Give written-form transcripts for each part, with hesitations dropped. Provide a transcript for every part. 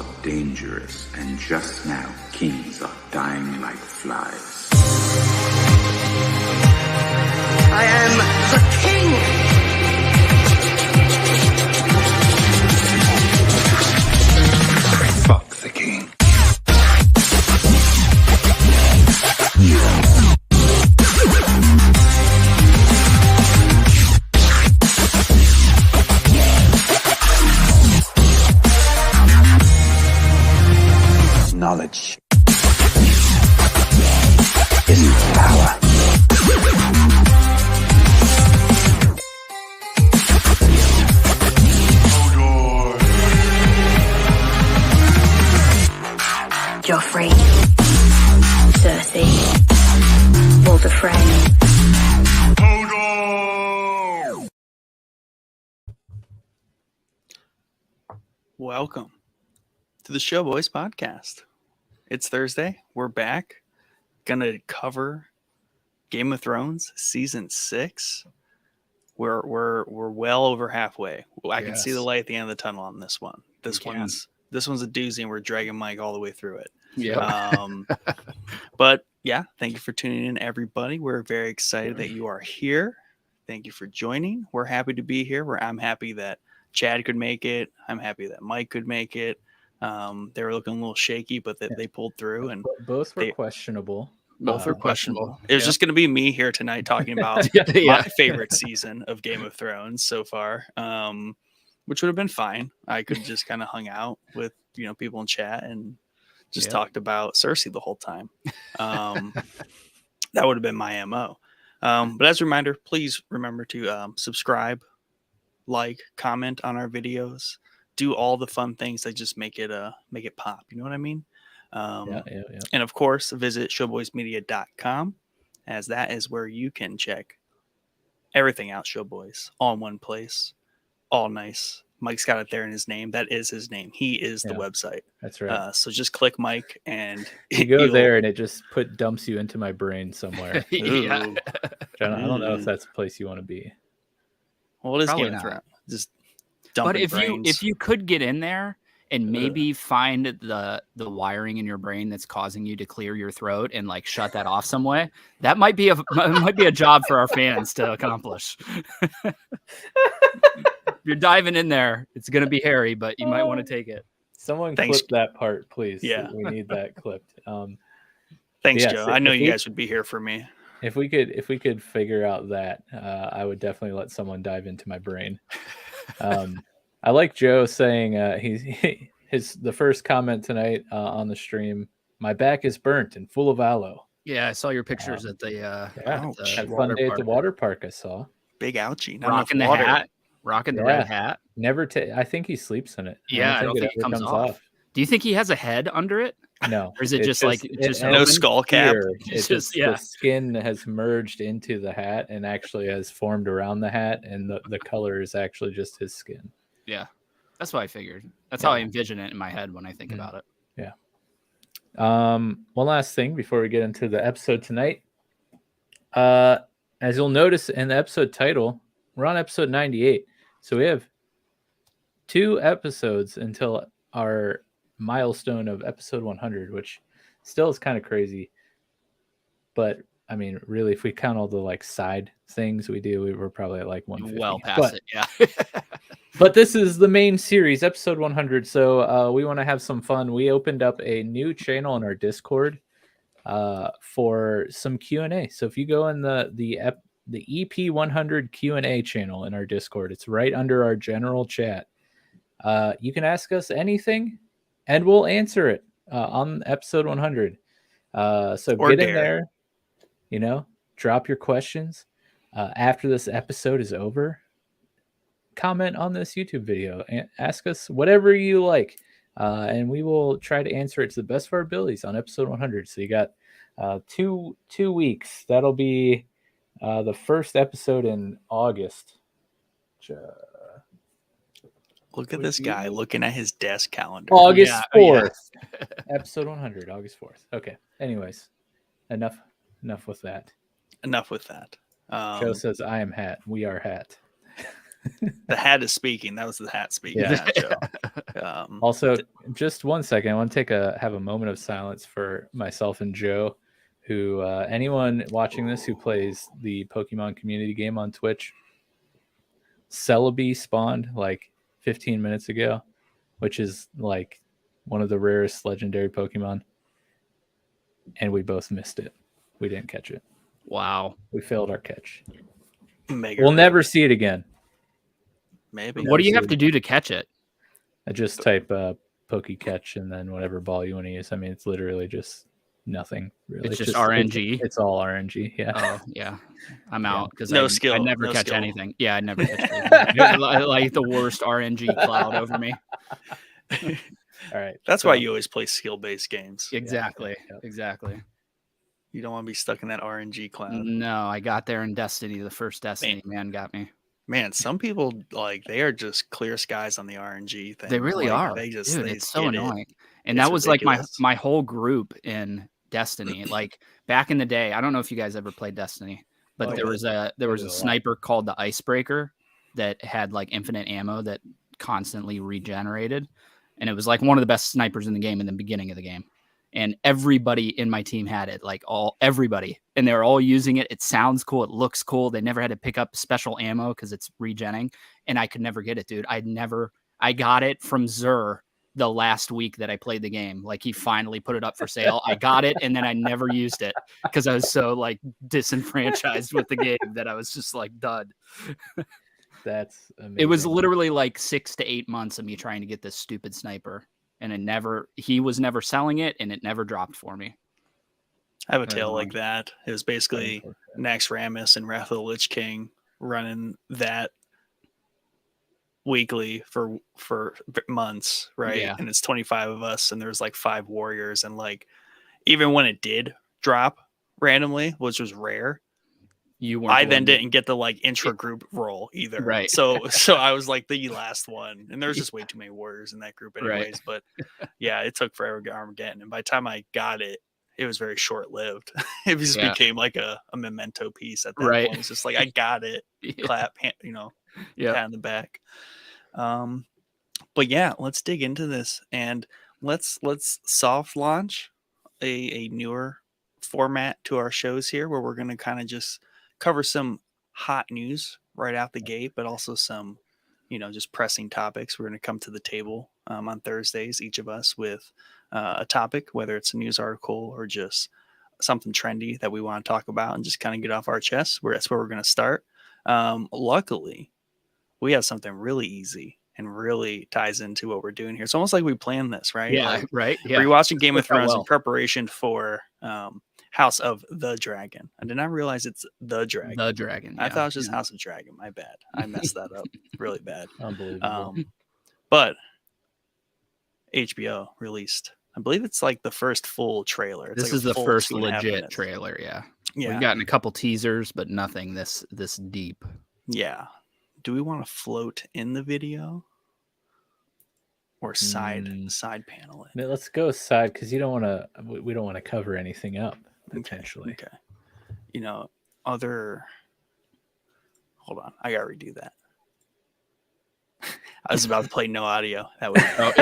are dangerous, and just now, kings are dying like flies. I am the king! Fuck the king. Knowledge is power. Joffrey, Cersei, Walder Frey. Welcome to the Show Boys podcast. It's Thursday. We're back. Gonna cover Game of Thrones season 6. We're well over halfway. I can see the light at the end of the tunnel on this one. This one's a doozy, and we're dragging Mike all the way through it. Yeah. But yeah, thank you for tuning in, everybody. We're very excited that you are here. Thank you for joining. We're happy to be here. I'm happy that Chad could make it. I'm happy that Mike could make it. They were looking a little shaky, but they pulled through, and both were questionable. Both were questionable. It was just going to be me here tonight talking about my favorite season of Game of Thrones so far, which would have been fine. I could just kind of hung out with people in chat and just talked about Cersei the whole time. That would have been my MO. But as a reminder, please remember to subscribe, like, comment on our videos, do all the fun things that just make it pop. You know what I mean? And of course, visit showboysmedia.com, as that is where you can check everything out Showboys all in one place, all nice. Mike's got it there in his name. That is his name. He is the website. That's right. So just click Mike and you go there, and it just dumps you into my brain somewhere. I don't know if that's a place you want to be. Well, it is Probably Game of not. Thrones. Just dumping brains. if you could get in there and maybe find the wiring in your brain that's causing you to clear your throat and like shut that off some way, that might be a job for our fans to accomplish. If you're diving in there, it's going to be hairy, but you might want to take it. Someone clip that part, please. Yeah. We need that clipped. Thanks, Joe. I know you guys would be here for me. If we could figure out that, I would definitely let someone dive into my brain. I like Joe saying the first comment tonight on the stream. My back is burnt and full of aloe. Yeah, I saw your pictures at the had a fun day at the water park. I saw big ouchie. Rocking the hat, rocking the red hat. I think he sleeps in it. I don't think it comes off. Do you think he has a head under it? No. Or is it just no skull cap? It's just the skin has merged into the hat and actually has formed around the hat, and the color is actually just his skin. Yeah, that's what I figured. That's how I envision it in my head when I think about it. Yeah. One last thing before we get into the episode tonight. As you'll notice in the episode title, we're on episode 98. So we have 2 episodes until our milestone of episode 100, which still is kind of crazy. But I mean, really, if we count all the side things we do, we're probably at 150. Well past it, yeah. But this is the main series, episode 100. So we want to have some fun. We opened up a new channel in our Discord for some Q&A. So if you go in the EP 100 Q&A channel in our Discord, it's right under our general chat. You can ask us anything, and we'll answer it on episode 100. So get in there, drop your questions. After this episode is over, comment on this YouTube video and ask us whatever you like, and we will try to answer it to the best of our abilities on episode 100. So you got 2 weeks. That'll be the first episode in August. Look at this guy looking at his desk calendar. August 4th. Episode 100, August 4th. Okay. Anyways, enough with that. Enough with that. Joe says, I am hat. We are hat. The hat is speaking. That was the hat speaking, Yeah. not Joe. Also, just 1 second. I want to have a moment of silence for myself and Joe, who anyone watching this who plays the Pokemon community game on Twitch, Celebi spawned like 15 minutes ago, which is like one of the rarest legendary Pokemon. And we both missed it. We didn't catch it. Wow. We failed our catch. Mega We'll rare. never see it again. Maybe. What do you have to do to catch it? I just type Poke Catch and then whatever ball you want to use. I mean, it's literally just nothing. Really, It's just RNG. It's all RNG. Yeah. Oh yeah, I'm out because No I skill, never no catch skill. anything. Yeah, I never catch anything. Like the worst RNG cloud over me. All right. That's so- why you always play skill-based games. Exactly. yeah. Exactly. You don't want to be stuck in that RNG cloud. No, I got there in Destiny. The first Destiny man got me. Man, some people like they are just clear skies on the RNG thing. They really Like, are. They just Dude, they it's so get it. annoying. And It's that was like ridiculous. my whole group in Destiny. Like back in the day, I don't know if you guys ever played Destiny, but Oh, there yeah. was a did a lot. sniper called the Icebreaker that had like infinite ammo that constantly regenerated. And it was like one of the best snipers in the game in the beginning of the game. And everybody in my team had it, like everybody, and they were all using it. It sounds cool. It looks cool. They never had to pick up special ammo because it's regenning, and I could never get it, dude. I got it from Zur the last week that I played the game. Like he finally put it up for sale. I got it, and then I never used it because I was so like disenfranchised with the game that I was just like done. That's amazing. It was literally like 6 to 8 months of me trying to get this stupid sniper. And he was never selling it, and it never dropped for me. I have a tale like that. It was basically unfortunate. Naxxramas and Wrath of the Lich King running that weekly for months, right? Yeah. And it's 25 of us, and there's like 5 warriors, and like even when it did drop randomly, which was rare, You weren't. I the then one didn't get the like intra group role either. Right. So I was like the last one, and there's just way too many warriors in that group anyways. Right. But yeah, it took forever to get Armageddon, and by the time I got it, it was very short lived. It just Yeah. became like a memento piece at that Right. point. It's just like I got it, Yeah. clap, pat on the back. But yeah, let's dig into this and let's soft launch a newer format to our shows here, where we're going to kind of just cover some hot news right out the gate, but also some, just pressing topics. We're going to come to the table on Thursdays, each of us with a topic, whether it's a news article or just something trendy that we want to talk about and just kind of get off our chests. That's where we're going to start. Luckily, we have something really easy and really ties into what we're doing here. It's almost like we planned this, right? Yeah. Like, Right. Yeah. rewatching Game of worked out Thrones in well. preparation for House of the Dragon. I did not realize it's the Dragon. The dragon. I yeah. thought it was just House of Dragon. My bad. I messed that up really bad. Unbelievable. But HBO released, I believe it's like the first full trailer. It's This like a is the full first 2.5 legit minutes. trailer. Yeah. Yeah. We've gotten a couple teasers, but nothing this deep. Yeah. Do we want to float in the video or side panel it? Now, let's go side because we don't want to cover anything up potentially. Okay. Hold on. I gotta redo that. I was about to play no audio. That would. Oh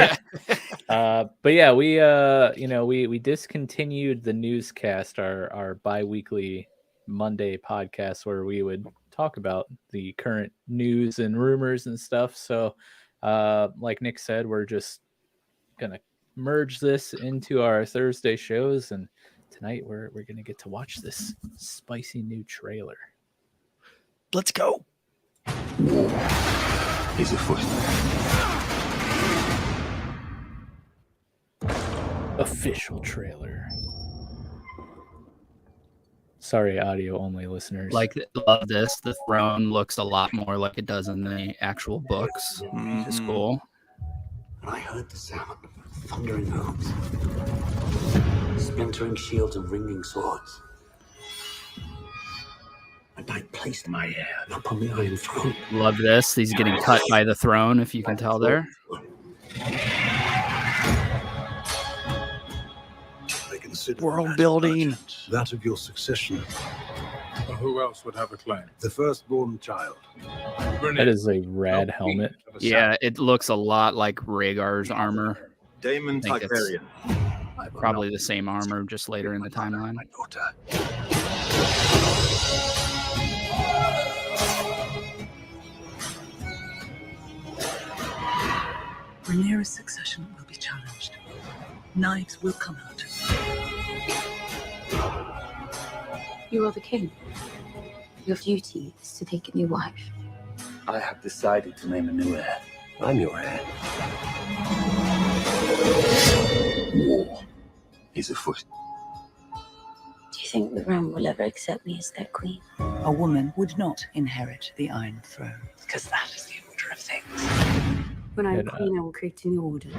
yeah. But yeah, we discontinued the newscast, our bi-weekly Monday podcast where we would talk about the current news and rumors and stuff. So like Nick said, we're just gonna merge this into our Thursday shows, and tonight we're gonna get to watch this spicy new trailer. Let's go. Is afoot. Official trailer. Sorry, audio only listeners. Love this. The throne looks a lot more like it does in the actual books, which is cool. And I heard the sound of thundering hooves, splintering shields and ringing swords. And I placed my hand upon the Iron Throne. Love this. He's getting cut by the throne, if you can tell there. I consider World that building. urgent, that of your succession. who else would have a claim? The firstborn child. That is a rad helmet. Yeah, it looks a lot like Rhaegar's armor. Daemon I think it's Targaryen. probably the same armor, just later in the timeline. My daughter. Rhaenyra's succession will be challenged. Knives will come out. You are the king. Your duty is to take a new wife. I have decided to name a new heir. I'm your heir. War is afoot. Do you think the realm will ever accept me as their queen? A woman would not inherit the Iron Throne, because that is the order of things. When I'm And, queen, I will create a new order.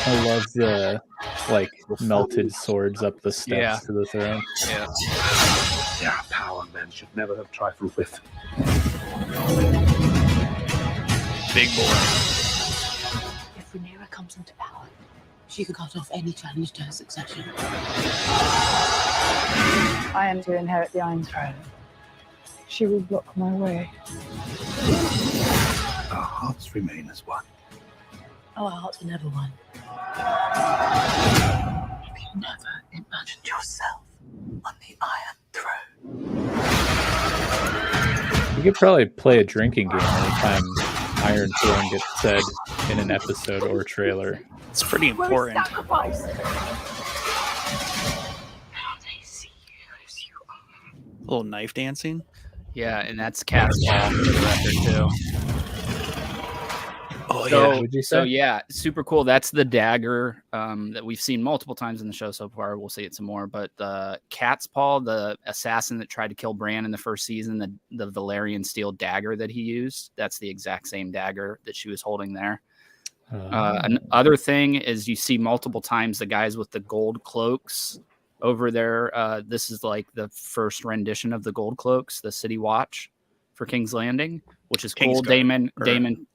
I love the like melted swords up the steps Yeah. to the throne. Yeah. There are power men should never have trifled with. Big boy. If Rhaenyra comes into power, she could cut off any challenge to her succession. I am to inherit the Iron Throne. She will block my way. Our hearts remain as one. Our hearts are never one. Have you never imagined yourself on the Iron Throne? You could probably play a drinking game anytime Iron Throne gets said in an episode or trailer. It's pretty important. Sacrifice. Now they see you as you are. A little knife dancing. Yeah, and that's Cat's Paw for the record, too. Oh So, yeah. Would you so say? yeah, super cool. That's the dagger that we've seen multiple times in the show so far. We'll see it some more. But the Cat's Paw, the assassin that tried to kill Bran in the first season, the Valyrian steel dagger that he used, that's the exact same dagger that she was holding there. Another thing is you see multiple times the guys with the gold cloaks over there. This is like the first rendition of the gold cloaks, the City Watch for King's Landing, which is cool. Kingsguard,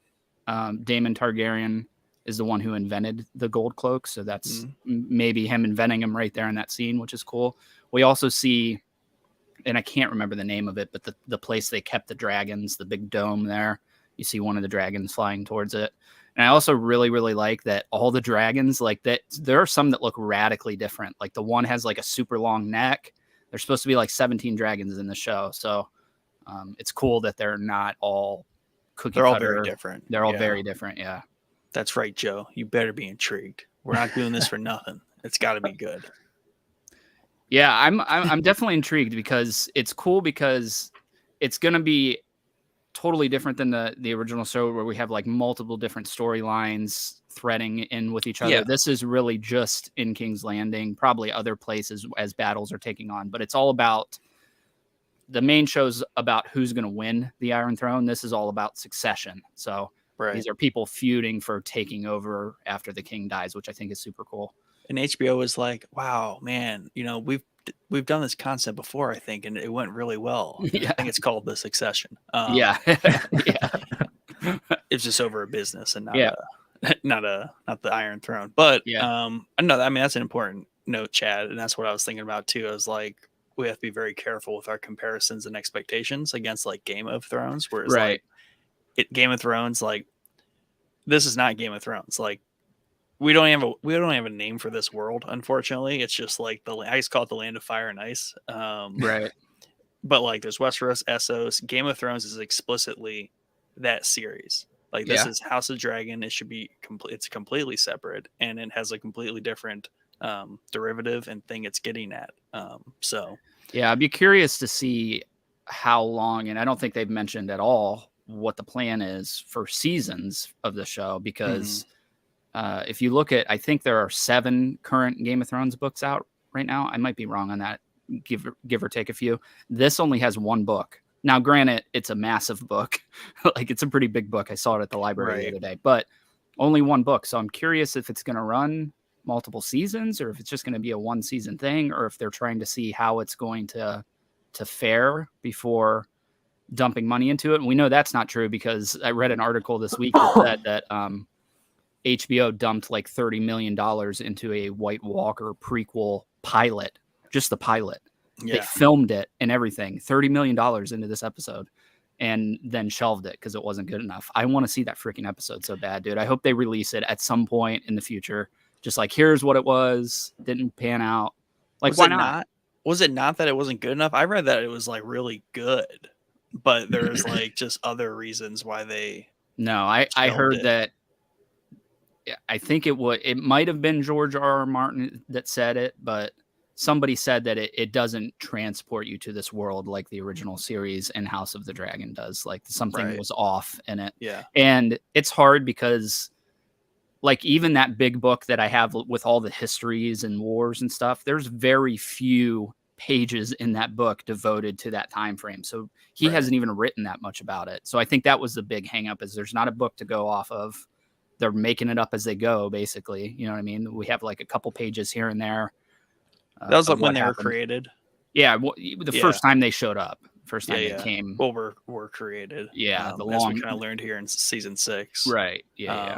Daemon Targaryen is the one who invented the gold cloaks, so that's maybe him inventing them right there in that scene, which is cool. We also see, and I can't remember the name of it, but the place they kept the dragons, the big dome there. You see one of the dragons flying towards it. And I also really, really like that all the dragons, like that, there are some that look radically different. Like the one has like a super long neck. There's supposed to be like 17 dragons in the show. So it's cool that they're not all cookie They're all cutter. very different. They're all Yeah. very different. Yeah. That's right, Joe. You better be intrigued. We're not doing this for nothing. It's got to be good. Yeah, I'm definitely intrigued because it's cool because it's going to be totally different than the original show where we have like multiple different storylines threading in with each other. Yeah. This is really just in King's Landing, probably other places as battles are taking on, but it's all about the main show's about who's going to win the Iron Throne. This is all about succession. So these are people feuding for taking over after the king dies, which I think is super cool. And HBO was like, wow, man, you know, we've done this concept before, I think, and it went really well. Yeah. I think it's called The Succession. Yeah. Yeah. It's just over a business and not the Iron Throne. But I mean, that's an important note, Chad, and that's what I was thinking about too. I was like, we have to be very careful with our comparisons and expectations against like Game of Thrones, whereas like Game of Thrones, like this is not Game of Thrones. Like we don't have a name for this world, unfortunately. It's just like I just call it the Land of Fire and Ice. Right. But like there's Westeros, Essos. Game of Thrones is explicitly that series. Like this is House of Dragon. It should be it's completely separate, and it has a completely different derivative and thing it's getting at. So yeah, I'd be curious to see how long, and I don't think they've mentioned at all what the plan is for seasons of the show, because if you look at, I think there are 7 current Game of Thrones books out right now. I might be wrong on that, give or take a few. This only has 1 book. Now, granted, it's a massive book. Like it's a pretty big book. I saw it at the library the other day, but only 1 book. So I'm curious if it's going to run multiple seasons or if it's just going to be a 1-season thing, or if they're trying to see how it's going to fare before dumping money into it. And we know that's not true because I read an article this week that said that HBO dumped like $30 million into a White Walker prequel pilot, just the pilot. They filmed it and everything, $30 million into this episode, and then shelved it because it wasn't good enough. I want to see that freaking episode so bad, dude. I hope they release it at some point in the future. Just like, here's what it was, didn't pan out. Like, why not? Was it not that it wasn't good enough? I read that it was like really good, but there's like just other reasons why they. No, I heard that. I think it might have been George R.R. Martin that said it, but somebody said that it doesn't transport you to this world like the original series and House of the Dragon does. Like something was off in it. Yeah. And it's hard because like even that big book that I have with all the histories and wars and stuff, there's very few pages in that book devoted to that time frame. So he hasn't even written that much about it. So I think that was the big hang up, is there's not a book to go off of. They're making it up as they go, basically. You know what I mean? We have like a couple pages here and there. That was like when they were created. Yeah, the first time they showed up. First time they came. Well, were created. Yeah, as we kind of learned here in season 6. Right. Yeah.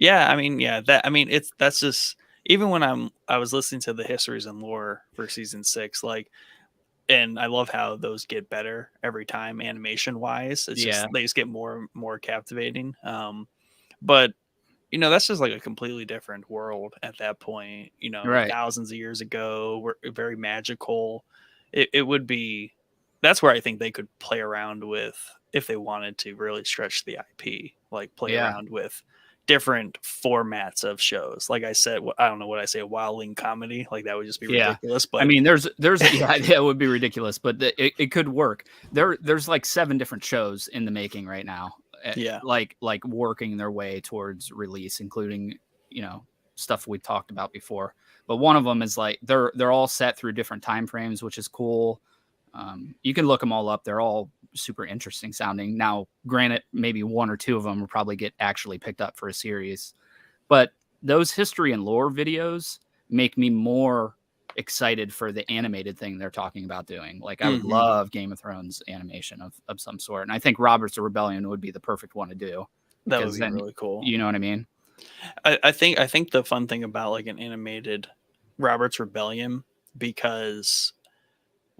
I mean, that's just, even when I was listening to the histories and lore for season 6, like, and I love how those get better every time animation wise. It's just, they just get more captivating. But that's just like a completely different world at that point, thousands of years ago. We're very magical. It would be, that's where I think they could play around with, if they wanted to really stretch the IP, like play around with different formats of shows. Like I said, I don't know what I say, a wildling comedy, like that would just be ridiculous. But I mean, there's it would be ridiculous, but it could work. There's like 7 different shows in the making right now. Like working their way towards release, including stuff we talked about before. But one of them is like they're all set through different time frames, which is cool. You can look them all up. They're all super interesting sounding. Now, granted, maybe 1 or 2 of them will probably get actually picked up for a series, but those history and lore videos make me more excited for the animated thing they're talking about doing. Like I would love Game of Thrones animation of some sort. And I think Robert's Rebellion would be the perfect one to do. That would be really cool. You know what I mean? I think the fun thing about like an animated Robert's Rebellion, because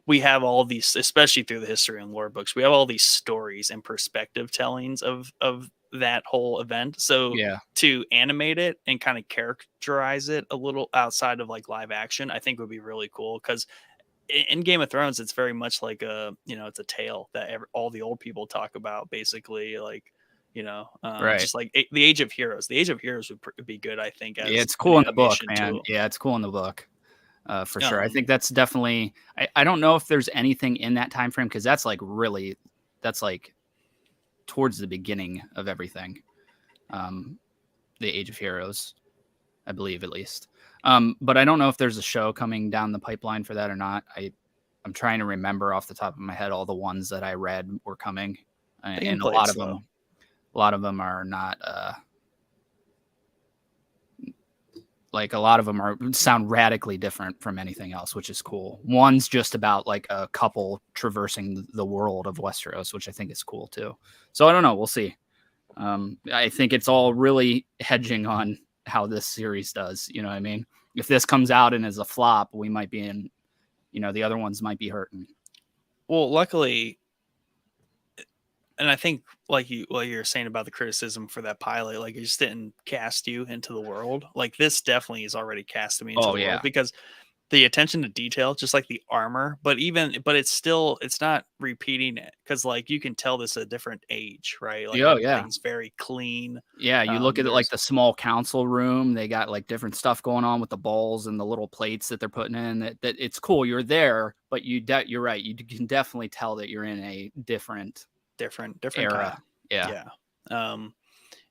we have all these, especially through the history and lore books, we have all these stories and perspective tellings of that whole event. So to animate it and kind of characterize it a little outside of like live action, I think would be really cool. Because in Game of Thrones, it's very much like it's a tale that all the old people talk about, basically, like, just like the Age of Heroes. The Age of Heroes would be good, I think. As it's cool in the book, man. Yeah, it's cool in the book. For sure. I think that's definitely, I don't know if there's anything in that time frame, because that's like towards the beginning of everything. The Age of Heroes, I believe, at least. But I don't know if there's a show coming down the pipeline for that or not. I'm trying to remember off the top of my head all the ones that I read were coming, and a lot of them are not. Like a lot of them sound radically different from anything else, which is cool. One's just about like a couple traversing the world of Westeros, which I think is cool too. So I don't know. We'll see. I think it's all really hedging on how this series does. You know what I mean? If this comes out and is a flop, we might be in, the other ones might be hurting. Well, luckily, and I think like you're saying about the criticism for that pilot, like it just didn't cast you into the world. Like this definitely has already casted me into the world, because the attention to detail, just like the armor, but it's not repeating it, because like you can tell this is a different age, right? Like everything's very clean. Yeah, you look at it like the small council room, they got like different stuff going on with the balls and the little plates that they're putting in. That it's cool. You're there, but you're right. You can definitely tell that you're in a different era. Yeah.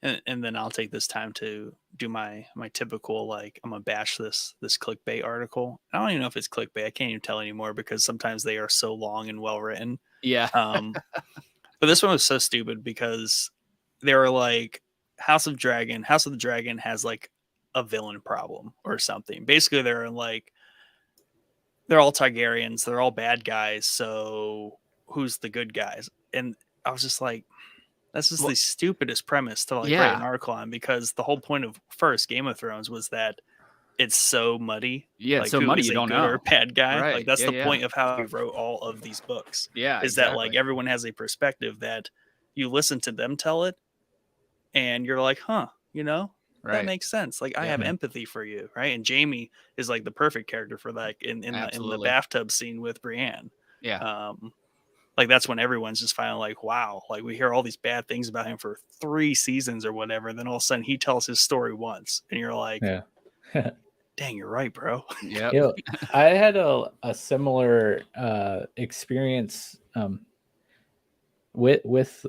And then I'll take this time to do my typical, like, I'm gonna bash this clickbait article. I don't even know if it's clickbait. I can't even tell anymore, because sometimes they are so long and well written. Yeah. But this one was so stupid, because they were like, House of the Dragon has like a villain problem or something. Basically, they're like, they're all Targaryens, they're all bad guys, so who's the good guys? And I was just like, that's just the stupidest premise to like write an article on, because the whole point of first Game of Thrones was that it's so muddy. Yeah, like it's so who muddy is you a don't good or know. a bad guy. Right. Like that's Yeah, the yeah. point of how he wrote all of these books. Yeah, is that like everyone has a perspective that you listen to them tell it, and you're like, huh, that Right. makes sense. Like I Yeah. have empathy for you, right? And Jamie is like the perfect character for that in the Absolutely. bathtub scene with Brienne. Yeah. Like that's when everyone's just finally like, wow, like we hear all these bad things about him for 3 seasons or whatever, and then all of a sudden he tells his story once, and you're like, Yeah. dang, you're right, bro. Yeah. I had a similar experience with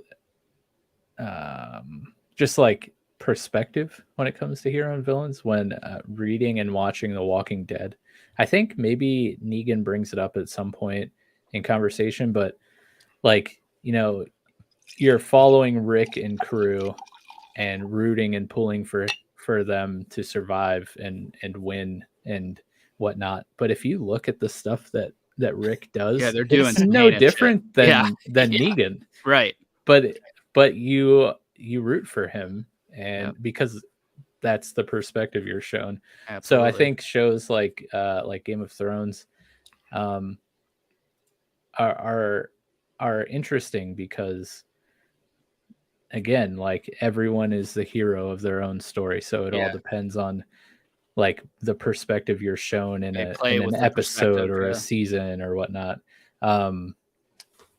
just like perspective when it comes to hero and villains when reading and watching The Walking Dead. I think maybe Negan brings it up at some point in conversation, but like, you're following Rick and crew and rooting and pulling for them to survive and win and whatnot. But if you look at the stuff that Rick does, Yeah, they're doing it's some no heinous different shit. than Yeah. Negan. Right. But you root for him, and because that's the perspective you're shown. Absolutely. So I think shows like Game of Thrones are interesting because, again, like everyone is the hero of their own story, so it all depends on like the perspective you're shown in an episode or a season or whatnot. But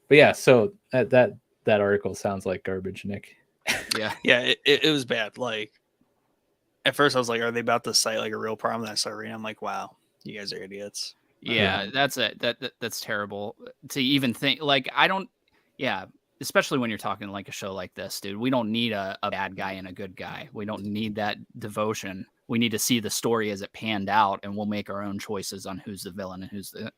yeah, so that article sounds like garbage, Nick. Yeah, it was bad. Like at first I was like, are they about to cite like a real problem? That I started reading, I'm like, wow, you guys are idiots. Yeah, that's terrible to even think. Like, I don't. Yeah, especially when you're talking like a show like this, dude. We don't need a bad guy and a good guy. We don't need that devotion. We need to see the story as it panned out, and we'll make our own choices on who's the villain and who's the.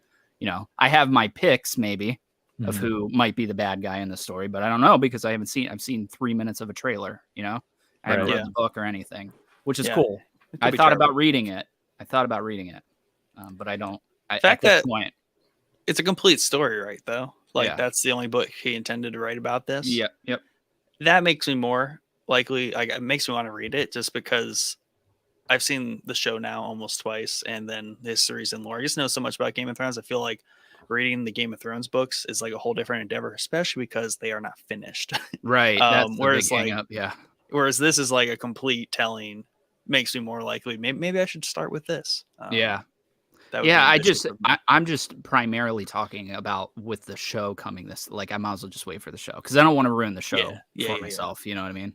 I have my picks maybe of who might be the bad guy in the story, but I don't know because I've seen 3 minutes of a trailer. I haven't read the book or anything, which is cool. I thought about reading it. But I don't. The fact that it's a complete story, right? Though, like that's the only book he intended to write about this. Yep. That makes me more likely. Like, it makes me want to read it just because I've seen the show now almost twice, and then the histories and lore. I just know so much about Game of Thrones. I feel like reading the Game of Thrones books is like a whole different endeavor, especially because they are not finished. Right. That's whereas the big hang up, whereas this is like a complete telling. Makes me more likely. Maybe I should start with this. I'm just primarily talking about with the show coming this. Like, I might as well just wait for the show because I don't want to ruin the show for myself. You know what I mean?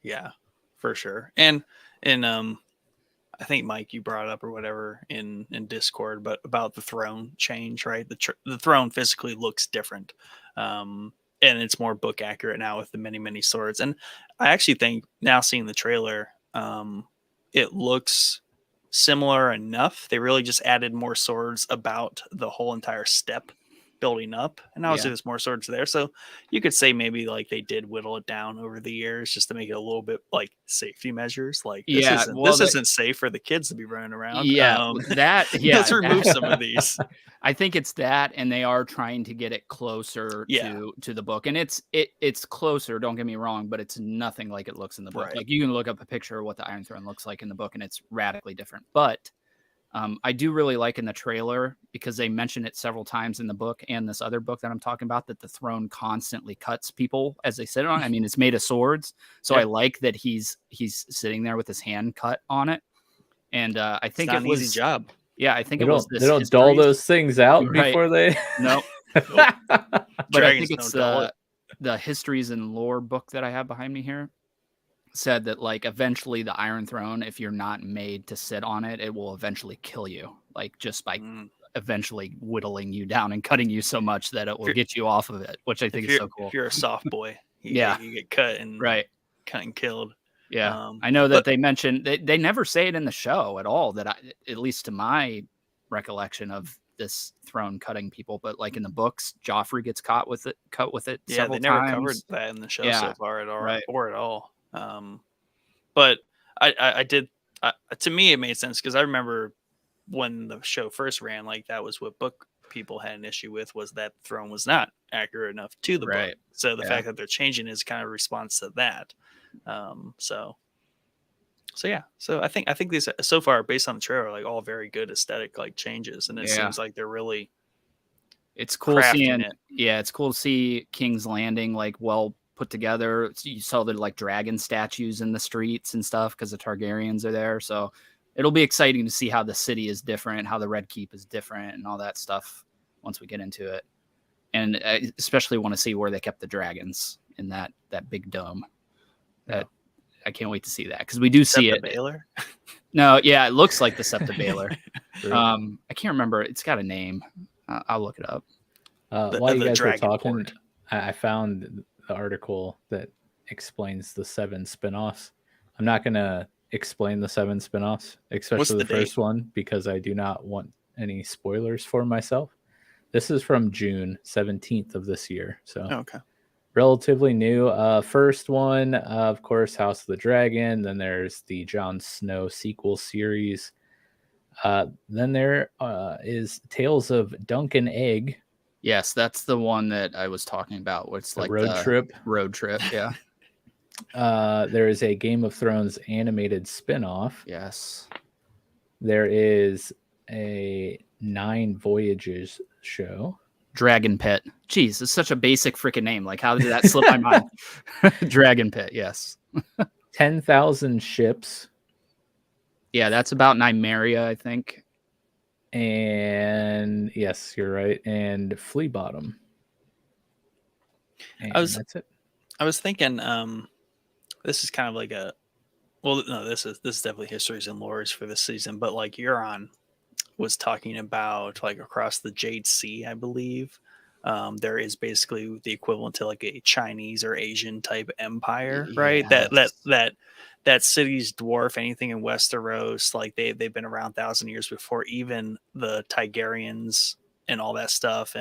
Yeah, for sure. And I think Mike, you brought it up or whatever in Discord, but about the throne change, right? The throne physically looks different, and it's more book accurate now with the many swords. And I actually think now seeing the trailer, it looks similar enough. They really just added more swords about the whole entire step building up, and obviously there's more swords there, so you could say maybe like they did whittle it down over the years just to make it a little bit like safety measures. Like this isn't safe for the kids to be running around. Let's remove some of these. I think it's that, and they are trying to get it closer to the book, and it's closer, don't get me wrong, but it's nothing like it looks in the book. Like, you can look up a picture of what the Iron Throne looks like in the book, and it's radically different. But I do really like in the trailer, because they mention it several times in the book and this other book that I'm talking about, that the throne constantly cuts people as they sit on it. I mean, it's made of swords. So I like that he's sitting there with his hand cut on it. And I think it was an easy job. Yeah, I think they they don't dull those things out before they. Nope. But I think it's the histories and lore book that I have behind me here. Said that like eventually the Iron Throne, if you're not made to sit on it, it will eventually kill you, like just by eventually whittling you down and cutting you so much that it will get you off of it, which I think is so cool. If you're a soft boy, you get cut and cut and killed. I know that they mentioned they never say it in the show at all, that at least to my recollection of this throne cutting people, but like in the books, Joffrey gets cut with it several they never times. covered that in the show so far at all, or at all. But I did, to me, it made sense because I remember when the show first ran, like that was what book people had an issue with, was that throne was not accurate enough to the book. So the fact that they're changing is kind of a response to that. So So yeah, so I think these so far based on the trailer are like all very good aesthetic like changes, and it seems like they're really it's cool crafting seeing it. Yeah, it's cool to see King's Landing like well put together. You saw the like dragon statues in the streets and stuff because the Targaryens are there. So it'll be exciting to see how the city is different, how the Red Keep is different, and all that stuff once we get into it. And I especially want to see where they kept the dragons in that big dome. That I can't wait to see that because we do see it. Baylor? No, yeah, it looks like the Septa Baylor. I can't remember. It's got a name. I'll look it up. While you guys were talking, I found the article that explains the 7 spinoffs. I'm not going to explain the 7 spinoffs, especially the first one, because I do not want any spoilers for myself. This is from June 17th of this year. So okay. Relatively new. First one, of course, House of the Dragon. Then there's the Jon Snow sequel series. Then there is Tales of Dunk and Egg. Yes, that's the one that I was talking about. What's like road trip? Road trip, yeah. There is a Game of Thrones animated spinoff. Yes. There is a 9 Voyages show. Dragon Pit. Jeez, it's such a basic freaking name. Like, how did that slip my mind? Dragon Pit, yes. 10,000 Ships. Yeah, that's about Nymeria, I think. And yes, you're right. And Flea Bottom. And that's it. I was thinking, this is kind of like this is definitely histories and lores for this season, but like Euron was talking about like across the Jade Sea, I believe. There is basically the equivalent to like a Chinese or Asian type empire, right? Yes. That cities dwarf anything in Westeros. Like they've been around 1,000 years before even the Targaryens and all that stuff,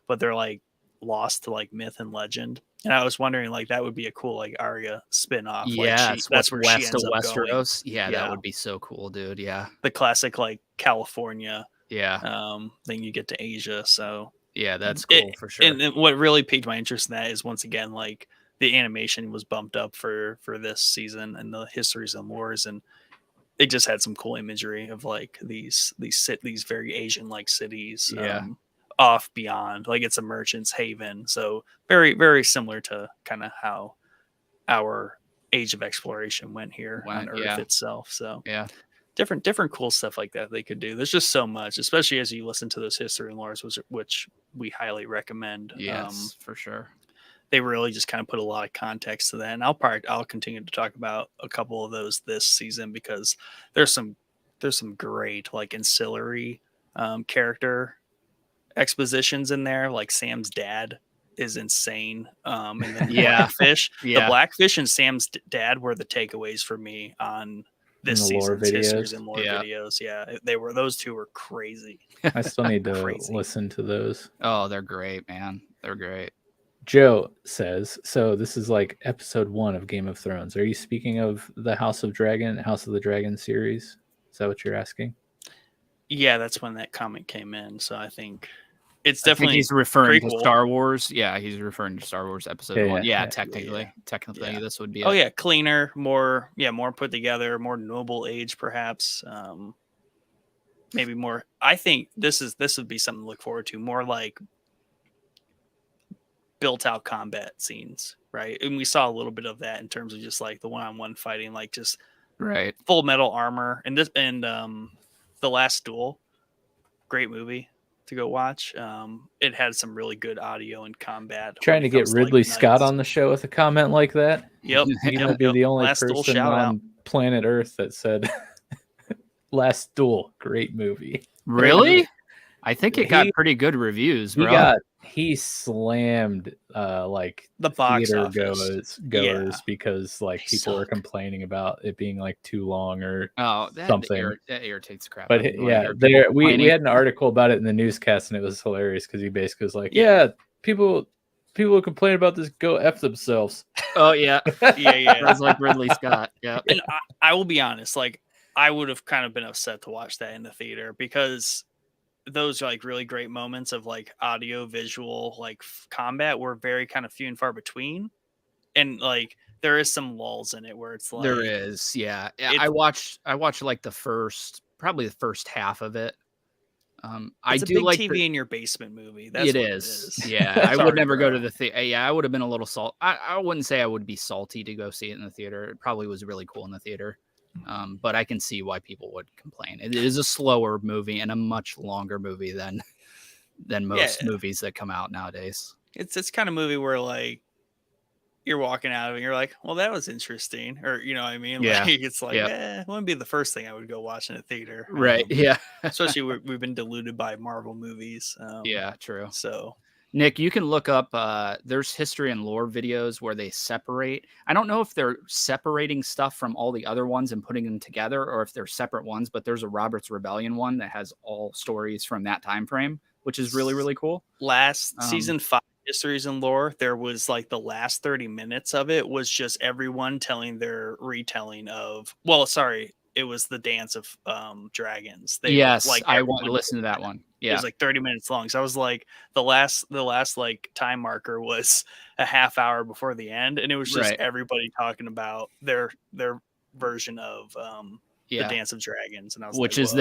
but they're like lost to like myth and legend. And I was wondering, like, that would be a cool like Arya spin-off. Yeah, like that's where west she ends of up Westeros. going. Yeah, that would be so cool, dude. Yeah, the classic like California. Yeah. Then you get to Asia. So yeah, that's cool for sure. And what really piqued my interest in that is once again like the animation was bumped up for this season and the histories and lores, and it just had some cool imagery of like these very Asian like cities. Off beyond, like it's a merchant's haven, so very very similar to kind of how our Age of Exploration went here on Earth itself. So different cool stuff like that they could do. There's just so much, especially as you listen to those history and lores, which we highly recommend. Yes, for sure. They really just kind of put a lot of context to that, and I'll continue to talk about a couple of those this season because there's some great like ancillary character expositions in there. Like Sam's dad is insane. And then Blackfish, the Blackfish and Sam's dad were the takeaways for me on this season's histories and lore videos. Yeah, those two were crazy. I still need to listen to those. Oh, they're great, man. They're great. Joe says, so this is like episode 1 of Game of Thrones. Are you speaking of the House of the Dragon series? Is that what you're asking? Yeah, that's when that comment came in. So I think it's definitely he's referring to Star Wars. Yeah, he's referring to Star Wars episode 1. Yeah, technically this would be. Oh yeah, cleaner, more put together, more noble age, perhaps. Maybe more. I think this would be something to look forward to. More like built out combat scenes, right? And we saw a little bit of that in terms of just like the one-on-one fighting, like just full metal armor, and The Last Duel, great movie to go watch. It had some really good audio and combat. Trying to get Ridley Scott on the show with a comment like that. Yep. He might be the only person on planet Earth that said Last Duel, great movie. Really? I think it got pretty good reviews, bro. He slammed like the box office goers because like people were complaining about it being like too long or something. That irritates the crap. But we had an article about it in the newscast, and it was hilarious because he basically was like, people who complain about this go F themselves. Oh yeah. That's like Ridley Scott. Yeah. And I will be honest, like I would have kind of been upset to watch that in the theater because those like really great moments of like audio visual like combat were very kind of few and far between, and like there is some lulls in it where it's like There is, yeah. I watched like probably the first half of it. I it's a do big like TV in your basement movie. That's what it is. Yeah, I would Sorry, never go bro. to the theater. Yeah, I would have been a little I wouldn't say I would be salty to go see it in the theater. It probably was really cool in the theater. But I can see why people would complain. It is a slower movie and a much longer movie than most movies that come out nowadays. It's this kind of movie where like you're walking out of it and you're like, well, that was interesting. Or, you know what I mean? Yeah. Like, it's like, it wouldn't be the first thing I would go watch in a theater. Right. Yeah. Especially we've been diluted by Marvel movies. Yeah, true. So, Nick, you can look up, there's history and lore videos where they separate. I don't know if they're separating stuff from all the other ones and putting them together or if they're separate ones, but there's a Robert's Rebellion one that has all stories from that time frame, which is really, really cool. Last season 5 histories and lore, there was like the last 30 minutes of it was just everyone telling their retelling of, it was the Dance of Dragons. I want to listen to that one. Yeah, it was like 30 minutes long. So I was like, the last like time marker was a half hour before the end, and it was just everybody talking about their version of the Dance of Dragons, and I was which is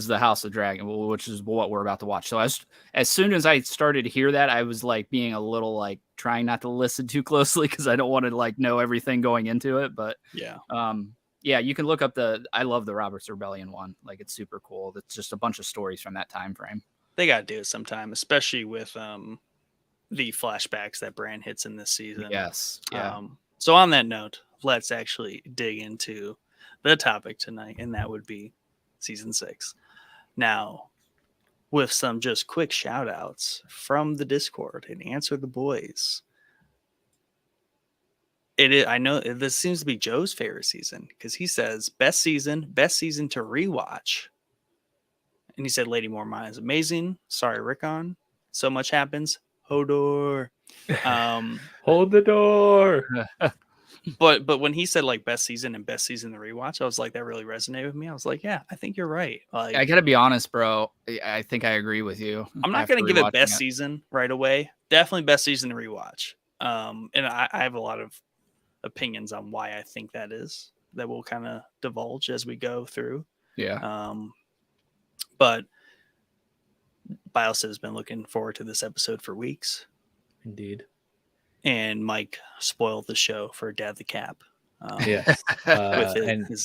the House of Dragon, which is what we're about to watch. So as soon as I started to hear that, I was like being a little like trying not to listen too closely because I don't want to like know everything going into it. But yeah, you can look up I love the Robert's Rebellion one. Like it's super cool. It's just a bunch of stories from that time frame. They got to do it sometime, especially with the flashbacks that Bran hits in this season. Yes. Yeah. So on that note, let's actually dig into the topic tonight, and that would be season 6. Now, with some just quick shout outs from the Discord and Answer the Boys. I know this seems to be Joe's favorite season because he says best season to rewatch. And he said Lady Mormont is amazing. Sorry, Rickon. So much happens. Hodor. Hold the door. But when he said like best season to rewatch, I was like, that really resonated with me. I was like, yeah, I think you're right. Like, I gotta be honest, bro. I think I agree with you. I'm not gonna give it best season right away. Definitely best season to rewatch. And I have a lot of opinions on why I think that we'll kind of divulge as we go through. Yeah. But Bios has been looking forward to this episode for weeks. Indeed. And Mike spoiled the show for Dad the Cap. Yes.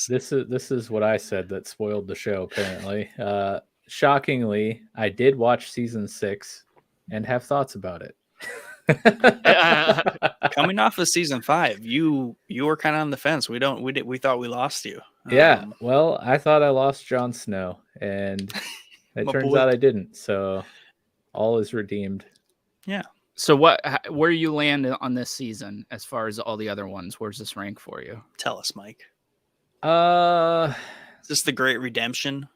This is what I said that spoiled the show, apparently. Shockingly, I did watch season 6 and have thoughts about it. Coming off of season 5, you were kind of on the fence. We thought we lost you. Yeah, well, I thought I lost Jon Snow, and it turns out I didn't. So all is redeemed. Yeah. So where you land on this season as far as all the other ones? Where's this rank for you? Tell us, Mike. Is this the Great Redemption?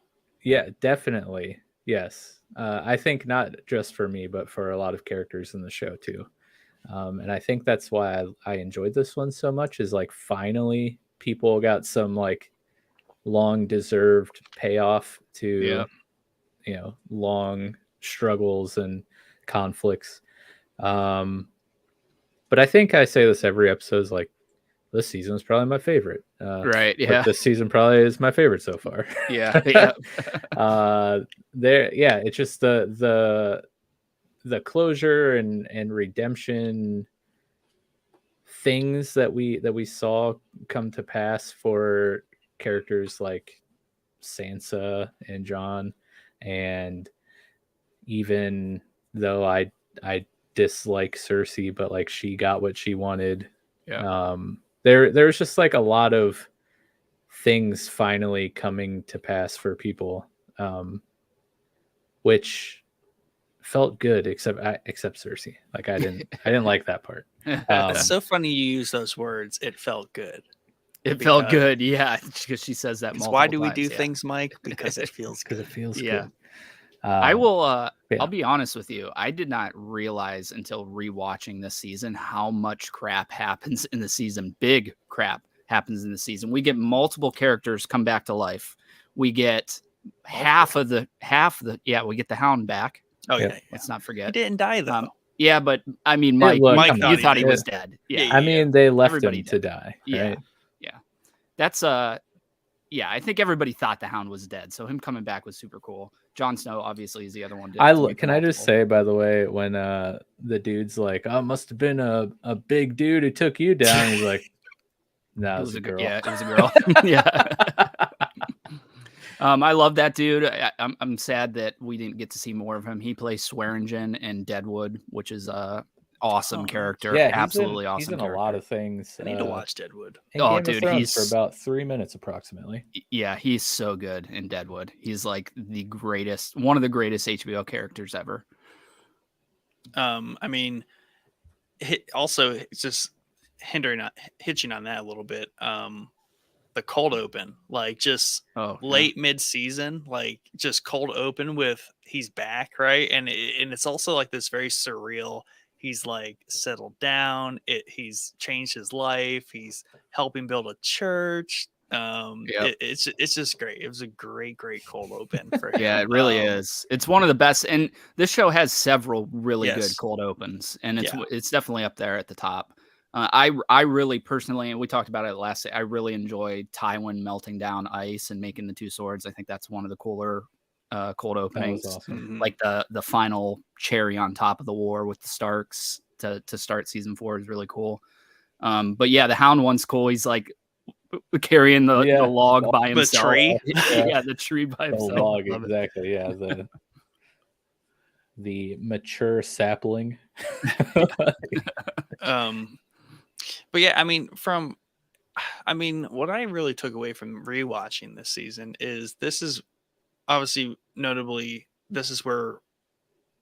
Yeah, definitely. Yes. I think not just for me, but for a lot of characters in the show too. And I think that's why I enjoyed this one so much is like finally people got some like long deserved payoff to, long struggles and conflicts. But I think I say this every episode is like, this season is probably my favorite. Right. Yeah. This season probably is my favorite so far. Yeah. Yeah. It's just the closure and redemption things that we saw come to pass for characters like Sansa and Jon, and even though I dislike Cersei, but like she got what she wanted. Yeah. There's just like a lot of things finally coming to pass for people, which felt good, except Cersei. Like I didn't like that part. It's so funny you use those words. It felt good. It felt good, yeah, because she says that multiple why do we times, do things, Mike? Because it feels good. Because it feels yeah. good. I will. I'll be honest with you. I did not realize until rewatching this season how much crap happens in the season. Big crap happens in the season. We get multiple characters come back to life. We get half the. Yeah, we get the Hound back. Oh yeah. Let's not forget. He didn't die though. Yeah, but I mean, Mike, Mike you thought he did. was dead. Yeah, I mean, they left Everybody him to did. die. Yeah, Right? yeah. That's yeah. I think everybody thought the Hound was dead, so him coming back was super cool. Jon Snow obviously is the other one. Can I just say, by the way, when the dude's like, "Oh, must have been a big dude who took you down," he's like, "No, it was a girl." Yeah, it was a girl. Yeah. I love that dude. I'm sad that we didn't get to see more of him. He plays Swearingen in Deadwood, which is a awesome character. Yeah, absolutely he's awesome. in a lot of things. I need to watch Deadwood. Oh, dude, he's for about 3 minutes approximately. Yeah, he's so good in Deadwood. He's like one of the greatest HBO characters ever. I mean, also it's just hitching on that a little bit. The cold open, like just late mid-season, like just cold open with he's back, right? And it's also like this very surreal. He's like settled down. He's changed his life. He's helping build a church. It's just great. It was a great cold open for him. Yeah, it really is. It's one of the best, and this show has several really good cold opens, and it's definitely up there at the top. I really personally, and we talked about it last. I really enjoyed Tywin melting down ice and making the two swords. I think that's one of the cooler cold openings. That was awesome. Like the final cherry on top of the war with the Starks to start season 4 is really cool. But yeah, the Hound one's cool. He's like carrying the log by himself. The tree, the tree by himself. The log, exactly. Yeah, the mature sapling. But yeah, I mean, what I really took away from rewatching this season is this is obviously notably this is where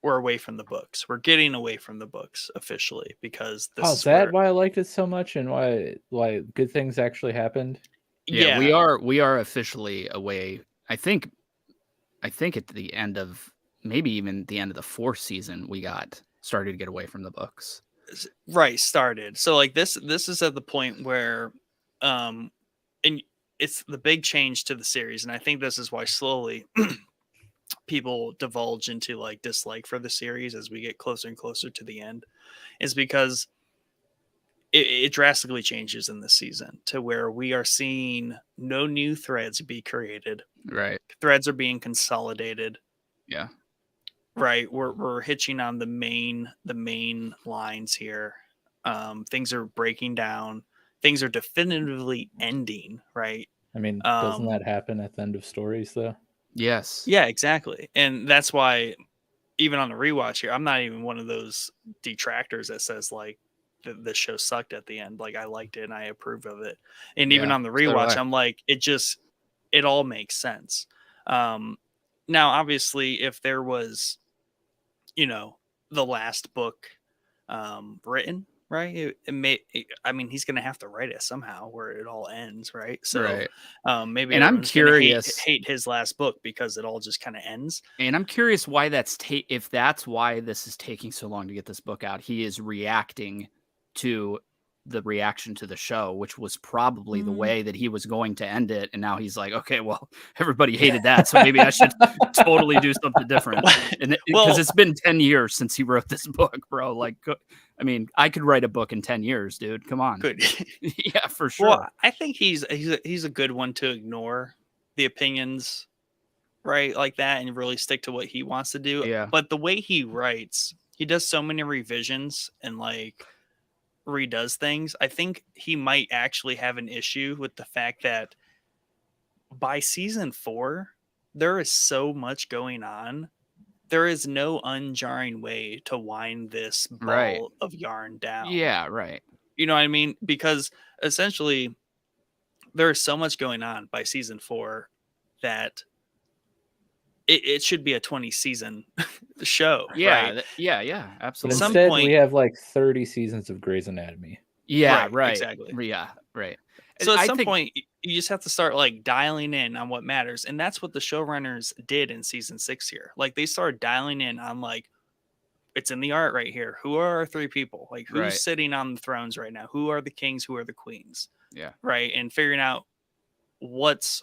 we're away from the books. We're getting away from the books officially because this is that why I liked it so much and why good things actually happened. Yeah, we are officially away. I think at the end of maybe even the end of the 4th season, we started to get away from the books. Right, started. So like this is at the point where and it's the big change to the series, and I think this is why slowly people divulge into like dislike for the series as we get closer and closer to the end, is because it drastically changes in this season to where we are seeing no new threads be created. Right. Threads are being consolidated. Yeah. Right. We're hitching on the main lines here. Things are breaking down. Things are definitively ending. Right. I mean, doesn't that happen at the end of stories though? Yes. Yeah, exactly. And that's why even on the rewatch here, I'm not even one of those detractors that says like the show sucked at the end. Like I liked it and I approve of it. And even on the rewatch, I'm like, it all makes sense. Now, obviously, if there was, the last book written, right? He's going to have to write it somehow where it all ends, right? So maybe. And I'm curious, hate his last book because it all just kind of ends. And I'm curious why if that's why this is taking so long to get this book out. He is reacting to the reaction to the show, which was probably the way that he was going to end it. And now he's like, okay, well, everybody hated that. So maybe I should totally do something different. And because it's been 10 years since he wrote this book, bro. Like, I mean, I could write a book in 10 years, dude. Come on. Good. Yeah, for sure. Well, I think he's a good one to ignore the opinions, right? Like that and really stick to what he wants to do. Yeah. But the way he writes, he does so many revisions and like redoes things. I think he might actually have an issue with the fact that by season 4 there is so much going on. There is no unjarring way to wind this ball of yarn down. Yeah, right. You know what I mean? Because essentially there is so much going on by season 4 that it should be a 20 season show. Yeah. Right? Yeah, absolutely. But instead, we have like 30 seasons of Grey's Anatomy. Yeah, right. Exactly. Yeah, right. So at some point, you just have to start like dialing in on what matters. And that's what the showrunners did in season 6 here. Like they started dialing in on like, it's in the art right here. Who are our 3 people? Like who's sitting on the thrones right now? Who are the kings? Who are the queens? Yeah. Right. And figuring out what's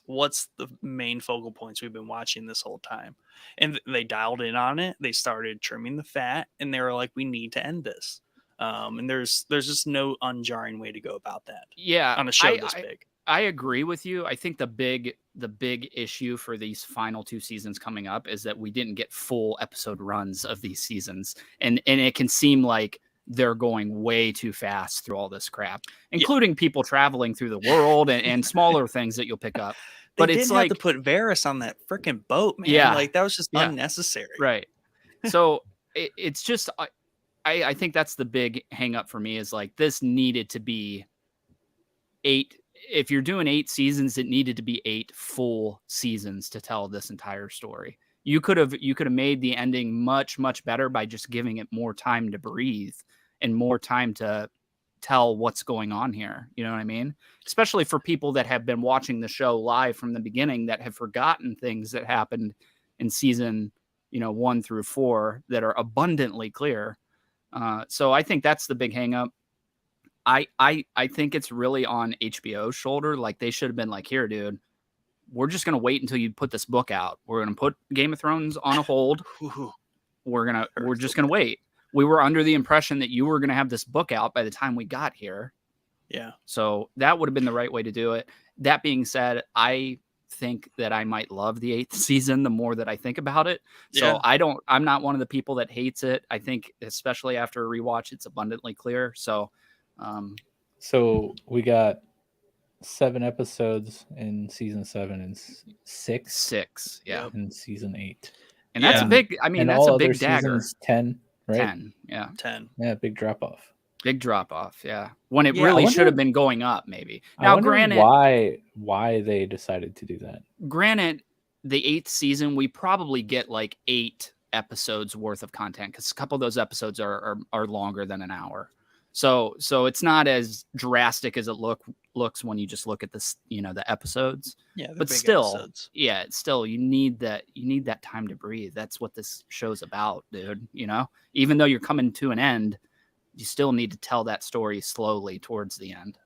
the main focal points we've been watching this whole time? And they dialed in on it. They started trimming the fat, and they were like, we need to end this. And there's just no unjarring way to go about that. Yeah, on a show this big. I agree with you. I think the big issue for these final 2 seasons coming up is that we didn't get full episode runs of these seasons, and it can seem like they're going way too fast through all this crap, including people traveling through the world and smaller things that you'll pick up. But They it's didn't like have to put Varys on that freaking boat, man. Yeah. Like that was just unnecessary. Right. So it's just I think that's the big hang up for me is like this needed to be 8. If you're doing 8 seasons, it needed to be 8 full seasons to tell this entire story. You could have made the ending much, much better by just giving it more time to breathe and more time to tell what's going on here. You know what I mean? Especially for people that have been watching the show live from the beginning that have forgotten things that happened in season, 1 through 4 that are abundantly clear. So I think that's the big hang up. I think it's really on HBO's shoulder. Like they should have been like, here, dude, we're just going to wait until you put this book out. We're going to put Game of Thrones on a hold. We're just going to wait. We were under the impression that you were going to have this book out by the time we got here. Yeah. So that would have been the right way to do it. That being said, I think that I might love the 8th season the more that I think about it. So I'm not one of the people that hates it. I think especially after a rewatch, it's abundantly clear. So we got 7 episodes in season 7 and 6 yeah, in season 8. And that's a big, that's a big dagger. 10, right? 10, yeah. 10. Yeah, big drop off. Big drop off, yeah. When it really should have been going up, maybe. Now, granted, why they decided to do that. Granted, the 8th season, we probably get like 8 episodes worth of content because a couple of those episodes are longer than an hour. So it's not as drastic as it looks when you just look at this, the episodes. Yeah, but still, you need that time to breathe. That's what this show's about, dude. Even though you're coming to an end, you still need to tell that story slowly towards the end.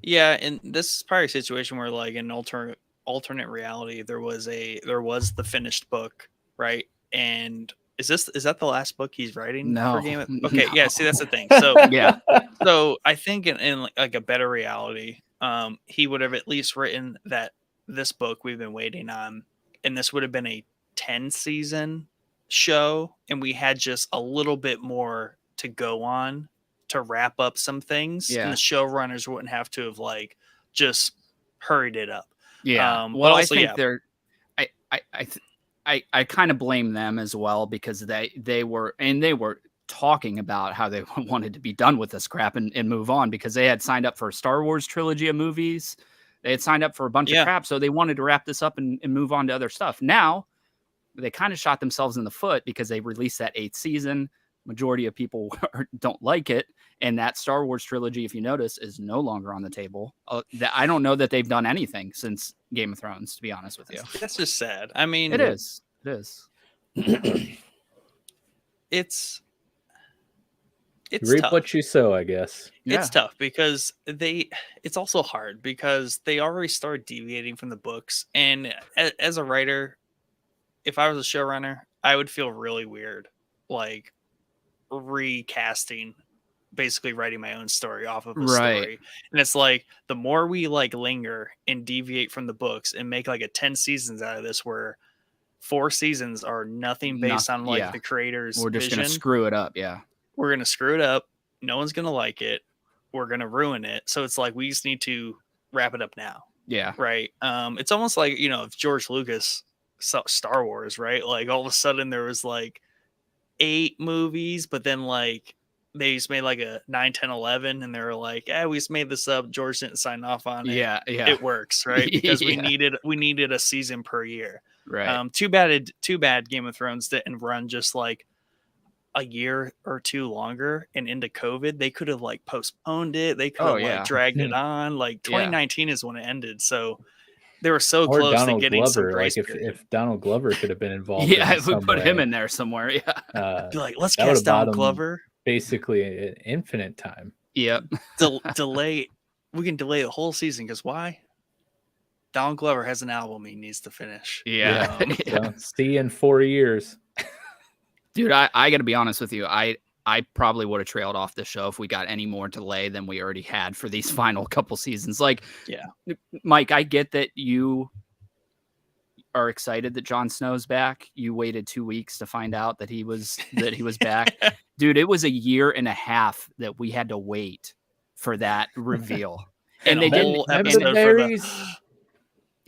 Yeah, and this is probably a situation where, like, in alternate reality, there was the finished book, right? And is that the last book he's writing? No. For Game of, okay, No. yeah. See, that's the thing. So Yeah. So I think in like a better reality, he would have at least written this book we've been waiting on, and this would have been a 10 season show, and we had just a little bit more to go on to wrap up some things, and the showrunners wouldn't have to have like just hurried it up. Yeah. Well, also, I think they're. I kind of blame them as well because they were talking about how they wanted to be done with this crap and move on because they had signed up for a Star Wars trilogy of movies. They had signed up for a bunch of crap, so they wanted to wrap this up and move on to other stuff. Now they kind of shot themselves in the foot because they released that 8th season. Majority of people don't like it, and that Star Wars trilogy, if you notice, is no longer on the table. I don't know that they've done anything since Game of Thrones, to be honest with you. That's just sad. I mean, it is. It's reap tough. what you sow, I guess. It's tough because it's also hard because they already started deviating from the books, and as a writer, if I was a showrunner, I would feel really weird, like recasting, basically writing my own story off of a story. And it's like the more we like linger and deviate from the books and make like a 10 seasons out of this, where 4 seasons are nothing based on like the creators. We're just vision. Gonna screw it up. Yeah, we're gonna screw it up. No one's gonna like it. We're gonna ruin it. So it's like we just need to wrap it up now. Yeah, right. It's almost like if George Lucas Star Wars, right? Like all of a sudden there was like 8 movies, but then like they just made like a 9, 10, 11, and they were like, we just made this up. George didn't sign off on it. Yeah. It works, right? Because we needed a season per year. Right. Too bad Game of Thrones didn't run just like a year or 2 longer, and into COVID they could have like postponed it. They could have like dragged it on. Like 2019 is when it ended, so they were so close Donald to getting Glover, some grace. Like if Donald Glover could have been involved, if we put him in there somewhere, be like, let's cast Donald Glover. Basically, an infinite time. Yep. Delay. We can delay the whole season because why? Donald Glover has an album he needs to finish. Yeah. So, see you in 4 years. Dude, I got to be honest with you. I probably would have trailed off the show if we got any more delay than we already had for these final couple seasons. Like, yeah, Mike, I get that you are excited that Jon Snow's back. You waited 2 weeks to find out that he was back. Dude, it was a year and a half that we had to wait for that reveal. And they didn't episode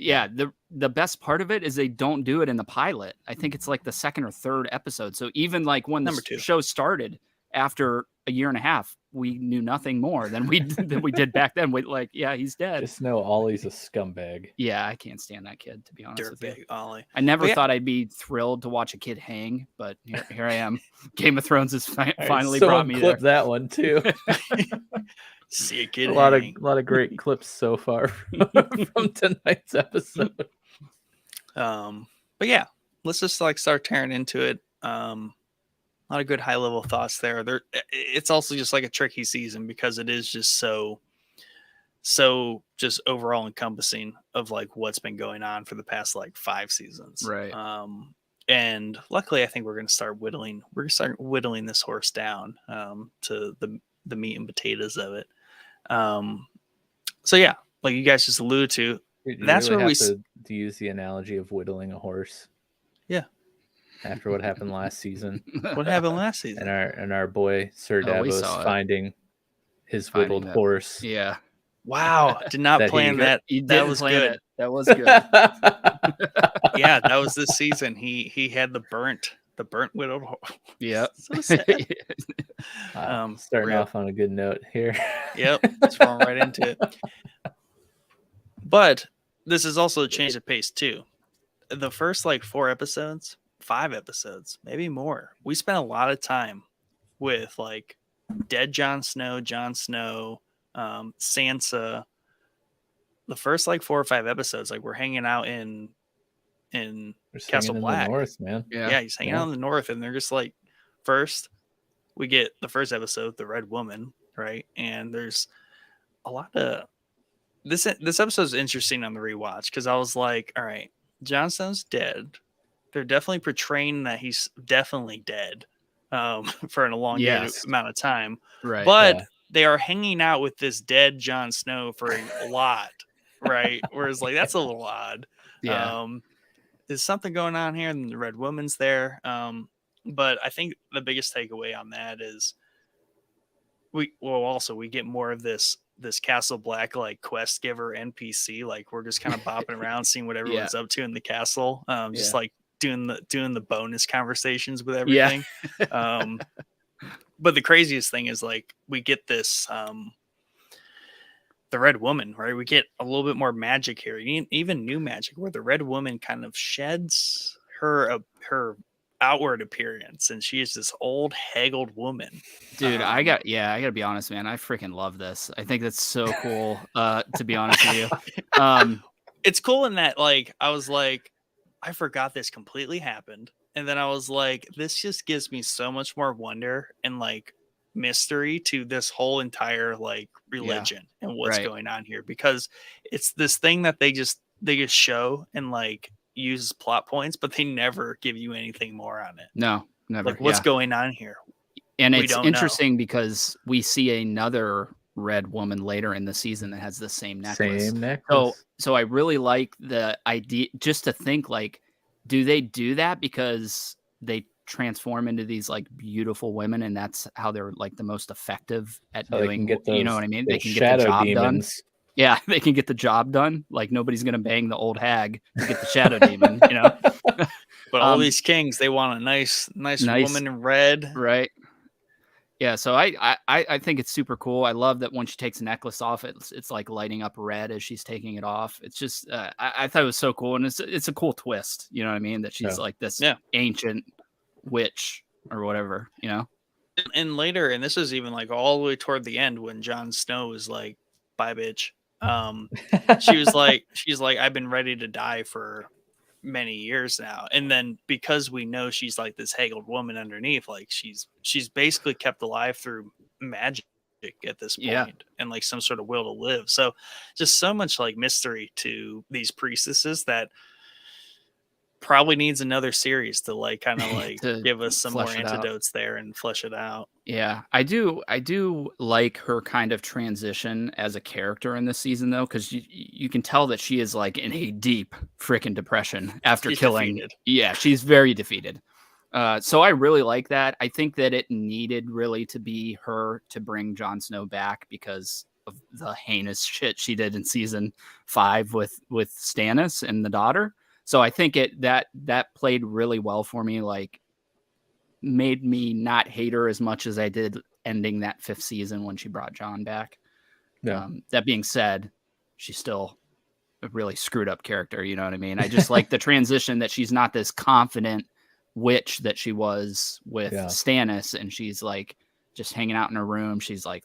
yeah, the best part of it is they don't do it in the pilot. I think it's like the second or third episode. So even like when the show started, after a year and a half, we knew nothing more than we did back then. We like, yeah, he's dead. Just know Ollie's a scumbag. Yeah, I can't stand that kid, to be honest with you. Ollie. I never thought I'd be thrilled to watch a kid hang, but here I am. Game of Thrones has finally brought me there. That one too. See a kid. A lot of great clips so far from tonight's episode. But yeah, let's just like start tearing into it. A lot of good high level thoughts there. It's also just like a tricky season because it is just so just overall encompassing of like what's been going on for the past like 5 seasons. Right. And luckily I think we're going to start whittling this horse down to the meat and potatoes of it. So yeah, like you guys just alluded to, that's really where we to use the analogy of whittling a horse. Yeah. After what happened last season. What happened last season? And our boy Sir Davos finding his whittled horse. Yeah. Wow. Did not plan that. That was good. That was good. Yeah, that was this season. He had the burnt whittled horse. Yeah. So sad. Starting off on a good note here. Yep. Let's fall right into it. But this is also a change of pace too. The first like 5 episodes, maybe more. We spent a lot of time with like dead Jon Snow, Sansa. The first like 4 or 5 episodes, like we're hanging out in Castle Black. In the north, man. Yeah, he's hanging out in the north, and they're just like, first we get the first episode, the Red Woman, right? And there's a lot of this episode is interesting on the rewatch because I was like, all right, Jon Snow's dead. They're definitely portraying that he's definitely dead for an elongated amount of time. Right. But they are hanging out with this dead Jon Snow for a lot, right? Whereas like that's a little odd. Yeah. There's something going on here, and the Red Woman's there. But I think the biggest takeaway on that is we get more of this Castle Black like quest giver NPC. Like we're just kind of bopping around, seeing what everyone's up to in the castle. Just like doing the bonus conversations with everything. But the craziest thing is like we get this the Red Woman, right? We get a little bit more magic here, even new magic, where the Red Woman kind of sheds her outward appearance, and she is this old haggled woman. Dude, I gotta be honest, man. I freaking love this. I think that's so cool. To be honest with you, it's cool in that like I was like, I forgot this completely happened, and then I was like, this just gives me so much more wonder and like mystery to this whole entire like religion and what's going on here, because it's this thing that they just show and like use plot points, but they never give you anything more on it. No, never. Like what's going on here? And it's interesting because we see another Red Woman later in the season that has the same necklace. So I really like the idea, just to think like, do they do that because they transform into these like beautiful women, and that's how they're like the most effective at doing, you know what I mean? They can get the job done. Yeah, they can get the job done. Like nobody's gonna bang the old hag to get the shadow demon, you know. But all these kings, they want a nice woman in red, right? Yeah, so I think it's super cool. I love that when she takes a necklace off, it's like lighting up red as she's taking it off. It's just I thought it was so cool, and it's a cool twist. You know what I mean? That she's like this ancient witch or whatever, you know. And later, and this is even like all the way toward the end when Jon Snow is like, "Bye, bitch." She's like, "I've been ready to die for many years now," and then because we know she's like this haggled woman underneath, like she's basically kept alive through magic, at this point, Yeah. and like some sort of will to live. So just so much like mystery to these priestesses that probably needs another series to like kind of like To give us some more flesh it out. antidotes there and flesh it out. Yeah, I do like her kind of transition as a character in this season, though, because you can tell that she is like in a deep freaking depression after She's killing. defeated. Yeah, she's very defeated. So I really like that. I think that it needed really to be her to bring Jon Snow back because of the heinous shit she did in season 5 with Stannis and the daughter. So I think that played really well for me. Like, made me not hate her as much as I did ending that 5th season when she brought Jon back. Yeah. That being said, she's still a really screwed up character. You know what I mean? I just like the transition that she's not this confident witch that she was with Stannis, and she's like just hanging out in her room. She's like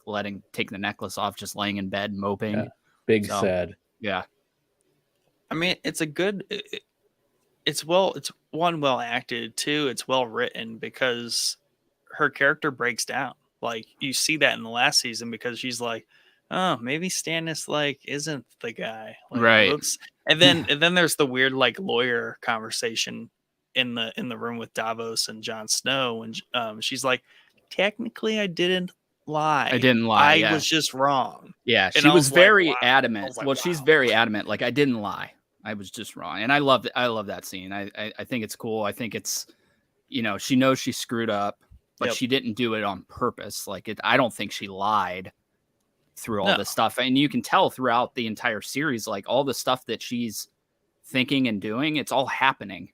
taking the necklace off, just laying in bed moping. Yeah. Big sad. Yeah. I mean, it's a good. It's well acted too. It's well written because her character breaks down. Like you see that in the last season because she's like, oh, maybe Stannis like isn't the guy. Like, Right. Whoops. And then there's the weird like lawyer conversation in the room with Davos and Jon Snow, and she's like, technically I didn't lie. I didn't lie. I was just wrong. Yeah, And she I was like, very wow. adamant. Like, Well, she's very adamant. Like, I didn't lie. I was just wrong. And I love that scene. I think it's cool. I think it's, she knows she screwed up, but she didn't do it on purpose. Like, I don't think she lied through all this stuff. And you can tell throughout the entire series, like all the stuff that she's thinking and doing, it's all happening.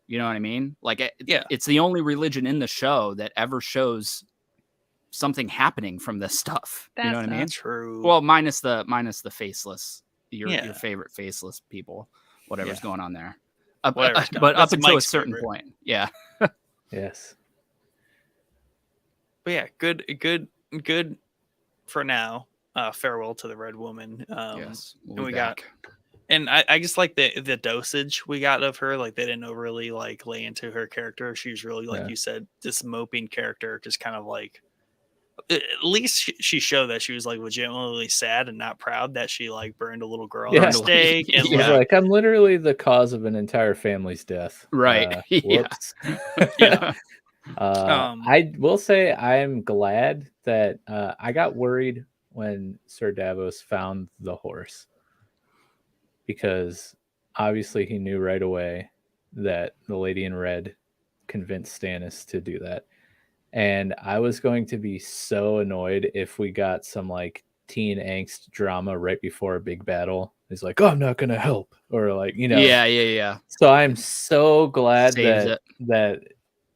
You know what I mean? Like, it's the only religion in the show that ever shows something happening from this stuff. You know what I mean? True. Well, minus the faceless, your favorite faceless people, whatever's going on there. But up until a certain point. Yeah. Yes. But yeah, good for now. Farewell to the Red Woman. Yes. And we got, and I just like the dosage we got of her. Like they didn't overly like lay into her character. She was really, like you said, this moping character, just kind of like, at least she showed that she was like legitimately sad and not proud that she like burned a little girl at a stake. And like, I'm literally the cause of an entire family's death. Right. Whoops. Yeah. I will say I'm glad that I got worried when Sir Davos found the horse, because obviously he knew right away that the Lady in Red convinced Stannis to do that. And I was going to be so annoyed if we got some like teen angst drama right before a big battle. He's like, oh, I'm not going to help. Or like, Yeah. So I'm so glad Saves that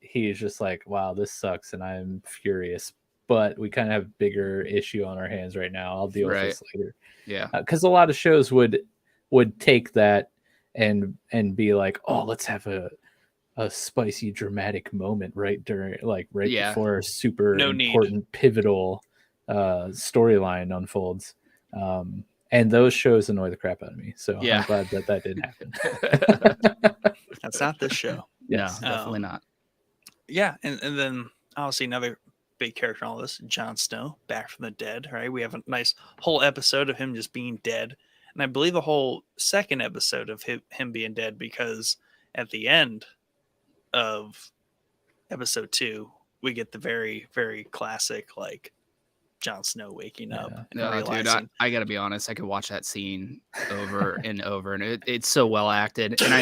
he's just like, wow, this sucks. And I'm furious. But we kind of have bigger issue on our hands right now. I'll deal with this later. Yeah. Because a lot of shows would take that and be like, oh, let's have a spicy dramatic moment right during before a super important pivotal storyline unfolds, and those shows annoy the crap out of me, so I'm glad that didn't happen. That's not this show. Yes. No, definitely not. And then obviously another big character in all this, Jon Snow, back from the dead, right? We have a nice whole episode of him just being dead, and I believe a whole second episode of him being dead, because at the end of episode 2 we get the very, very classic like Jon Snow waking up and realizing. Dude, I gotta be honest, I could watch that scene over and over, and it's so well acted. And I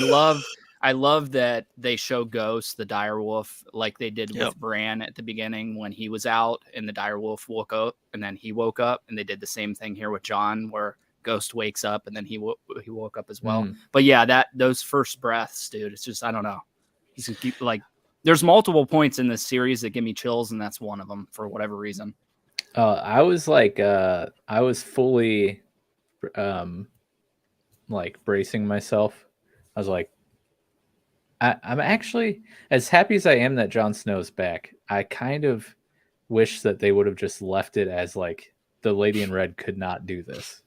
love that they show Ghost, the direwolf, like they did with Bran at the beginning when he was out and the direwolf woke up, and then he woke up, and they did the same thing here with Jon, where Ghost wakes up and then he woke up as well. But yeah, those first breaths, dude, it's just, I don't know. Like, there's multiple points in this series that give me chills, and that's one of them for whatever reason. I was like, I was fully, like bracing myself. I was like, I'm actually, as happy as I am that Jon Snow's back, I kind of wish that they would have just left it as like the Lady in Red could not do this,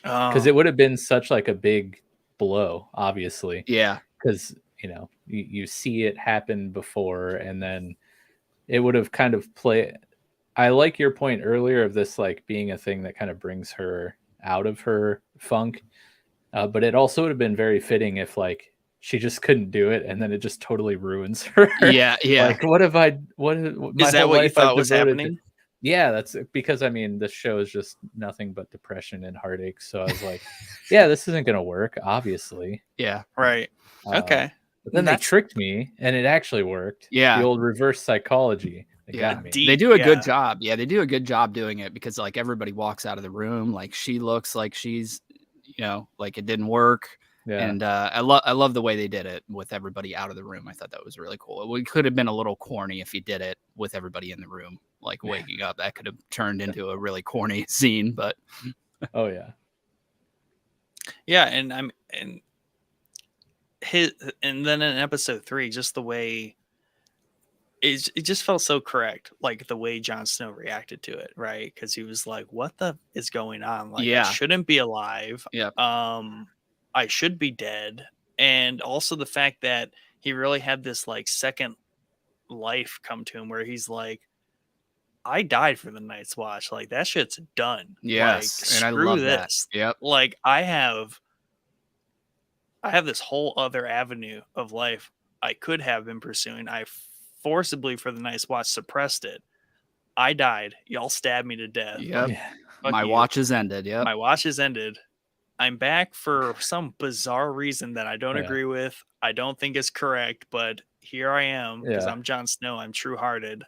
because it would have been such like a big blow, obviously. Yeah, because you see it happen before, and then it would have kind of I like your point earlier of this like being a thing that kind of brings her out of her funk. But it also would have been very fitting if like she just couldn't do it, and then it just totally ruins her. Yeah. Like, what have I? What my Is that whole what you life thought I've was devoted happening? Yeah, that's because I mean the show is just nothing but depression and heartache. So I was like, yeah, this isn't gonna work, obviously. Yeah. Right. Okay. But then they tricked me, and it actually worked. Yeah. The old reverse psychology. They Yeah, got me. they do a good job. Yeah, they do a good job doing it because like everybody walks out of the room, like she looks like she's, like it didn't work. Yeah. And I love the way they did it with everybody out of the room. I thought that was really cool. It could have been a little corny if he did it with everybody in the room, like waking up. That could have turned into a really corny scene, but oh yeah. Yeah, and then in episode 3, just the way it just felt so correct, like the way Jon Snow reacted to it, right? Because he was like, "What the is going on? Like, I shouldn't be alive. Yeah. I should be dead." And also the fact that he really had this like second life come to him, where he's like, "I died for the Night's Watch. Like that shit's done. Yes, like, and I screw love this. that. Yep. Like I have this whole other avenue of life I could have been pursuing. I forcibly for the Night's Watch suppressed it. I died. Y'all stabbed me to death. Yep. Like, My watch is ended. Yep. My watch is ended. I'm back for some bizarre reason that I don't agree with. I don't think is correct, but here I am because I'm Jon Snow. I'm true-hearted.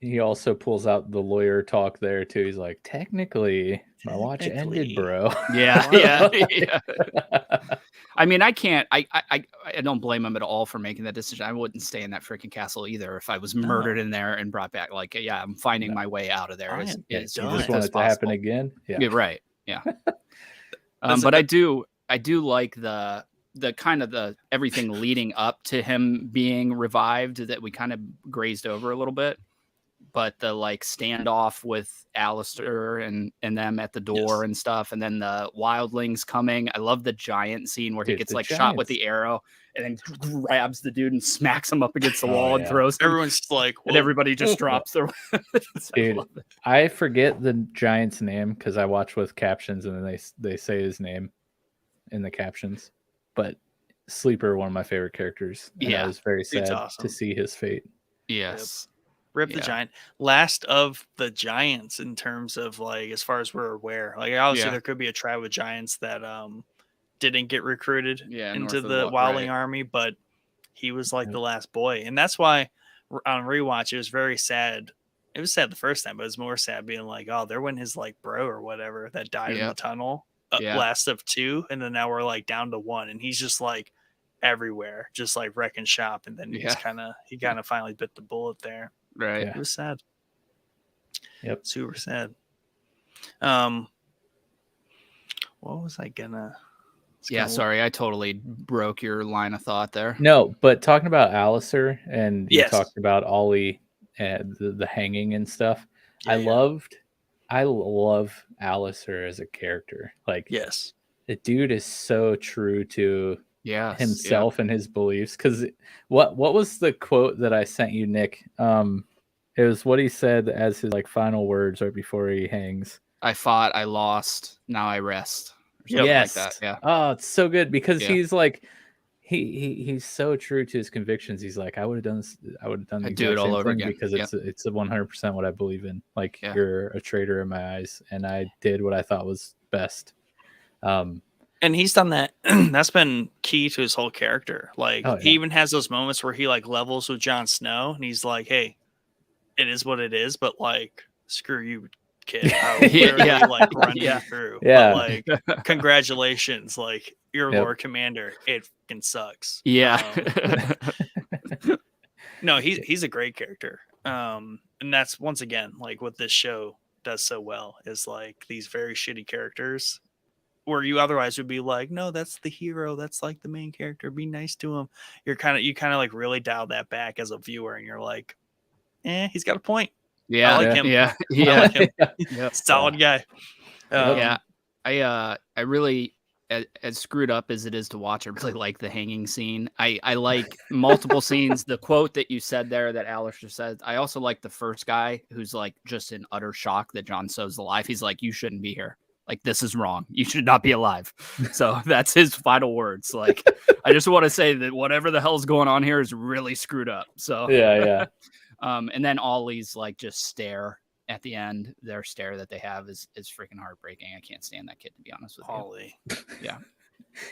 He also pulls out the lawyer talk there too. He's like, technically my watch ended, bro. Yeah. I mean, I can't. I don't blame him at all for making that decision. I wouldn't stay in that freaking castle either if I was murdered in there and brought back. Like, yeah, I'm finding my way out of there. You just want it to happen again. Yeah, right. Yeah. But I do like the kind of the everything leading up to him being revived that we kind of grazed over a little bit. But the like standoff with Alistair and them at the door and stuff, and then the wildlings coming. I love the giant scene where he gets like shot with the arrow and then grabs the dude and smacks him up against the wall and throws him. Everyone's like, and everybody just drops their dude. I forget the giant's name because I watch with captions and then they say his name in the captions. But Sleeper, one of my favorite characters. And I was very sad to see his fate. Yes. Rip the Giant, last of the giants in terms of like as far as we're aware. Like obviously there could be a tribe of giants that didn't get recruited into the wildling army, but he was like the last boy, and that's why on rewatch it was very sad. It was sad the first time, but it was more sad being like, oh, there went his like bro or whatever that died in the tunnel, last of 2, and then now we're like down to 1, and he's just like everywhere, just like wrecking shop, and then he kind of finally bit the bullet there. Right. It was sad. Yep. Super sad. What was I gonna? Sorry, I totally broke your line of thought there. No, but talking about Alistair and you talked about Ollie and the hanging and stuff. I love Alistair as a character. Like, the dude is so true to himself and his beliefs. Because what was the quote that I sent you, Nick? It was what he said as his like final words right before he hangs. I fought, I lost, now I rest. Yes. Like that. Yeah. Oh, it's so good because he's like he's so true to his convictions. He's like, I would have done this. I would have done the do it all over again because it's 100% what I believe in. Like you're a traitor in my eyes, and I did what I thought was best. And he's done that. That's been key to his whole character. Like he even has those moments where he like levels with Jon Snow, and he's like, "Hey, it is what it is, but like, screw you, kid. I literally like run you through. Yeah. But like, congratulations, like you're Lord Commander. It fucking sucks. Yeah. No, he's a great character. And that's once again like what this show does so well is like these very shitty characters where you otherwise would be like, no, that's the hero. That's like the main character. Be nice to him. You kind of like really dial that back as a viewer, and you're like, he's got a point. Yeah, I like him. Yeah, I like him. Solid guy. I really as screwed up as it is to watch, I really like the hanging scene. I like multiple scenes. The quote that you said there that Alistair said. I also like the first guy who's like just in utter shock that Jon Snow's alive. He's like, you shouldn't be here. Like, this is wrong. You should not be alive. So that's his final words. Like, I just want to say that whatever the hell's going on here is really screwed up. So Yeah. And then Ollie's like just stare at the end. Their stare that they have is freaking heartbreaking. I can't stand that kid, to be honest with you. Ollie. Yeah.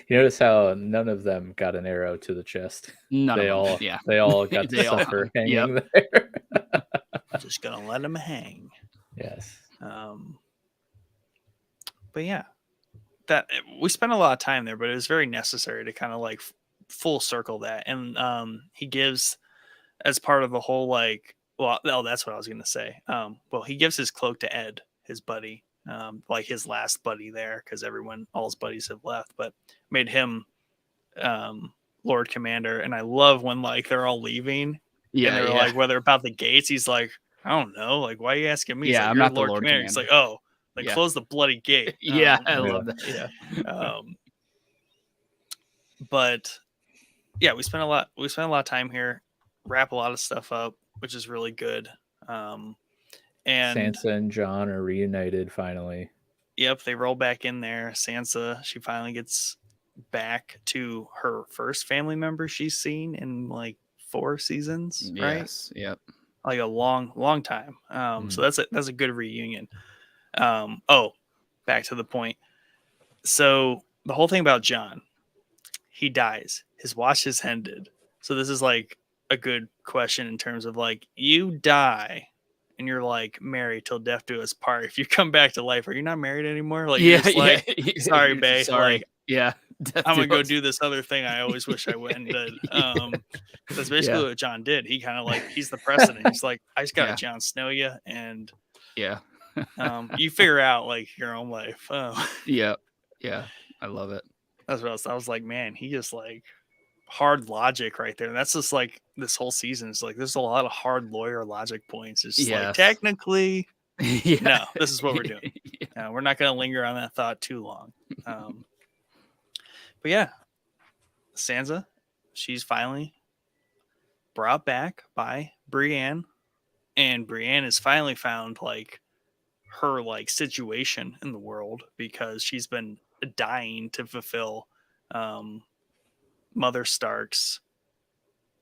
You notice how none of them got an arrow to the chest. They all got to suffer hanging there. Just gonna let them hang. Yes. But yeah, that we spent a lot of time there, but it was very necessary to kind of like full circle that. And he gives, as part of the whole like, well, that's what I was gonna say. Well, he gives his cloak to Ed, his buddy, like his last buddy there, because all his buddies have left, but made him Lord Commander. And I love when like they're all leaving. Yeah, and they're like, whether about the gates, he's like, I don't know, like, why are you asking me? He's Yeah, like, I'm you're not the Lord Commander. He's like, oh, like close the bloody gate. Yeah, I love that. Yeah. But yeah, we spent a lot of time here, wrap a lot of stuff up, which is really good. And Sansa and Jon are reunited finally. Yep, they roll back in there. Sansa, she finally gets back to her first family member she's seen in like 4 seasons, right? Yes. Yep. Like a long time. So that's a good reunion. Back to the point. So the whole thing about Jon, he dies. His watch is ended. So this is like a good question in terms of like, you die and you're like married till death do us part. If you come back to life, are you not married anymore? Like, you're just like, sorry, babe. Sorry. Like, yeah. I'm gonna go do this other thing I always wish I went and did. That's basically what Jon did. He kind of like, he's the president. He's like, I just gotta Jon Snow you, and you figure out like your own life. Yeah, I love it. That's what I was like, man, he just like hard logic right there. And that's just like this whole season. It's like there's a lot of hard lawyer logic points. It's just like technically, no, this is what we're doing. We're not gonna linger on that thought too long. But yeah, Sansa, she's finally brought back by Brienne, and Brienne has finally found like her like situation in the world, because she's been dying to fulfill Mother Stark's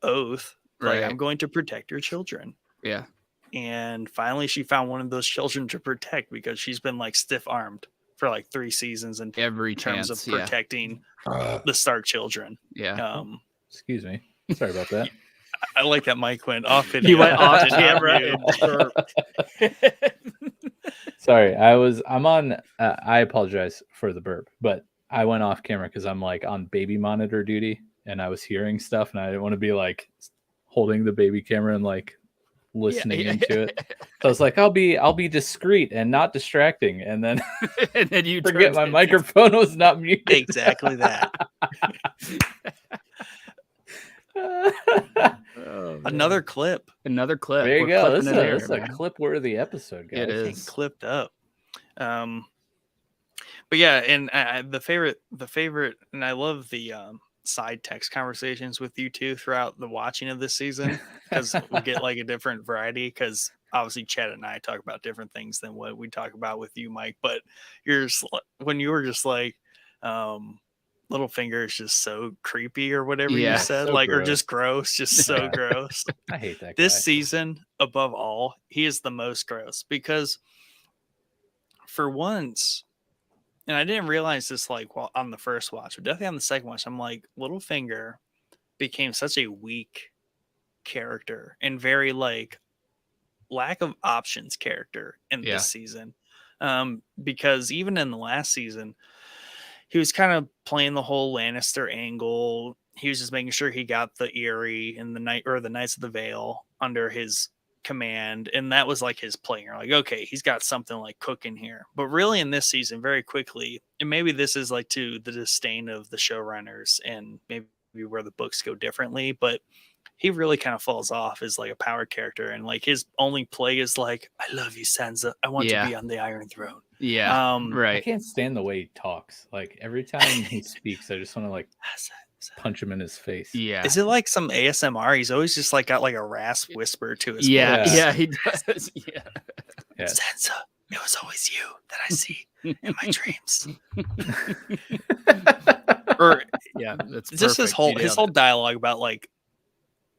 oath. Like, I'm going to protect your children. Yeah. And finally she found one of those children to protect, because she's been like stiff armed for like 3 seasons in terms of protecting the Stark children. Yeah. Excuse me. Sorry about that. I like that Mike went off. He went off camera. Sorry, I'm on. I apologize for the burp, but I went off camera because I'm like on baby monitor duty, and I was hearing stuff, and I didn't want to be like holding the baby camera and like listening into it. So I was like, I'll be discreet and not distracting, and then and then you forget my microphone was not muted. Exactly that. Another clip. There you go. This is a clip-worthy episode, guys. It is clipped up. But yeah, and the favorite, and I love the side text conversations with you two throughout the watching of this season, because we get like a different variety. Because obviously, Chad and I talk about different things than what we talk about with you, Mike. But when you were just like, Littlefinger is just so creepy or whatever you said, so like gross. Or just gross, just so gross. I hate that. This guy. season, above all, he is the most gross, because for once, and I didn't realize this like on the first watch, but definitely on the second watch, I'm like, Littlefinger became such a weak character and very like lack of options character in this season. Because even in the last season, he was kind of playing the whole Lannister angle. He was just making sure he got the Eyrie and the Knights of the Vale under his command, and that was like his plan. You're like, okay, he's got something like cooking here. But really, in this season, very quickly, and maybe this is like to the disdain of the showrunners, and maybe where the books go differently, but he really kind of falls off as like a power character, and like his only play is like, "I love you, Sansa. I want to be on the Iron Throne." Yeah, I right. can't stand the way he talks. Like every time he speaks, I just want to like punch him in his face. Yeah. Is it like some ASMR? He's always just like got like a rasp whisper to his Yeah, voice. yeah, he does. Yeah. Sansa, it was always you that I see in my dreams. Or yeah, that's just his perfect. whole dialogue about like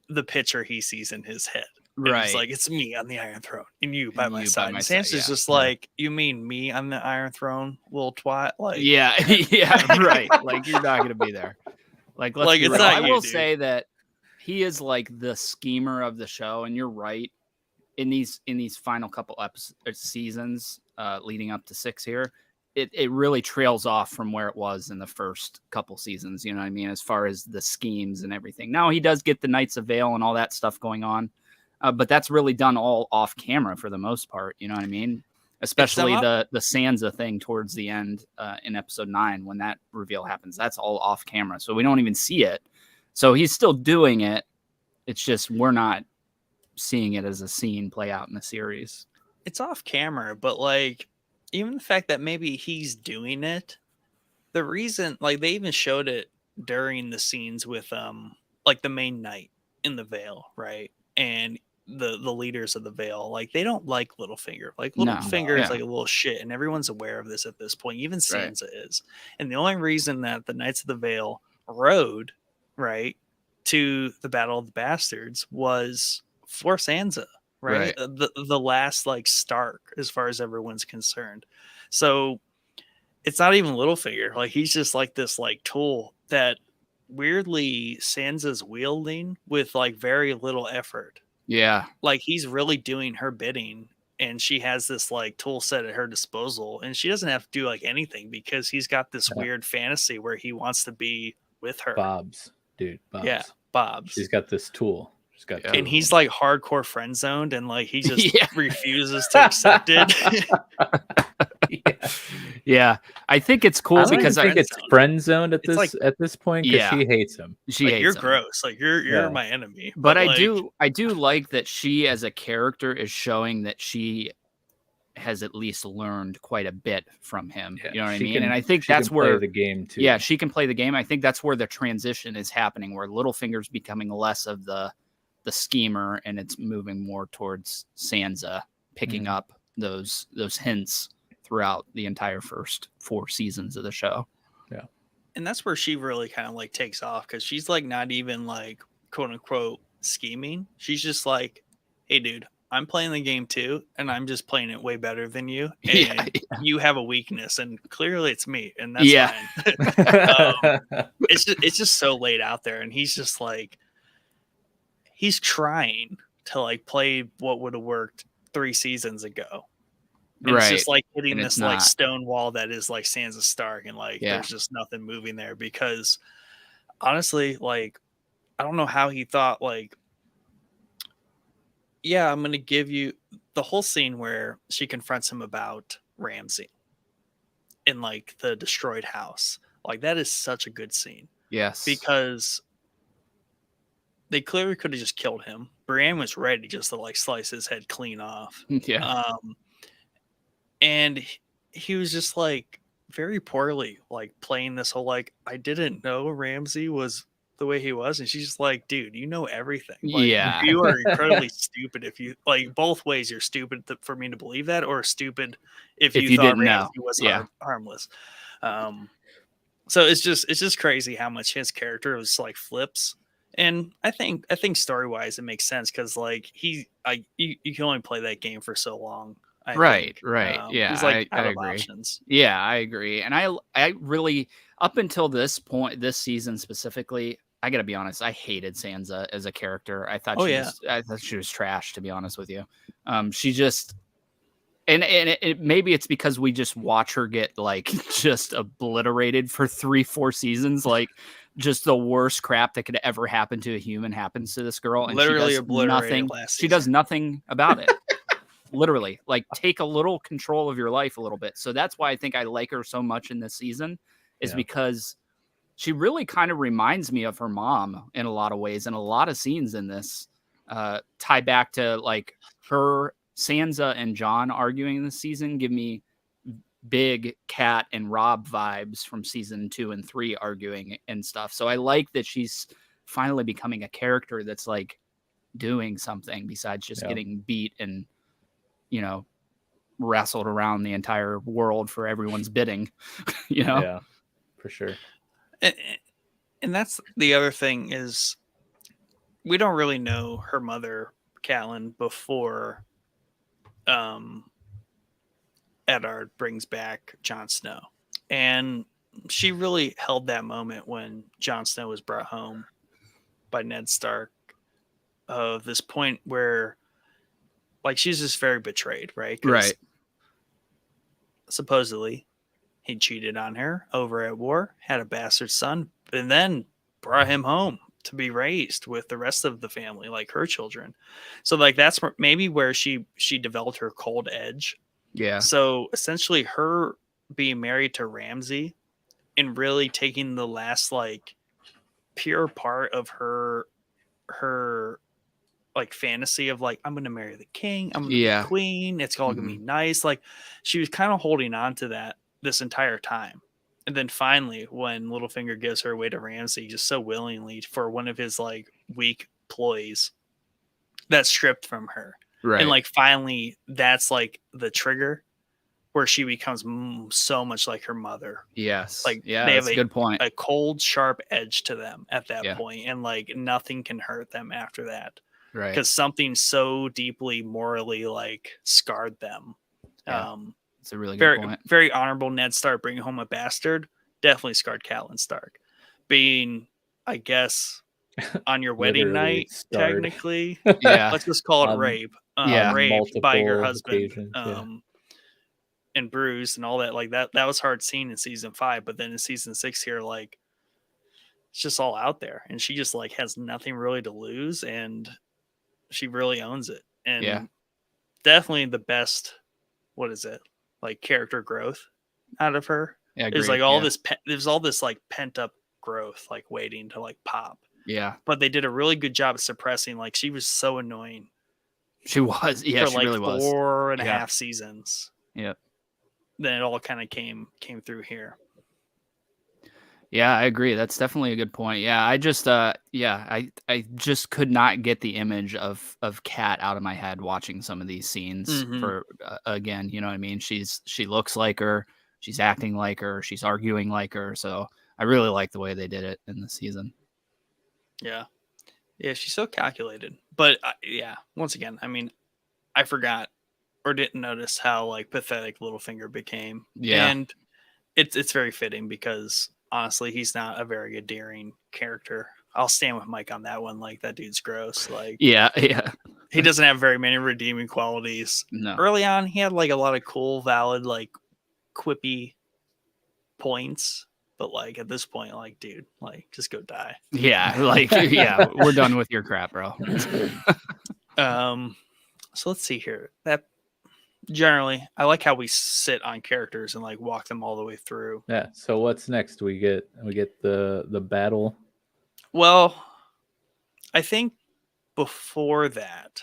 the picture he sees in his head. And Right. It's like, it's me on the Iron Throne and you by my you by side. my And side, Sansa's yeah. just like, you mean me on the Iron Throne, little twat? Like, Yeah, yeah, right. Like you're not gonna be there. Like, let's Like, be it's real. not I you, will dude. say that he is like the schemer of the show, and you're right. In these final couple seasons leading up to 6 here, it really trails off from where it was in the first couple seasons. You know what I mean? As far as the schemes and everything. Now he does get the Knights of Vale and all that stuff going on, but that's really done all off camera for the most part. You know what I mean? Especially the Sansa thing towards the end in episode 9 when that reveal happens. That's all off camera, so we don't even see it. So he's still doing it. It's just we're not seeing it as a scene play out in the series. It's off camera, but like even the fact that maybe he's doing it, the reason, like they even showed it during the scenes with like the main knight in the Vale, right? And the leaders of the Vale, like they don't like Littlefinger. Like Littlefinger is like a little shit, and everyone's aware of this at this point. Even Sansa is. And the only reason that the Knights of the Vale rode right to the Battle of the Bastards was for Sansa, right? The last like Stark as far as everyone's concerned. So it's not even Littlefinger. Like he's just like this like tool that weirdly Sansa's wielding with like very little effort. Yeah. Like he's really doing her bidding, and she has this like tool set at her disposal, and she doesn't have to do like anything because he's got this weird fantasy where he wants to be with her. Bob's, dude. Bob's. Yeah, Bob's. She's got this tool. She's got and he's like hardcore friend zoned, and like he just refuses to accept it. Yeah, I think it's cool because I think it's friend zoned at this point because she hates him. She like, hates you're him. gross. Like you're my enemy. But like, I do like that she as a character is showing that she has at least learned quite a bit from him. You know what I mean? And I think that's where the game too. Yeah, she can play the game. I think that's where the transition is happening, where Littlefinger's becoming less of the schemer and it's moving more towards Sansa picking up those hints throughout the entire first 4 seasons of the show. Yeah. And that's where she really kind of like takes off, because she's like not even like quote unquote scheming. She's just like, hey dude, I'm playing the game too, and I'm just playing it way better than you. And you have a weakness, and clearly it's me, and that's fine. It's just so laid out there, and he's just like, he's trying to like play what would have worked 3 seasons ago. And it's just like hitting this like stone wall that is like Sansa Stark, and like there's just nothing moving there, because honestly, like I don't know how he thought like, yeah, I'm gonna give you the whole scene where she confronts him about Ramsay in like the destroyed house. Like that is such a good scene. Yes, because they clearly could have just killed him. Brienne was ready just to like slice his head clean off. Yeah. And he was just like very poorly like playing this whole like, I didn't know Ramsay was the way he was, and she's just like, dude, you know everything. Like, you are incredibly stupid if you like, both ways you're stupid for me to believe that, or stupid if you thought didn't Ramsay know. was harmless. So it's just crazy how much his character was like flips. And I think story wise it makes sense, because like you can only play that game for so long. Right. Yeah, he's like I out of agree. options. Yeah, I agree. And I really, up until this point, this season specifically, I gotta be honest, I hated Sansa as a character. I thought she was trash, to be honest with you. She just, and maybe it's because we just watch her get like just obliterated for 3-4 seasons, like just the worst crap that could ever happen to a human happens to this girl, and literally she does nothing. She does nothing about it. Literally, like, take a little control of your life a little bit. So that's why I think I like her so much in this season, is because she really kind of reminds me of her mom in a lot of ways, and a lot of scenes in this tie back to like her, Sansa and Jon arguing this season give me big Cat and Rob vibes from season 2 and 3 arguing and stuff. So I like that she's finally becoming a character that's like doing something besides just getting beat and, you know, wrestled around the entire world for everyone's bidding, you know? Yeah, for sure. And that's the other thing is we don't really know her mother, Catelyn, before Eddard brings back Jon Snow. And she really held that moment when Jon Snow was brought home by Ned Stark of this point where like she's just very betrayed, right? Right. Supposedly he cheated on her over at war, had a bastard son, and then brought him home to be raised with the rest of the family, like her children. So like that's maybe where she developed her cold edge. Yeah. So essentially her being married to Ramsay and really taking the last like pure part of her like fantasy of like, I'm going to marry the king. I'm going to be the queen. It's all going to be nice. Like she was kind of holding on to that this entire time. And then finally, when Littlefinger gives her away to Ramsay, just so willingly for one of his like weak ploys, that's stripped from her. Right. And like finally, that's like the trigger where she becomes so much like her mother. Yes. Like yeah, they have that's a good point. A cold, sharp edge to them at that point, and like nothing can hurt them after that. Right. Because something so deeply morally like scarred them. Yeah. It's a really good point. Very honorable Ned Stark bringing home a bastard definitely scarred Catelyn Stark. Being, I guess, on your wedding night, scarred. Technically. Yeah. Let's just call it rape. Raped by your husband. Occasions, and bruised and all that. Like that was hard scene in season 5, but then in season 6 here, like it's just all out there. And she just like has nothing really to lose, and she really owns it. And definitely the best, what is it? Like character growth out of her. Yeah, there's like all this there's all this like pent up growth like waiting to like pop. Yeah, but they did a really good job of suppressing. Like she was so annoying. She was. Yeah, for she like really was. 4.5 seasons. Yep. Then it all kind of came through here. Yeah, I agree. That's definitely a good point. Yeah, I just I just could not get the image of Kat out of my head watching some of these scenes for again, you know what I mean? She looks like her, she's acting like her, she's arguing like her. So I really like the way they did it in the season. Yeah. Yeah, she's so calculated. But once again, I mean, I forgot or didn't notice how like pathetic Littlefinger became. Yeah. And it's very fitting because honestly, he's not a very endearing character. I'll stand with Mike on that one. Like that dude's gross. Like yeah. He doesn't have very many redeeming qualities. No. Early on, he had like a lot of cool, valid, like quippy points. But like at this point, like, dude, like just go die. Yeah, like we're done with your crap, bro. So let's see here. That generally, I like how we sit on characters and like walk them all the way through. Yeah. So what's next? We get the battle. Well, I think before that,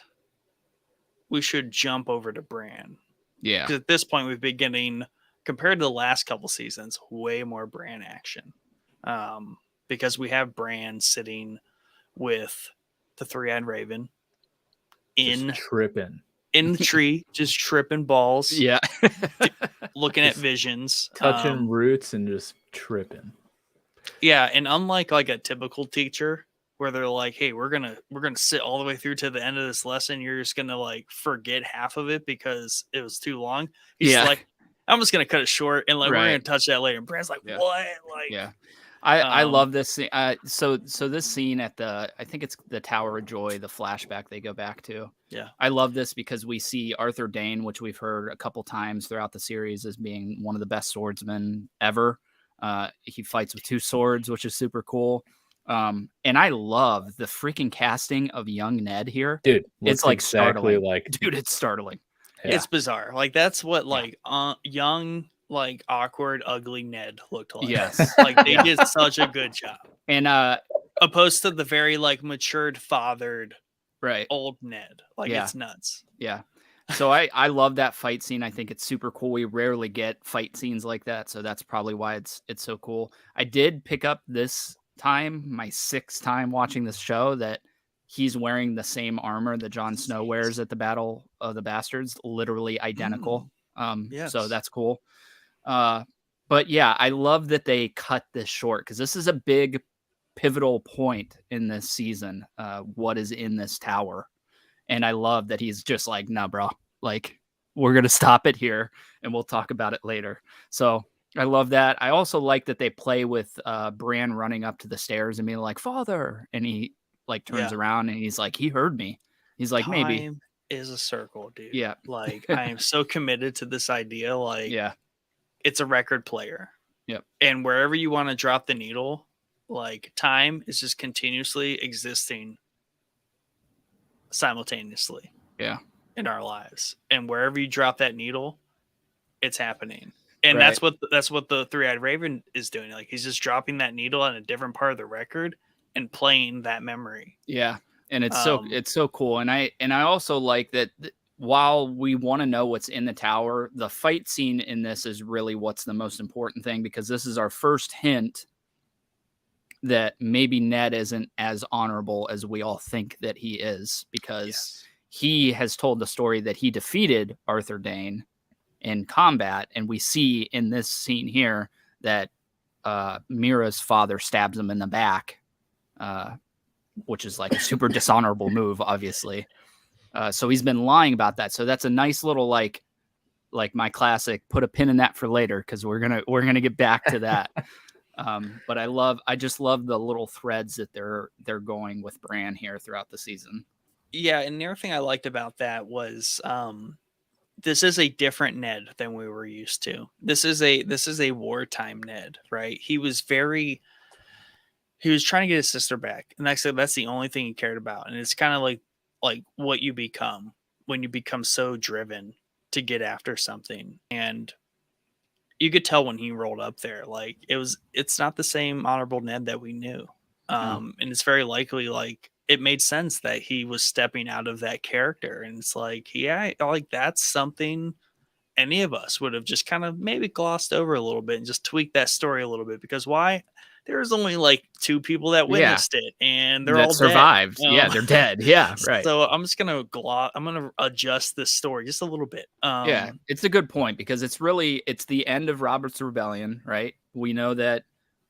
we should jump over to Bran. Yeah. Because at this point, we've been getting, compared to the last couple seasons, way more Bran action. Because we have sitting with the three-eyed raven Just tripping in the tree, just tripping balls. Yeah. Looking at visions. Touching roots and just tripping. Yeah, and unlike like a typical teacher where they're like, hey, we're gonna sit all the way through to the end of this lesson, you're just gonna like forget half of it because it was too long. He's like, I'm just gonna cut it short and like we're gonna touch that later. And Brad's like, what? Like I love this scene. So this scene at I think it's the Tower of Joy, the flashback they go back to. Yeah. I love this because we see Arthur Dayne, which we've heard a couple times throughout the series as being one of the best swordsmen ever. He fights with 2 swords, which is super cool. And I love the freaking casting of young Ned here. Dude, it's like exactly startling. Like Dude, it's startling. Yeah. It's bizarre. Like that's what like young like awkward, ugly Ned looked like. Yes. Like they did such a good job. And opposed to the very like matured, fathered, right. old Ned. Like Yeah. it's nuts. Yeah. So I love that fight scene. I think it's super cool. We rarely get fight scenes like that, so that's probably why it's so cool. I did pick up this time, my 6th time watching this show, that he's wearing the same armor that Jon Snow wears at the Battle of the Bastards, literally identical. So that's cool. But yeah, I love that they cut this short because this is a big pivotal point in this season. What is in this tower? And I love that he's just like, nah, bro, like we're going to stop it here and we'll talk about it later. So I love that. I also like that they play with Bran running up to the stairs and being like, father. And he like turns around and he's like, he heard me. He's like, maybe. Time is a circle, dude. Yeah. Like I am so committed to this idea. Like, it's a record player. Yep. And wherever you want to drop the needle, like time is just continuously existing simultaneously in our lives, and wherever you drop that needle, it's happening. And that's what the Three-Eyed Raven is doing. Like he's just dropping that needle on a different part of the record and playing that memory. And it's so cool. And I also like that while we want to know what's in the tower, the fight scene in this is really what's the most important thing, because this is our first hint that maybe Ned isn't as honorable as we all think that he is, because he has told the story that he defeated Arthur Dayne in combat. And we see in this scene here that Mira's father stabs him in the back, which is like a super dishonorable move, obviously. So he's been lying about that. So that's a nice little, like my classic, put a pin in that for later, because we're gonna get back to that. But I just love the little threads that they're going with Bran here throughout the season. Yeah, and the other thing I liked about that was this is a different Ned than we were used to. This is a wartime Ned, right? He was trying to get his sister back, and that's the only thing he cared about. And it's kind of like what you become when you become so driven to get after something. And you could tell when he rolled up there, like it's not the same honorable Ned that we knew. And it's very likely like it made sense that he was stepping out of that character. And it's like, like that's something any of us would have just kind of maybe glossed over a little bit and just tweaked that story a little bit, because why? There was only like 2 people that witnessed it, and they're all survived. Dead. Yeah, they're dead. Yeah, right. So I'm just gonna adjust this story just a little bit. It's a good point, because it's the end of Robert's Rebellion, right? We know that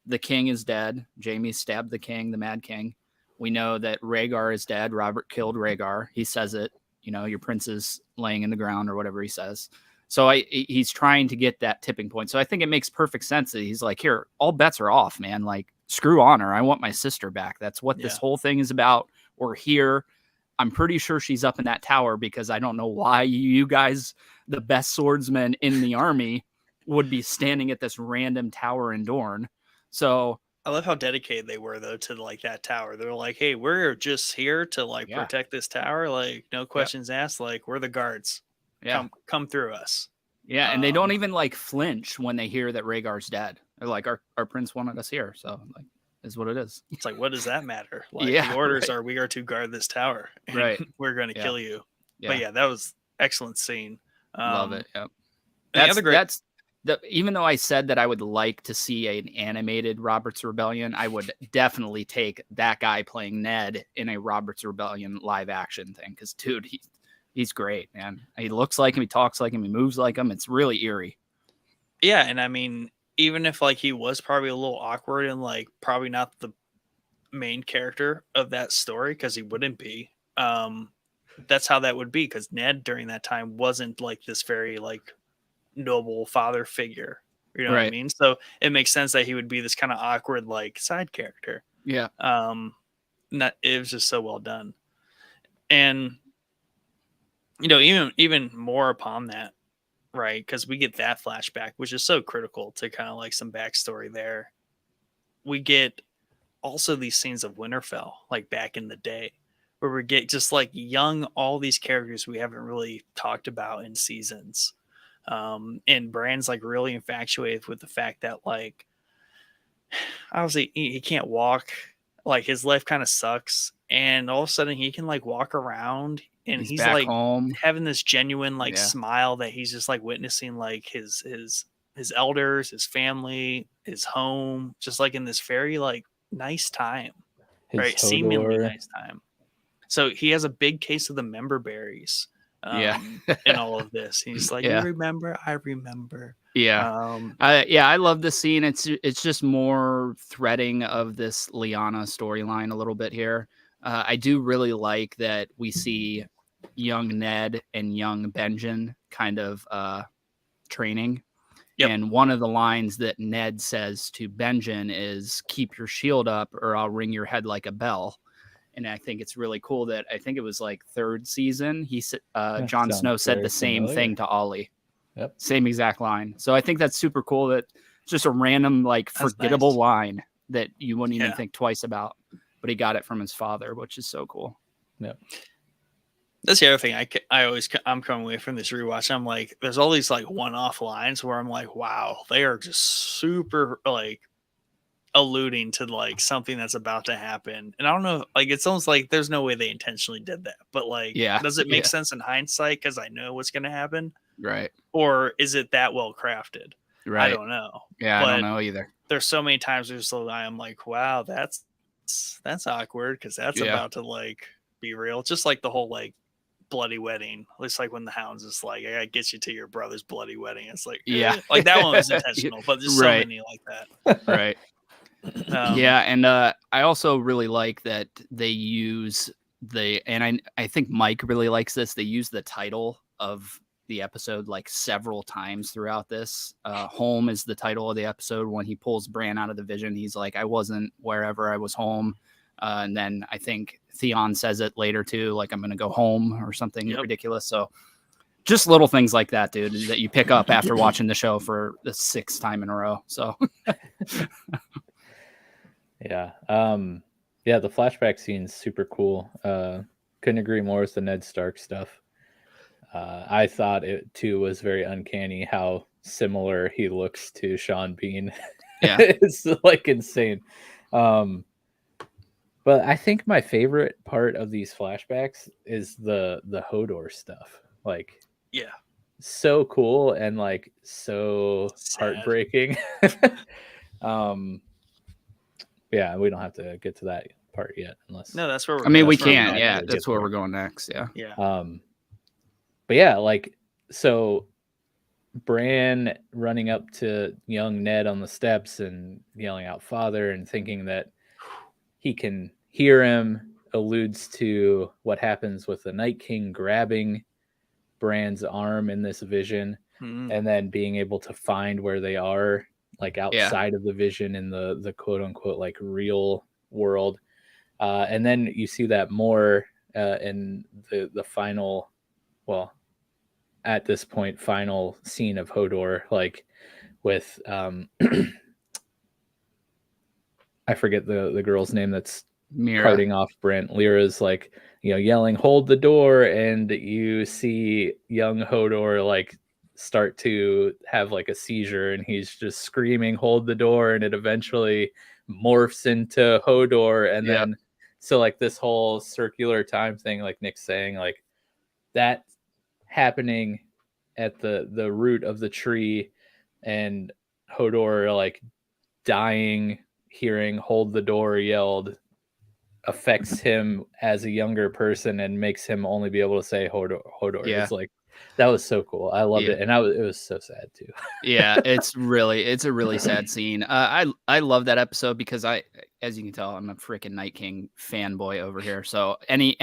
the king is dead. Jaime stabbed the king, the Mad King. We know that Rhaegar is dead. Robert killed Rhaegar. He says it. Your prince is laying in the ground, or whatever he says. So he's trying to get that tipping point. So I think it makes perfect sense that he's like, here, all bets are off, man. Like, screw honor. I want my sister back. That's what this whole thing is about. We're here. I'm pretty sure she's up in that tower, because I don't know why you guys, the best swordsmen in the army, would be standing at this random tower in Dorne. So I love how dedicated they were, though, to like that tower. They're like, hey, we're just here to like protect this tower. Like, no questions asked. Like, we're the guards. Come through us. Yeah, and they don't even like flinch when they hear that Rhaegar's dead. They're like, our prince wanted us here, so like, is what it is. It's like, what does that matter? Like, the orders are, we are to guard this tower, and we're going to kill you. But that was excellent scene. Love it. Yep. Even though I said that I would like to see an animated Robert's Rebellion, I would definitely take that guy playing Ned in a Robert's Rebellion live action thing, because dude, he's great, man. He looks like him, he talks like him, he moves like him. It's really eerie. Yeah, and I mean, even if like he was probably a little awkward and like probably not the main character of that story, because he wouldn't be. That's how that would be, because Ned during that time wasn't like this very like noble father figure. You know what I mean? So it makes sense that he would be this kind of awkward like side character. Yeah. It was just so well done. And even more upon that, right? Because we get that flashback, which is so critical to kind of like some backstory there. We get also these scenes of Winterfell, like back in the day, where we get just like all these characters we haven't really talked about in seasons. And Bran's like really infatuated with the fact that like obviously he can't walk, like his life kind of sucks, and all of a sudden he can like walk around and he's back like home. having this genuine like Yeah. smile that he's just like witnessing like his elders, his family, his home, just like in this very like nice time, His right? Seemingly Hodor. nice time. So he has a big case of the member berries Yeah. in all of this. He's like, Yeah. you remember? I remember. Yeah. I love this scene. It's just more threading of this Lyanna storyline a little bit here. I do really like that we see young Ned and young Benjen kind of training. Yep. And one of the lines that Ned says to Benjen is, keep your shield up or I'll ring your head like a bell. And I think it's really cool that I think it was like 3rd season. Jon Snow said the same thing to Ollie. Yep. Same exact line. So I think that's super cool that it's just a random, like forgettable line that you wouldn't even think twice about, but he got it from his father, which is so cool. Yep. That's the other thing. I'm coming away from this rewatch. I'm like, there's all these like one-off lines where I'm like, wow, they are just super like alluding to like something that's about to happen. And I don't know, like it's almost like there's no way they intentionally did that, but like, does it make sense in hindsight because I know what's going to happen? Right. Or is it that well crafted? Right. I don't know. Yeah, but I don't know either. There's so many times I'm like, wow, that's awkward because that's about to like be real. Just like the whole like bloody wedding. At least like when the Hounds is like, I gotta get you to your brother's bloody wedding. It's like, like that one was intentional, but there's so many like that. Right. And I also really like that they use and I think Mike really likes this. They use the title of the episode like several times throughout this. Home is the title of the episode. When he pulls Bran out of the vision, he's like, I wasn't wherever, I was home. And then I think Theon says it later too, like I'm gonna go home or something ridiculous. So just little things like that, dude, that you pick up after watching the show for the 6th time in a row. So yeah. The flashback scene's super cool. Couldn't agree more with the Ned Stark stuff. I thought it too was very uncanny how similar he looks to Sean Bean. Yeah. It's like insane. But I think my favorite part of these flashbacks is the Hodor stuff. Like, so cool and like so heartbreaking. Yeah, we don't have to get to that part yet, unless that's where we can. Yeah, that's where we're going next. Yeah. But yeah, like so Bran running up to young Ned on the steps and yelling out "Father" and thinking that he can hear him alludes to what happens with the Night King grabbing Bran's arm in this vision and then being able to find where they are, like outside of the vision in the quote unquote like real world. And then you see that more in the final, well, at this point, final scene of Hodor, like with I forget the girl's name that's Mira. Carting off Brent. Lyra's like, yelling, "Hold the door," and you see young Hodor like start to have like a seizure, and he's just screaming, "Hold the door!" and it eventually morphs into Hodor, and then so like this whole circular time thing, like Nick's saying, like that happening at the root of the tree, and Hodor like dying, hearing "Hold the door" yelled, affects him as a younger person and makes him only be able to say Hodor. It's like, that was so cool. I loved it, and it was so sad too. It's a really sad scene. I love that episode because as you can tell, I'm a freaking Night King fanboy over here. So any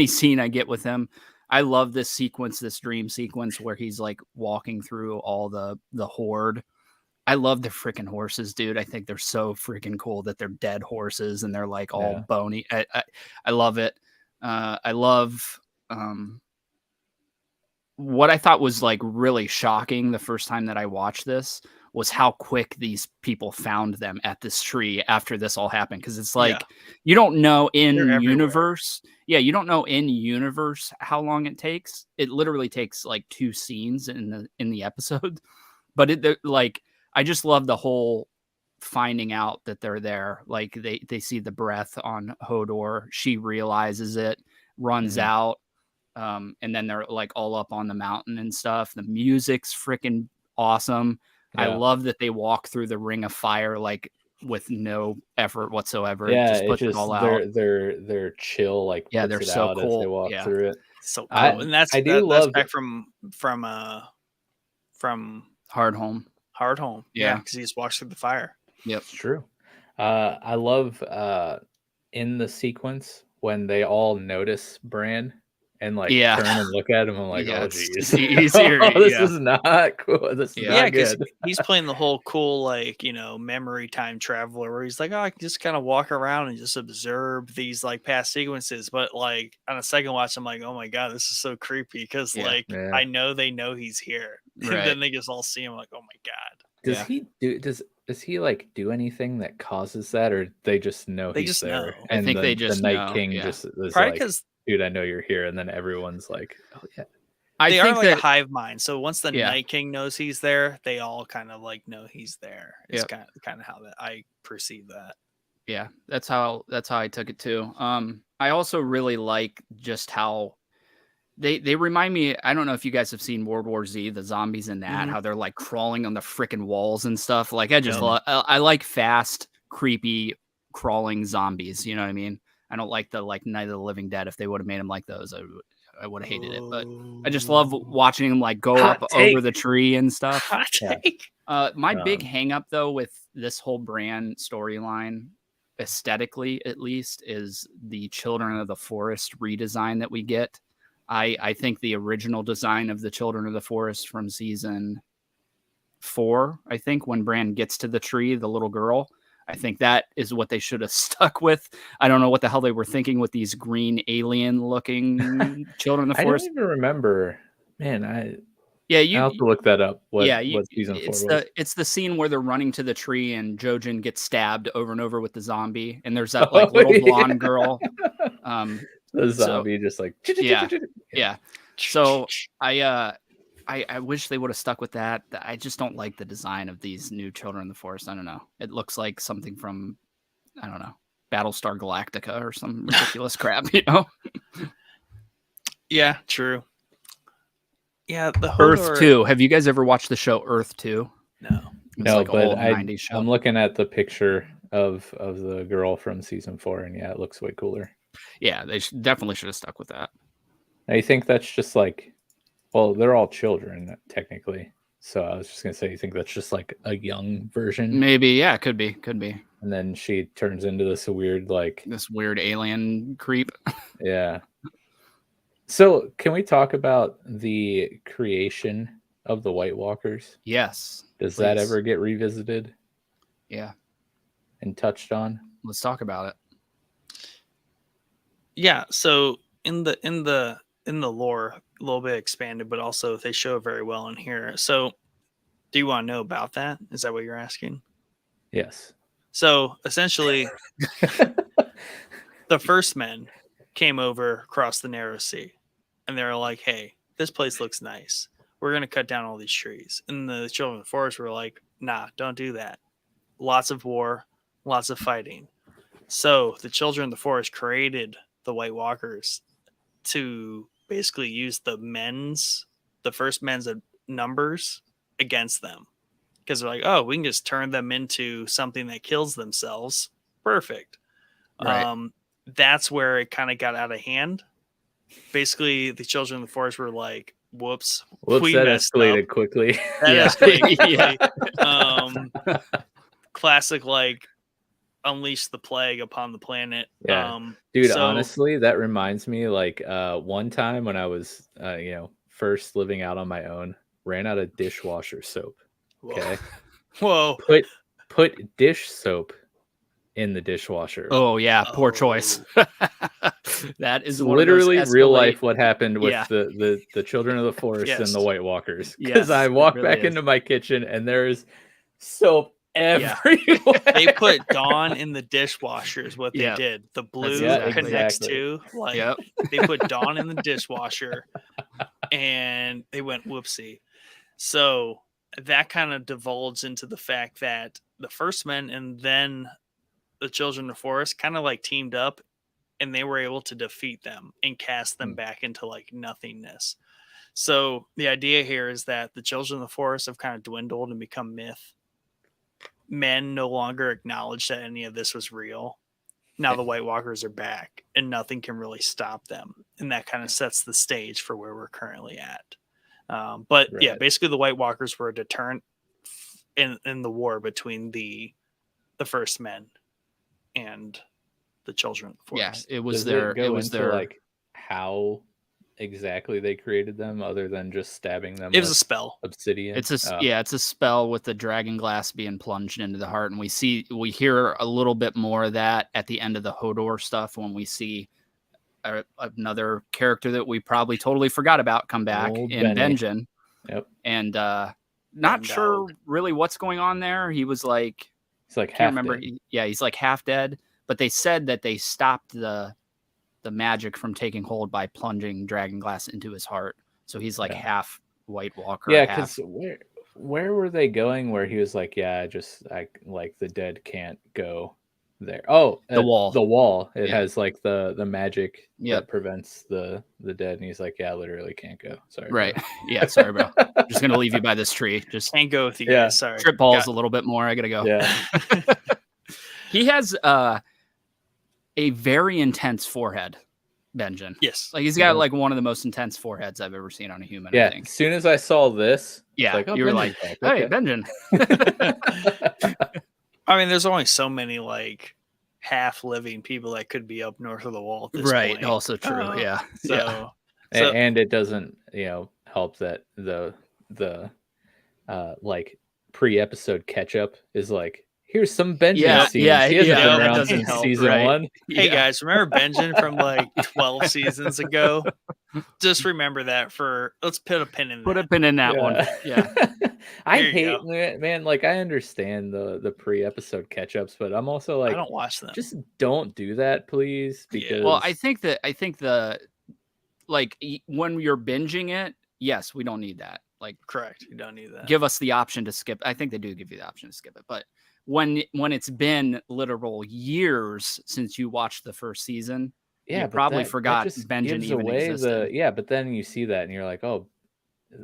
scene I get with him, I love this sequence, this dream sequence where he's like walking through all the horde. I love the freaking horses, dude. I think they're so freaking cool that they're dead horses and they're like all bony. I love it. I love what I thought was like really shocking the first time that I watched this was how quick these people found them at this tree after this all happened. Because it's like, you don't know in universe. Yeah, you don't know in universe how long it takes. It literally takes like 2 scenes in the episode. But like, I just love the whole finding out that they're there. Like they see the breath on Hodor. She realizes it, runs out. And then they're like all up on the mountain and stuff. The music's freaking awesome. I love that they walk through the ring of fire like with no effort whatsoever. Yeah, just puts it all out. They're chill, like they're so cool as they walk through it. So cool. And that's back from Hardhome. Yeah, because he just walks through the fire. Yep, it's true. I love in the sequence when they all notice Bran and like turn and look at him. I'm like, oh geez, this is not cool. This is not good. He's playing the whole cool, like, memory time traveler where he's like, oh, I can just kind of walk around and just observe these like past sequences. But like on a second watch, I'm like, oh my god, this is so creepy because I know they know he's here. And then they just all see him like, oh my god. Does he like do anything that causes that, or they just know he's there? Know. And I think they just the Night know. King just is probably like, because, dude, I know you're here, and then everyone's like, oh yeah. They are like a hive mind. So once the Night King knows he's there, they all kind of like know he's there. It's kind of how that I perceive that. Yeah, that's how I took it too. I also really like just how they remind me. I don't know if you guys have seen World War Z, the zombies in that, how they're like crawling on the freaking walls and stuff. Like I just I like fast, creepy, crawling zombies. You know what I mean? I don't like the Night of the Living Dead. If they would have made them like those, I would have hated it. But I just love watching them like go up over the tree and stuff. Hot take. My big hang up though with this whole Bran storyline, aesthetically at least, is the Children of the Forest redesign that we get. I think the original design of the Children of the Forest from season 4, I think when Bran gets to the tree, the little girl, I think that is what they should have stuck with. I don't know what the hell they were thinking with these green alien looking Children of the Forest. I don't even remember. Man, I you have to look that up. What season 4 was. It's the scene where they're running to the tree and Jojen gets stabbed over and over with the zombie, and there's that like little blonde girl. The zombie just like yeah. So I wish they would have stuck with that. I just don't like the design of these new Children of the Forest. I don't know. It looks like something from, I don't know, Battlestar Galactica or some ridiculous crap, Yeah, true. Yeah, the Earth 2. Have you guys ever watched the show Earth 2? No. No, like but I'm looking at the picture of the girl from season 4, and it looks way cooler. Yeah, they definitely should have stuck with that. I think that's just like, well, they're all children technically. So I was just gonna say, you think that's just like a young version? Maybe, yeah, could be. And then she turns into this weird alien creep. Yeah. So can we talk about the creation of the White Walkers? Yes. Does that ever get revisited? Yeah. And touched on? Let's talk about it. Yeah, so in the lore, a little bit expanded, but also they show it very well in here. So do you want to know about that? Is that what you're asking? Yes. So essentially the first men came over across the narrow sea and they're like, hey, this place looks nice. We're going to cut down all these trees. And the Children of the Forest were like, nah, don't do that. Lots of war, lots of fighting. So the Children of the Forest created the White Walkers to basically use the first men's numbers against them. Because they're like, oh, we can just turn them into something that kills themselves. Perfect. Right. That's where it kind of got out of hand. Basically, the Children of the Forest were like, whoops, we that escalated up. Quickly. That escalated quickly. Classic, like, unleash the plague upon the planet. Yeah. Dude, honestly, that reminds me, like, one time when I was, first living out on my own, ran out of dishwasher soap. Okay. Whoa. Put dish soap in the dishwasher. Oh yeah, poor choice. That is literally real life what happened with the Children of the Forest and the White Walkers. Because I walked back into my kitchen and there's soap everywhere. They put Dawn in the dishwasher is what they Yeah. did. The blue exactly connects exactly. to, like, Yep. they put Dawn in the dishwasher and they went whoopsie. So that kind of divulged into the fact that the First Men and then the Children of the Forest kind of like teamed up, and they were able to defeat them and cast them back into like nothingness. So the idea here is that the Children of the Forest have kind of dwindled and become myth. Men no longer acknowledge that any of this was real. Now the White Walkers are back, and nothing can really stop them. And that kind of sets the stage for where we're currently at. But yeah, Right. basically the White Walkers were a deterrent in the war between the First Men and the Children of the Yeah, Forest. it was Does their. it go It was into their. like how exactly they created them, other than just stabbing them? It was a with spell. obsidian. It's a spell with the dragon glass being plunged into the heart, and we hear a little bit more of that at the end of the Hodor stuff when we see another character that we probably totally forgot about come back Old in Benny. Benjen. Yep. And not Ben sure Dog. really what's going on there. He was like, It's like can't half remember. dead. He's like half dead. But they said that they stopped the magic from taking hold by plunging dragon glass into his heart. So he's like Yeah. half White Walker. Yeah, half. because where were they going? Where he was like, I like the dead can't go there. Oh, The wall. The wall. It Yeah. has like the magic Yep. that prevents the dead, and he's like, literally can't go. Sorry. Right. bro." Yeah. Sorry, bro. Just gonna leave you by this tree. Just Can't go with you Yeah. guys. Sorry. trip balls a little bit more. I gotta go. Yeah. He has a very intense forehead, Benjen. Yes. Like he's got like one of the most intense foreheads I've ever seen on a human. I Yeah. think. As soon as I saw this, Yeah. like, oh, you were Benjen's like, back. hey, Okay. Benjen. I mean, there's only so many like half living people that could be up north of the wall at this Right. point. Also true. Yeah. So, Yeah. so And it doesn't, help that the like pre-episode catch up is like, here's some Benjen Yeah, scenes. yeah, He hasn't yeah, been that around doesn't since help, season right. 1. hey Yeah. guys, remember Benjen from like 12 seasons ago? Just remember that let's put a pin in Put a that. pin in that one. Yeah. I There you hate, man, like I understand the pre-episode catch-ups, but I'm also I like, don't watch them. just don't do that, please. Yeah. Because Well, I think the like when you're binging it, yes, we don't need that. Like Correct. You don't need that. give us the option to skip. I think they do give you the option to skip it, but when it's been literal years since you watched the first season, yeah, you but probably that forgot just Benjen gives even away existed. but then you see that and you're like, oh,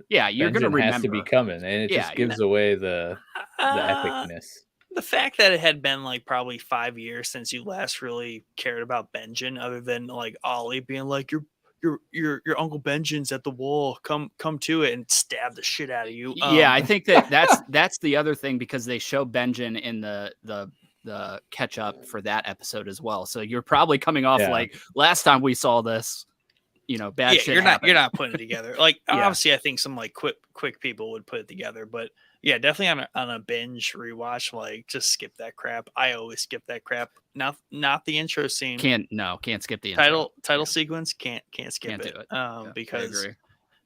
Yeah, you're gonna Benjen remember. has to be coming, and it Yeah, just gives away the epicness. The fact that it had been like probably 5 years since you last really cared about Benjen, other than like Ollie being like, your Uncle Benjen's at the wall, come to it and stab the shit out of you. Yeah, I think that's the other thing, because they show Benjen in the catch up for that episode as well. So you're probably coming off like last time we saw this, bad shit. You're not putting it together. Like Yeah. obviously, I think some like quick people would put it together, but yeah, definitely on a binge rewatch, like just skip that crap. I always skip that crap. Not the intro scene. Can't skip the intro. Title sequence. Can't skip Can't it. do it. Yeah, I Because agree.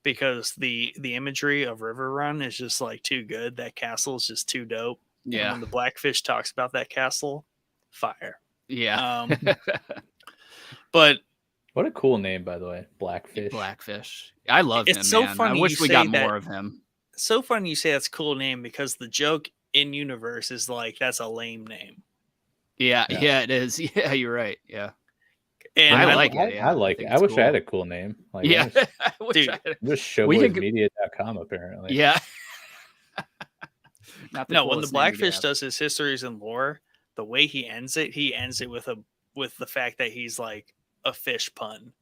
because the imagery of River Run is just like too good. That castle is just too dope. And Yeah. when the Blackfish talks about that castle, fire. Yeah. But What a cool name, by the way, Blackfish. Blackfish. I love him. It's so man. funny I wish you we say got that. more of him. so funny you say that's a cool name, because the joke in universe is like that's a lame name. Yeah, it is. Yeah, you're right. Yeah. And I like it. Yeah, I like it. think I it's wish cool. I had a cool name. Like, Yeah. I'm I wish Dude, I had- just We can- showboysmedia.com apparently. Yeah. Not the no, when the coolest name we could Blackfish have. does his histories and lore, the way he ends it with the fact that he's like a fish pun.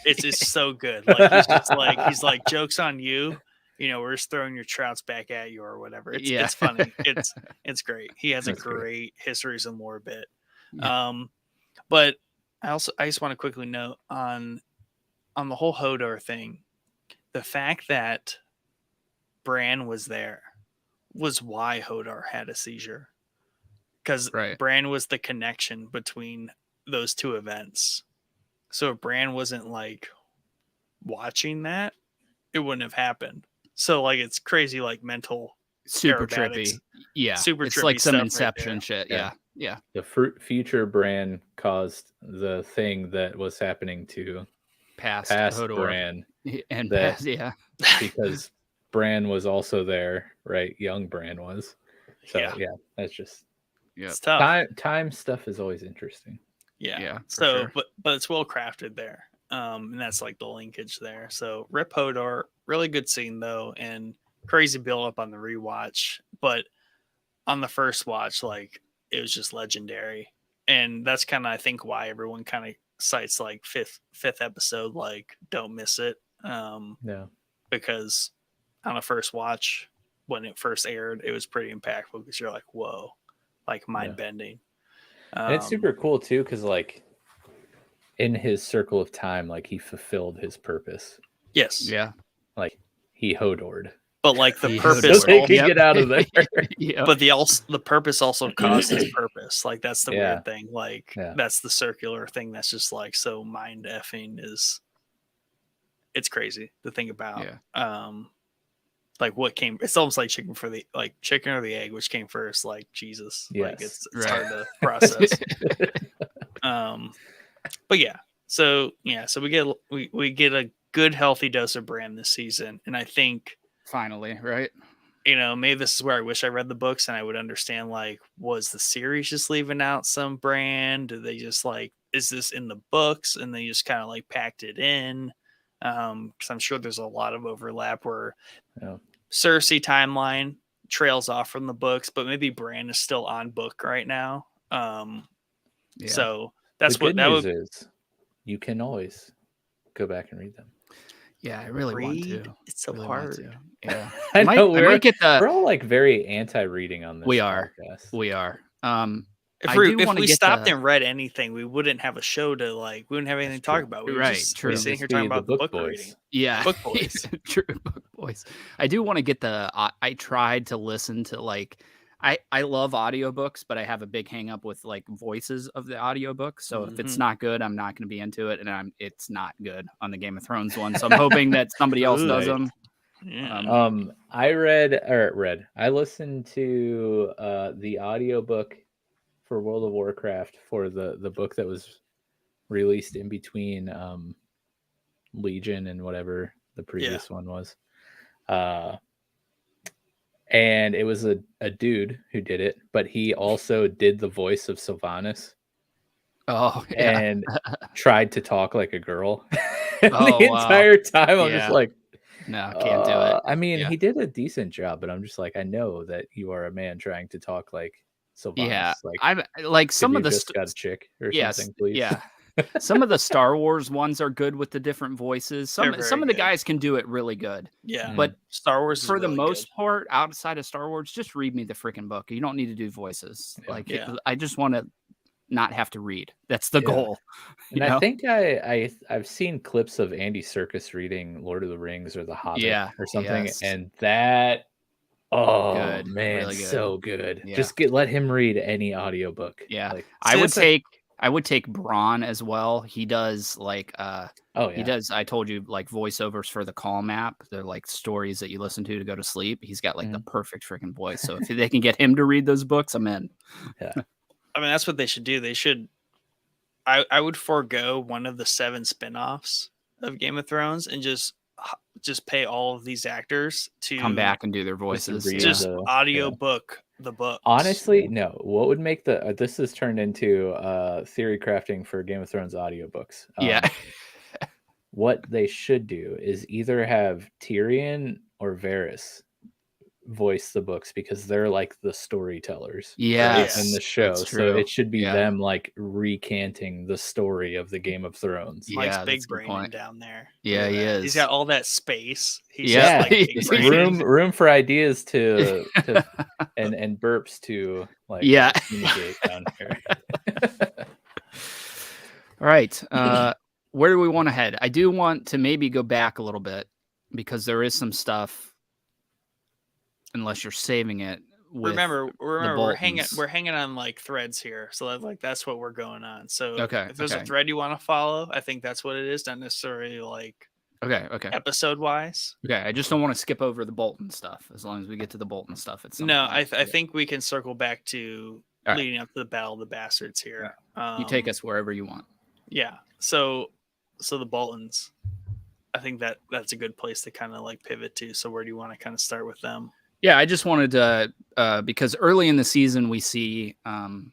It's just so good. Like he's like jokes on you. We're just throwing your trouts back at you or whatever. It's funny. It's great. He has That's a great. great histories and lore bit. But I just want to quickly note on the whole Hodor thing, the fact that Bran was there was why Hodor had a seizure. Because Bran was the connection between those two events. So if Bran wasn't like watching that, it wouldn't have happened. So like it's crazy, like mental super aerobatics. trippy. Yeah, Super it's like trippy some stuff right Inception there. shit. Yeah. Yeah. The future Bran caused the thing that was happening to Past Hodor Bran, and that- past, yeah. because Bran was also there, right? Young Bran was. So Yeah. that's just It's tough. time stuff is always interesting. Yeah, for So, sure. but it's well crafted there. And that's like the linkage there. So Rip Hodor, really good scene though, and crazy build up on the rewatch. But on the first watch, like it was just legendary. And that's kind of I think why everyone kind of cites like fifth episode, like don't miss it. Yeah. Because on a first watch, when it first aired, it was pretty impactful because you're like, whoa, like mind bending. And it's super cool too, because like in his circle of time, like he fulfilled his purpose. Yes. Yeah. Like he Hodored. But like the He purpose, so they could get out of there. Yeah. but the purpose also caused his purpose. Like that's the Yeah. weird thing. Like Yeah. that's the circular thing. That's just like so mind effing is. It's crazy to think about. Yeah. Like what came? It's almost like chicken or the egg, which came first. Like Jesus. Like Yes. it's hard to process. But yeah. So we get a good healthy dose of Bran this season, and I think Finally, right? maybe this is where I wish I read the books and I would understand, like, was the series just leaving out some Bran? Do they just like, is this in the books and they just kind of like packed it in? Because I'm sure there's a lot of overlap where Cersei timeline trails off from the books, but maybe Bran is still on book right now. So that's the what good that news would is. You can always go back and read them. Yeah, I really want to. It's so Really want hard. to. Yeah. I know I might get we're all like very anti-reading on this. We are. podcast. We are. If we stopped and read anything, we wouldn't have a show to like. We wouldn't have anything to talk about. We would Right, just true. be sitting here talking about the book reading. Yeah, Book boys. True, book boys. I do want to get I tried to listen to like. I love audiobooks, but I have a big hang up with like voices of the audiobook. So if it's not good, I'm not going to be into it, and it's not good on the Game of Thrones one. So I'm hoping that somebody else does them. Yeah. I listened to the audiobook for World of Warcraft for the book that was released in between Legion and whatever the previous one was. And it was a dude who did it, but he also did the voice of Sylvanas. Oh, yeah. And tried to talk like a girl Oh, the wow. entire time. I'm Yeah. just like, No, can't do it. I mean, Yeah. he did a decent job, but I'm just like, I know that you are a man trying to talk like Sylvanas. Yeah, Like, I'm like some of the just got a chick or something, please. Yeah. Some of the Star Wars ones are good with the different voices. Some They're of very the good. guys can do it really good. Yeah. But Star Wars is for the really most good. part, outside of Star Wars, just read me the freaking book. You don't need to do voices. I just want to not have to read. That's the goal. And I think I've seen clips of Andy Serkis reading Lord of the Rings or The Hobbit or something, and that good, man, really good. so good. Yeah. Just let him read any audiobook. Yeah. Like, I would take Braun as well. He does like he does, I told you, like voiceovers for the Calm app. They're like stories that you listen to go to sleep. He's got like the perfect freaking voice. So if they can get him to read those books, I'm in. Yeah. I mean, that's what they should do. They should. I would forego one of the 7 spinoffs of Game of Thrones and just pay all of these actors to Come back and do their voices. Just audio book the book. Honestly, no. What would make this has turned into theory crafting for Game of Thrones audiobooks. What they should do is either have Tyrion or Varys voice the books, because they're like the storytellers in the show. So it should be them like recanting the story of the Game of Thrones. Mike's big braining down there. Yeah, he is. He's got all that space. He's Yeah, just like big room for ideas to and burps to like communicate down here. All right. Where do we want to head? I do want to maybe go back a little bit, because there is some stuff, unless you're saving it. Remember, we're hanging on like threads here, so that's what we're going on. So if there's a thread you want to follow, I think that's what it is. Not necessarily like Okay. episode wise. Okay. I just don't want to skip over the Bolton stuff. As long as we get to the Bolton stuff, it's No, I think we can circle back to All right. leading up to the Battle of the Bastards here. You take us wherever you want. Yeah. So the Boltons, I think that's a good place to kind of like pivot to. So where do you want to kind of start with them? Yeah, I just wanted to because early in the season we see kind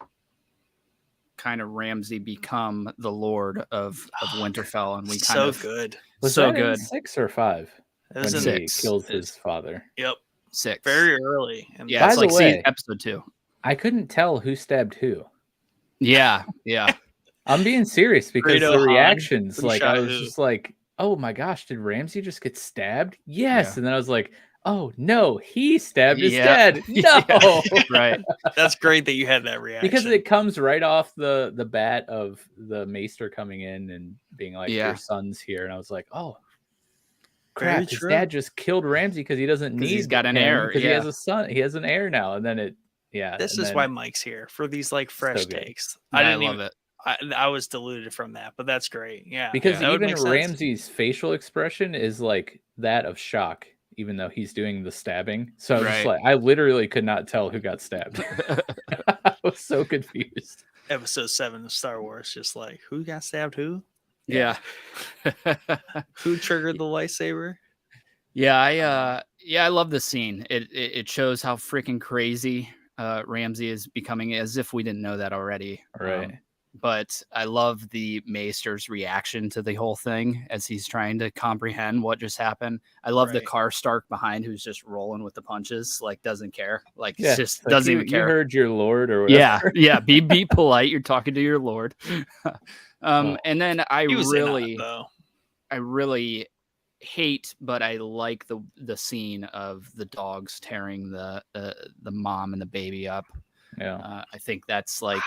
of Ramsay become the Lord of Winterfell, and we kind of good. Was so that in good. 6 or 5? It was When in he 6. kills his father. Yep. 6. Very early. And Yeah, By it's the like way- episode 2. I couldn't tell who stabbed who. Yeah. I'm being serious because Greedo the Han, reactions, who like shot I was who? just like, oh my gosh, did Ramsay just get stabbed? Yes. Yeah. And then I was like, oh no, he stabbed his Yeah. dad. No. Right. That's great that you had that reaction. Because it comes right off the bat of the maester coming in and being like, Yeah. your son's here. And I was like, oh Very crap, his true. dad just killed Ramsay because he doesn't 'Cause need he's got an him, heir, because he yeah. has a son. He has an heir now. And then This and is then- why Mike's here for these like fresh good. takes. I love it. I was deluded from that, but that's great. Yeah. Because that would even make sense. Ramsay's facial expression is like that of shock, even though he's doing the stabbing. So I was just Right. like, I literally could not tell who got stabbed. I was so confused. Episode 7 of Star Wars, just like who got stabbed, who Yeah. who triggered the lightsaber. I love this scene. It shows how freaking crazy Ramsay is becoming, as if we didn't know that already. Right. But I love the Maester's reaction to the whole thing as he's trying to comprehend what just happened. I love the Right. Karstark behind who's just rolling with the punches, like doesn't care, like Yeah, just it's like, doesn't you, even care. You heard your lord or whatever. Yeah. Be polite. You're talking to your lord. And then He was in on it, though. I really hate, but I like the scene of the dogs tearing the mom and the baby up. Yeah. I think that's like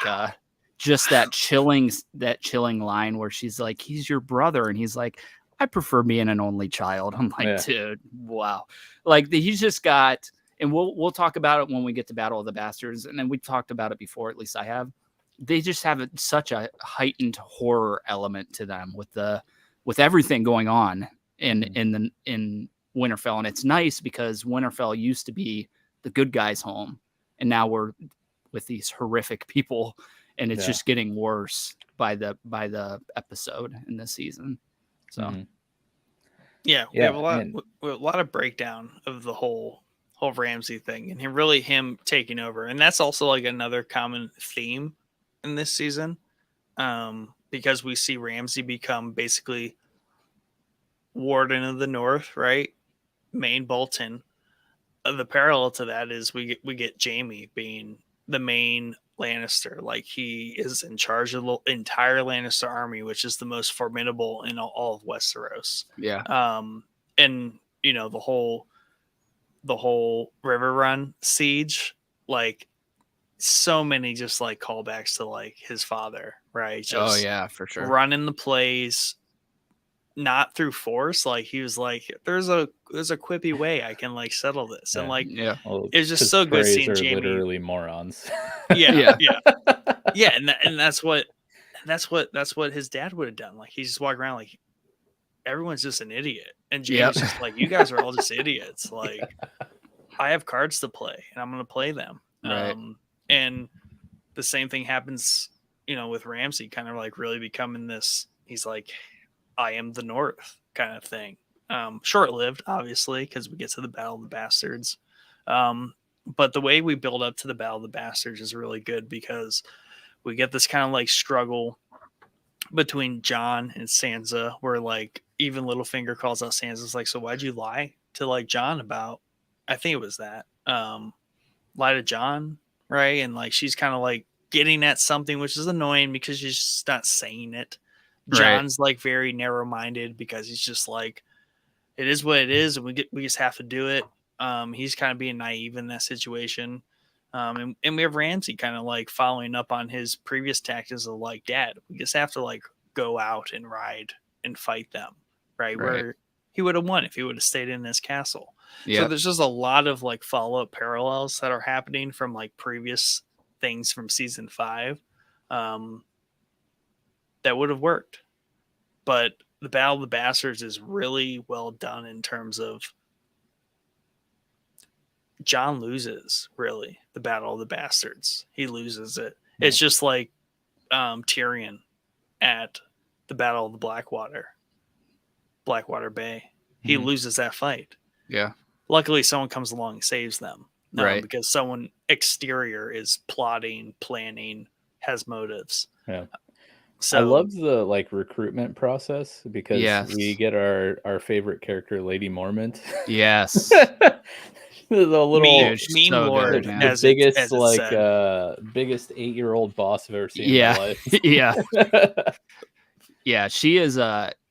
just that chilling line where she's like, "He's your brother," and he's like, "I prefer being an only child." I'm like, Yeah. dude, wow. Like he's just got, and we'll talk about it when we get to Battle of the Bastards, and then we talked about it before. At least I have. They just have such a heightened horror element to them with everything going on in Winterfell, and it's nice because Winterfell used to be the good guys' home, and now we're with these horrific people, and it's just getting worse by the episode in this season. So Yeah, we Yeah, have and- a lot of breakdown of the whole Ramsay thing, and him taking over, and that's also like another common theme in this season, because we see Ramsay become basically Warden of the North, right? Main Bolton. The parallel to that is we get Jaime being the main Lannister, like he is in charge of the entire Lannister army, which is the most formidable in all of Westeros. yeah, And you know the whole River Run siege, like so many just like callbacks to like his father, right? Just for sure. running the plays, not through force. Like he was like, there's a quippy way I can like settle this, and like Yeah, Well, it's just 'cause so good Freys seeing are Jaime. literally morons. Yeah. And that's what his dad would have done. Like he's just walking around like everyone's just an idiot, and Jaime's just like, you guys are all just idiots. Like I have cards to play, and I'm going to play them. Right. And the same thing happens, with Ramsay, kind of like really becoming this. He's like, I am the North kind of thing. Short-lived, obviously, because we get to the Battle of the Bastards. But the way we build up to the Battle of the Bastards is really good because we get this kind of like struggle between Jon and Sansa, where like even Littlefinger calls out Sansa's like, so why'd you lie to like Jon about? I think it was that lie to Jon, right? And like she's kind of like getting at something, which is annoying because she's just not saying it. Right. Jon's like very narrow-minded because he's just like, it is what it is, and we just have to do it. He's kind of being naive in that situation. And we have Ramsay kind of like following up on his previous tactics of like, Dad, we just have to like go out and ride and fight them, right? Where he would have won if he would have stayed in his castle. So there's just a lot of like follow-up parallels that are happening from like previous things from season 5 that would have worked. but the Battle of the Bastards is really well done in terms of Jon loses, really, the Battle of the Bastards. He loses it. It's just like Tyrion at the Battle of the Blackwater Bay. He loses that fight. Yeah. Luckily, someone comes along and saves them. Right. Because someone exterior is plotting, planning, has motives. Yeah. So I love the like recruitment process because Yes. we get our favorite character, Lady Mormont. Yes. The little meme so lord, good, man. the as biggest it like said. biggest 8-year-old boss I've ever seen Yeah. in my life. Yeah. Yeah, she is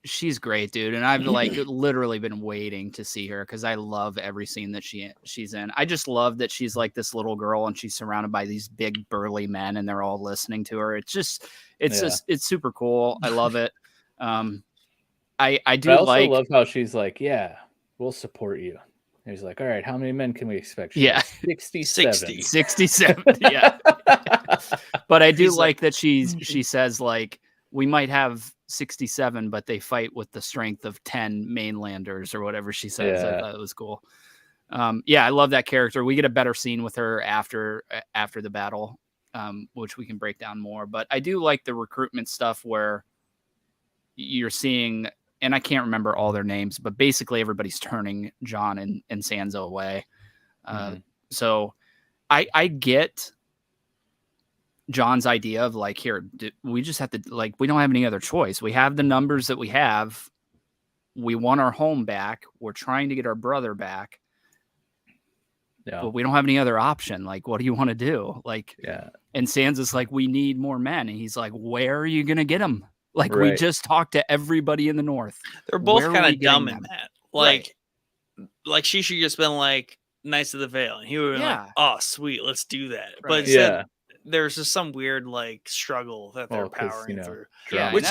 she's great, dude. And I've like literally been waiting to see her because I love every scene that she's in. I just love that she's like this little girl and she's surrounded by these big burly men and they're all listening to her. It's just it's super cool. I love it. I do I also like love how she's like, yeah, we'll support you. And he's like, all right, how many men can we expect? She's Yeah. like, 67. 67. Yeah. But I do like that she says like we might have 67, but they fight with the strength of 10 mainlanders or whatever she says. I thought it was cool. I love that character. We get a better scene with her after the battle, which we can break down more. But I do like the recruitment stuff where you're seeing, and I can't remember all their names, but basically everybody's turning Jon and Sansa away. So I get Jon's idea of like, here, we just have to, like, we don't have any other choice. We have the numbers that we have. We want our home back. We're trying to get our brother back. But we don't have any other option. Like, what do you want to do? Like, and Sansa's like, we need more men. And he's like, where are you going to get them? Like, we just talked to everybody in the north. They're both kind of dumb in that. Like she should just been like, Knights of the Vale. And he would have been like, oh, sweet, let's do that. Right. But instead, there's just some weird like struggle that they're powering through. Yeah, which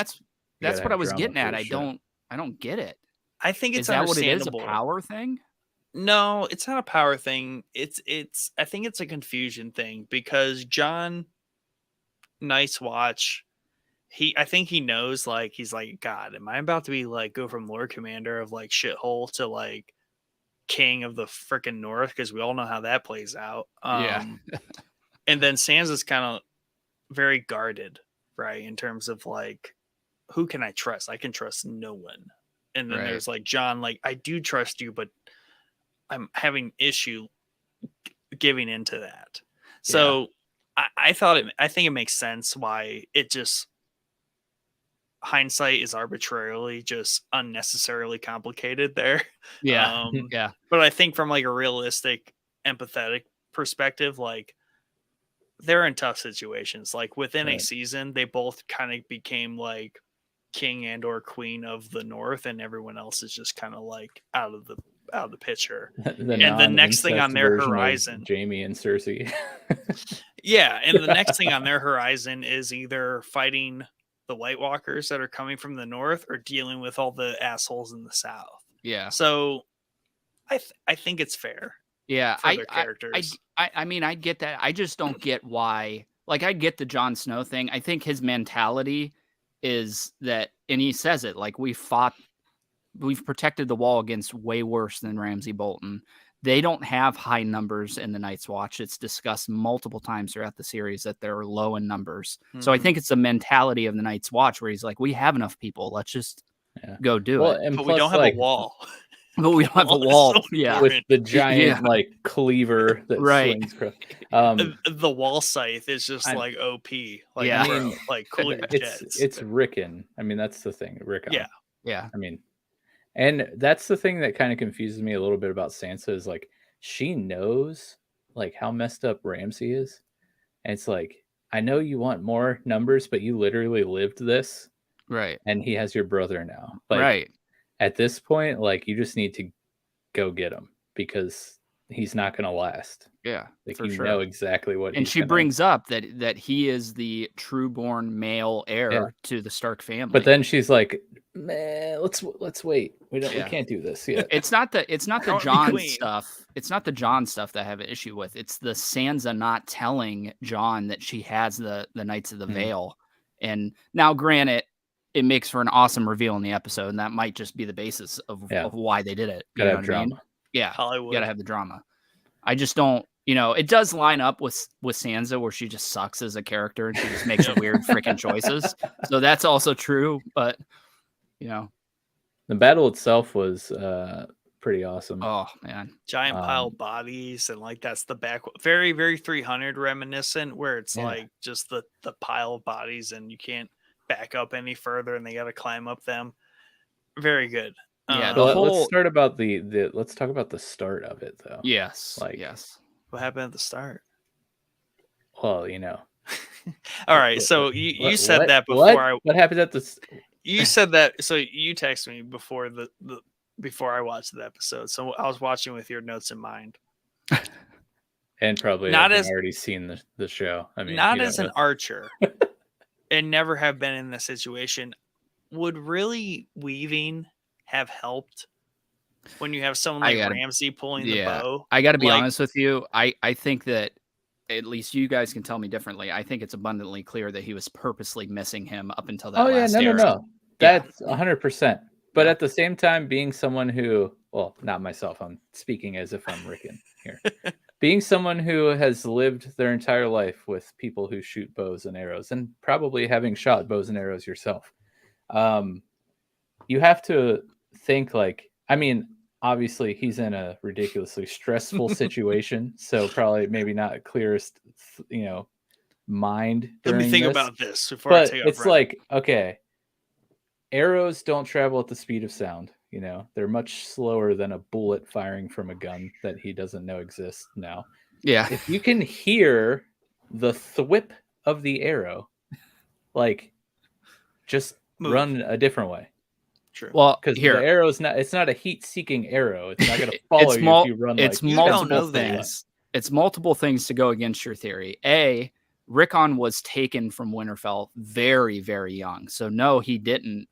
that's what I was getting at. I don't get it. I think it's is that what it is? A understandable. Power thing? No, it's not a power thing. It's I think it's a confusion thing because Jon Night's Watch, I think he knows, like, he's like, God, am I about to be like go from Lord Commander of like shithole to like King of the freaking North? Because we all know how that plays out. And then Sansa's kind of very guarded, right? In terms of like, who can I trust? I can trust no one. And then there's like Jon, like, I do trust you, but I'm having issue giving into that. So I think it makes sense why it just, hindsight is arbitrarily just unnecessarily complicated there. But I think from like a realistic, empathetic perspective, like, they're in tough situations. Like within a season, they both kind of became like king and or queen of the North, and everyone else is just kind of like out of the picture. And the next thing on their horizon, Jaime and Cersei. And the next thing on their horizon is either fighting the White Walkers that are coming from the north or dealing with all the assholes in the south. So I think it's fair. I mean, I get that. I just don't get why. Like, I get the Jon Snow thing. I think his mentality is that, and he says it, like, we've protected the wall against way worse than Ramsay Bolton. They don't have high numbers in the Night's Watch. It's discussed multiple times throughout the series that they're low in numbers. So I think it's the mentality of the Night's Watch where he's like, we have enough people. Let's just go do it. And but we don't have a wall. But we don't have a wall. With the giant like cleaver that swings across. The wall scythe is just like OP. Like, I mean, like cooling jets. It's Rickon. I mean, that's the thing. Rickon. Yeah. I mean, and that's the thing that kind of confuses me a little bit about Sansa is like, she knows like how messed up Ramsay is. And it's like, I know you want more numbers, but you literally lived this. Right. And he has your brother now. Like, at this point, like, you just need to go get him because he's not going to last. Yeah, like, you know exactly what. And she brings up that he is the true-born male heir to the Stark family. But then she's like, "Man, let's wait. We can't do this yet." It's not the Jon stuff. It's not the Jon stuff that I have an issue with. It's the Sansa not telling Jon that she has the Knights of the Vale. And now, granted, it makes for an awesome reveal in the episode, and that might just be the basis of why they did it. You Gotta know have what I mean? drama. Yeah, Hollywood. you gotta have the drama. I just don't, it does line up with Sansa, where she just sucks as a character and she just makes weird freaking choices. So that's also true, but the battle itself was pretty awesome. Oh man, giant pile of bodies, and like that's the back, very very 300 reminiscent, where it's like just the pile of bodies, and you can't back up any further, and they got to climb up them. Very good. Yeah, let's start about let's talk about the start of it though. Yes, yes. What happened at the start? Well, All right, so you said that before. What happened at the? You said that, so you texted me before before I watched the episode, so I was watching with your notes in mind. And probably not already seen the show. I mean, not as an archer, and never have been in this situation. Would really weaving have helped when you have someone like Ramsay pulling the bow? I got to be honest with you. I think that, at least you guys can tell me differently. I think it's abundantly clear that he was purposely missing him up until that last era. No. That's 100%. But at the same time, being someone who, well, not myself, I'm speaking as if I'm Rickon here. Being someone who has lived their entire life with people who shoot bows and arrows, and probably having shot bows and arrows yourself, you have to think obviously he's in a ridiculously stressful situation, so probably maybe not clearest, mind. Let me think about this before I take off. It's like, okay, arrows don't travel at the speed of sound. They're much slower than a bullet firing from a gun that he doesn't know exists now. Yeah. If you can hear the thwip of the arrow, just run a different way. True. Well, because the arrow's it's not a heat-seeking arrow. It's not going to follow you if you run. It's multiple things. It's multiple things to go against your theory. A, Rickon was taken from Winterfell very, very young. So no, he didn't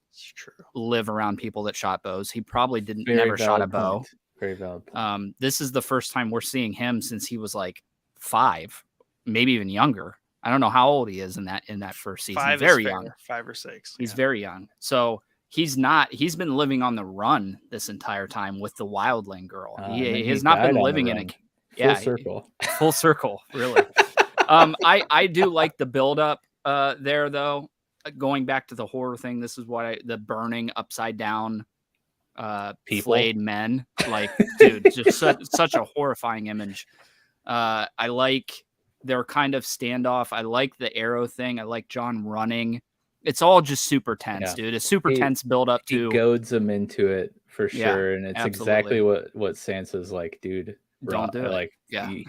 live around people that shot bows. He probably never shot a bow. Very valid point. This is the first time we're seeing him since he was like 5, maybe even younger. I don't know how old he is in that first season. 5 very is young. 5 or 6. He's very young. So he's been living on the run this entire time with the wildling girl. He has not been living in full circle, really. I do like the buildup there, though. Going back to the horror thing, this is what the burning upside down flayed men. Like, dude, just such a horrifying image. I like their kind of standoff. I like the arrow thing. I like Jon running. It's all just super tense, dude. It's super tense build up to. He goads him into it for sure, and it's exactly what Sansa's like, dude. Don't do it. Like,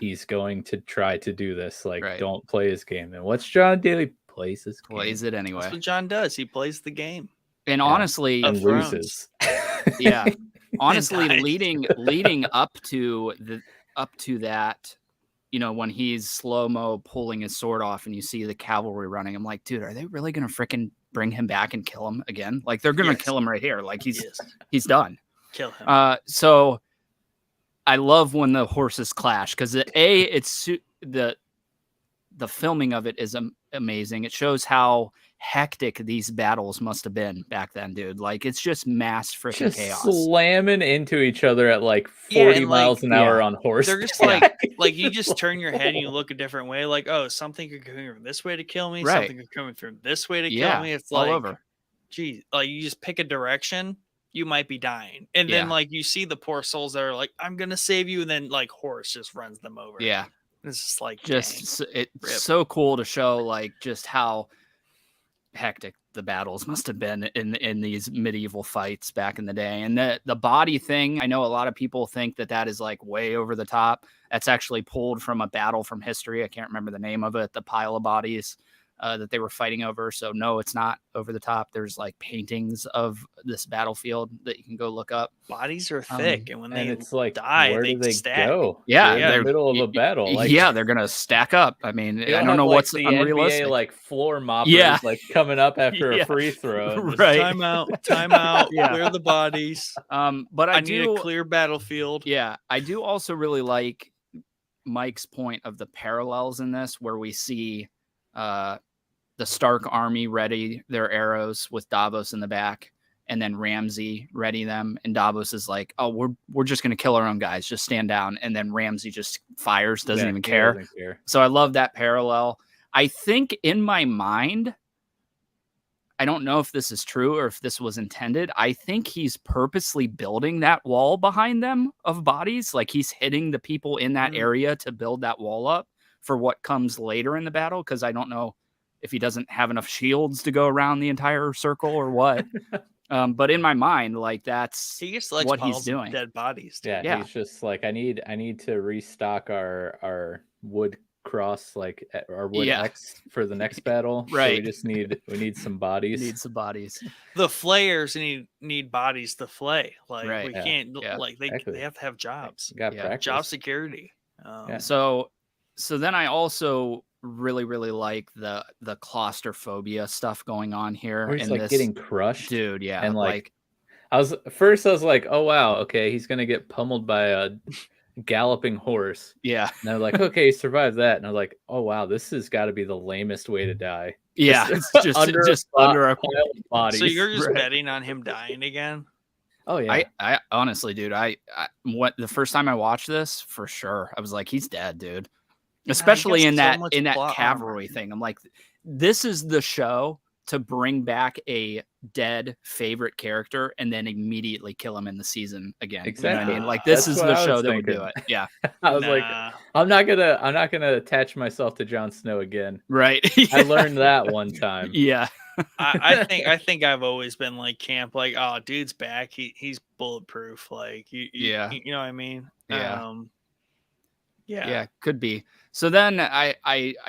he's going to try to do this. Like, don't play his game. And what's Jon Daly plays his game? Plays it anyway. That's what Jon does. He plays the game. And honestly, and loses. Yeah, honestly, leading up to that. When he's slow-mo pulling his sword off and you see the cavalry running, I'm like, dude, are they really going to freaking bring him back and kill him again? Like, they're going to kill him right here. Like, he's done. Kill him. So I love when the horses clash because it's the filming of it is amazing. It shows how hectic these battles must have been back then, dude. Like, it's just mass freaking chaos, slamming into each other at like 40 miles an hour on horse. They're just like you just turn your head and you look a different way. Like, oh, something could come from this way to kill me. Something could come from this way to kill me. It's all like, over. Geez, like you just pick a direction, you might be dying, and then like you see the poor souls that are like, I'm gonna save you, and then like horse just runs them over. Yeah, it's just like it's so cool to show like just how hectic the battles must have been in these medieval fights back in the day. And the body thing, I know a lot of people think that is like way over the top. That's actually pulled from a battle from history. I can't remember the name of it, the pile of bodies that they were fighting over. So no, it's not over the top. There's like paintings of this battlefield that you can go look up. Bodies are thick, and when they it's like, die, where they do they stack. go? Yeah, they're in the middle of a battle. Like, they're gonna stack up. I mean, I don't know what's the unrealistic. NBA, like floor moppers, like coming up after a free throw. Right. Time out. Clear the bodies. But I need a clear battlefield. Yeah, I do also really like Mike's point of the parallels in this, where we see the Stark army ready their arrows with Davos in the back, and then Ramsay ready them, and Davos is like, "Oh, we're just gonna kill our own guys. Just stand down." And then Ramsay just fires, doesn't even care. Doesn't care. So I love that parallel. I think in my mind, I don't know if this is true or if this was intended. I think he's purposely building that wall behind them of bodies. Like he's hitting the people in that area to build that wall up for what comes later in the battle. Because I don't know if he doesn't have enough shields to go around the entire circle or what. But in my mind, like that's He just likes what he's piles of doing. dead bodies. Dude. Yeah, he's just like, I need to restock our wood cross, like our wood X for the next battle. Right. So we need some bodies. Need some bodies. The flayers need bodies to flay. Like Right. we can't like they Exactly. have to have jobs. Got practice. Job security. So then I also really like the claustrophobia stuff going on here. Where he's and like getting crushed, dude. Yeah, and like I was like, oh wow, okay, he's gonna get pummeled by a galloping horse. Yeah, and they're like, okay, he survived that, and I was like, oh wow, this has got to be the lamest way to die. Yeah, it's just under a pile of bodies. So you're just betting on him dying again? Oh yeah. I honestly, dude, I what the first time I watched this, for sure, I was like, he's dead, dude. Especially in that cavalry thing. I'm like, this is the show to bring back a dead favorite character and then immediately kill him in the season again. Exactly. You know what I mean? Like this is the show that would do it. Yeah. I was like, I'm not gonna attach myself to Jon Snow again. Right. I learned that one time. Yeah. I think I've always been like camp, like, oh, dude's back. He's bulletproof. Like you know what I mean? Yeah. Yeah, could be. So then I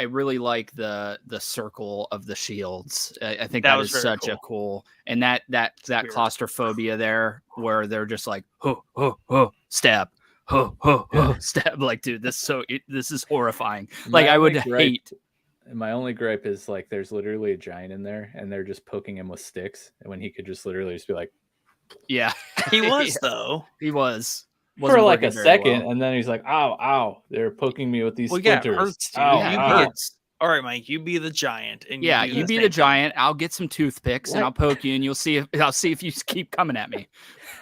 really like the circle of the shields. I think that is such a cool, and that claustrophobia there where they're just like stab, stab. Like, dude, this is horrifying. Like I would hate. My only gripe is like there's literally a giant in there and they're just poking him with sticks when he could just literally just be like, yeah, he was though. He was. For like a second, and then he's like, "Ow! They're poking me with these splinters." Hurts, dude. All right, Mike, you be the giant, and you be the giant. I'll get some toothpicks and I'll poke you, and I'll see if you keep coming at me.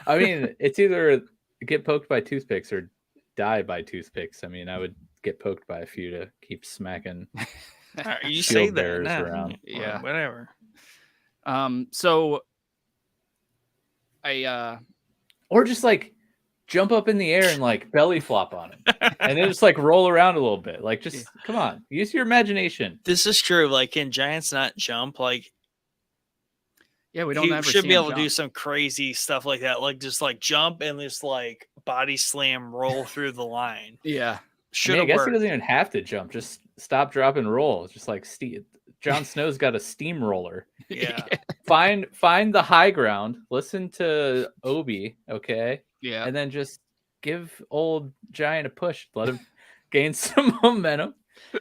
I mean, it's either get poked by toothpicks or die by toothpicks. I mean, I would get poked by a few to keep smacking. You say that around. Yeah, whatever. So I or just like jump up in the air and like belly flop on him and then just like roll around a little bit. Like, just come on, use your imagination. This is true. Like, can giants not jump? Like, we don't ever should be able to do some crazy stuff like that. Like, just like jump and just like body slam, roll through the line. Yeah. I guess he doesn't even have to jump. Just stop, drop, and roll. It's just like Jon Snow's got a steamroller. Yeah. Find the high ground. Listen to Obi, okay? Yeah. And then just give old giant a push. Let him gain some momentum.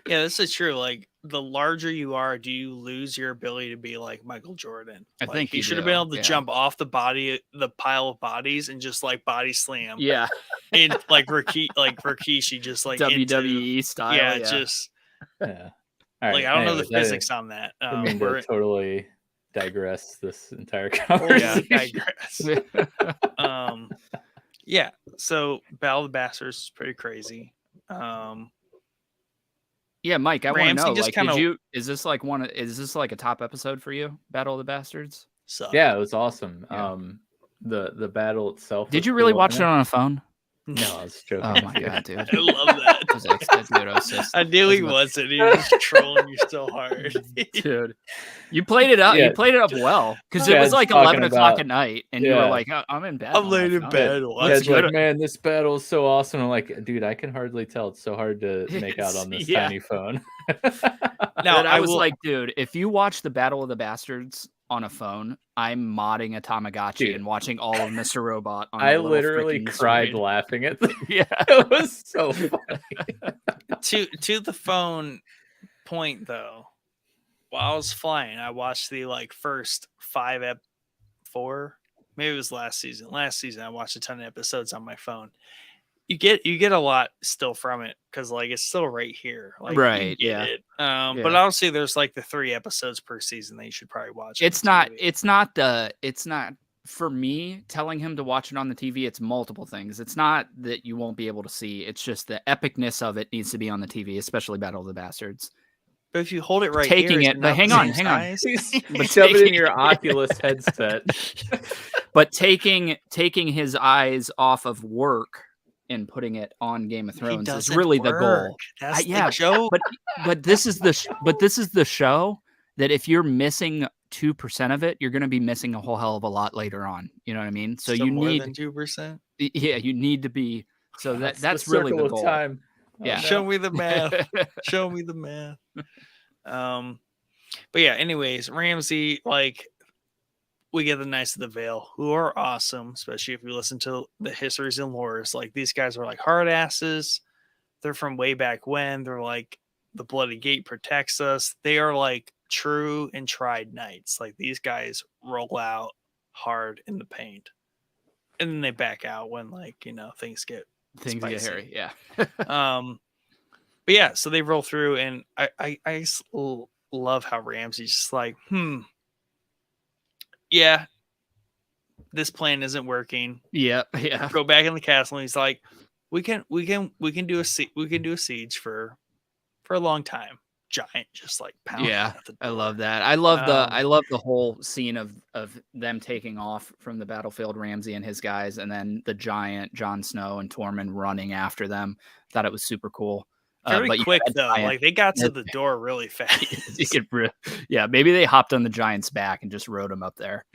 Yeah, this is true. Like, the larger you are, do you lose your ability to be like Michael Jordan? I think he should have been able to jump off the pile of bodies and just like body slam. Yeah. And like Rikishi, just like WWE style. Yeah, just yeah. All right. Like, I don't know the physics on that. I mean, to totally digress this entire conversation. Yeah. So Battle of the Bastards is pretty crazy. Yeah, Mike, I want to know. Like, is this like a top episode for you? Battle of the Bastards? Yeah, it was awesome. Yeah. The battle itself. Did you really watch it on a phone? No, I was joking. Oh my god, dude! I love that. I knew he wasn't. He was trolling you so hard, dude. You played it up. Yeah. You played it up well because it was like 11 o'clock at night, and you were like, "I'm in bed. I'm laying in bed." Like, man, this battle is so awesome. I'm like, dude, I can hardly tell. It's so hard to make out on this tiny phone. Now I was like, dude, if you watch the Battle of the Bastards on a phone, I'm modding a Tamagotchi and watching all of Mr. Robot on I literally cried laughing at them. Yeah. It was so funny. to the phone point though, while I was flying, I watched the like first 4, maybe it was last season. Last season I watched a ton of episodes on my phone. you get a lot still from it because like it's still right here, like you Right, get yeah. it. Yeah. But obviously there's like the 3 episodes per season that you should probably watch. It's not for me telling him to watch it on the TV. It's multiple things. It's not that you won't be able to see. It's just the epicness of it needs to be on the TV, especially Battle of the Bastards. But if you hold it right Taking here, it, but hang on. But shove it in your Oculus headset. But taking his eyes off of work and putting it on Game of Thrones is really the goal. That's the joke. But this is the show that if you're missing 2% of it, you're going to be missing a whole hell of a lot later on. You know what I mean? So you more need than 2%. Yeah, you need to be. So that's the really circle the goal. of time. Yeah. Show me the math. Show me the math. But yeah, anyways, Ramsay, like, we get the Knights of the Vale, who are awesome, especially if you listen to the histories and lores. Like, these guys are like hard asses. They're from way back when. They're like, the Bloody Gate protects us. They are like true and tried knights. Like, these guys roll out hard in the paint. And then they back out when, like, you know, things get hairy. Yeah. But yeah, so they roll through, and I just love how Ramsay's just like, yeah, this plan isn't working. Yeah. Go back in the castle, and he's like, we can do a siege for a long time. Giant, just like pounding at the door. I love that. I love the whole scene of them taking off from the battlefield, Ramsay and his guys, and then the giant Jon Snow and Tormund running after them. Thought it was super cool. Very quick though. Like, they got to the door really fast. Maybe they hopped on the giant's back and just rode him up there,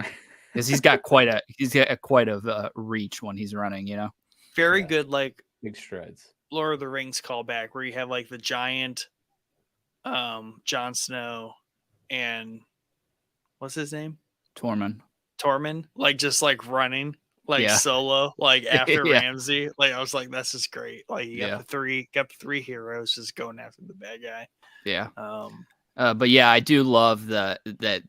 because he's got quite a reach when he's running. You know, very good. Like, big strides. Lord of the Rings callback where you have like the giant, Jon Snow, and what's his name? Tormund, like just like running. Like solo, like after Ramsay, like I was like, "That's just great." Like you got the three heroes just going after the bad guy. Yeah. But yeah, I do love that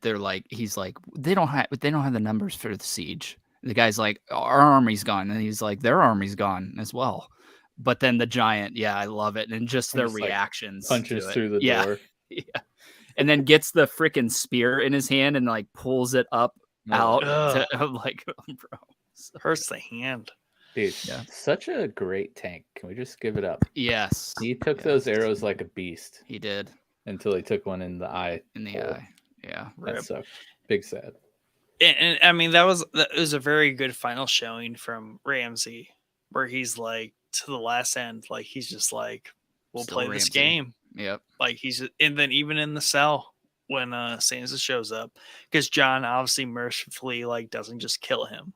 they're like, he's like, they don't have the numbers for the siege. The guy's like, our army's gone, and he's like, their army's gone as well. But then the giant, I love it, and just their reactions, punches through the door, and then gets the freaking spear in his hand and like pulls it up out. I'm like, bro. Hurts the hand. Dude, such a great tank. Can we just give it up? Yes. He took those arrows like a beast. He did. Until he took one in the eye. Eye. Yeah. That sucked. Big sad. And I mean, that was a very good final showing from Ramsay, where he's like, to the last end, like, he's just like, we'll play this game. Yep. Like, and then even in the cell when Sansa shows up, because Jon obviously mercifully like doesn't just kill him.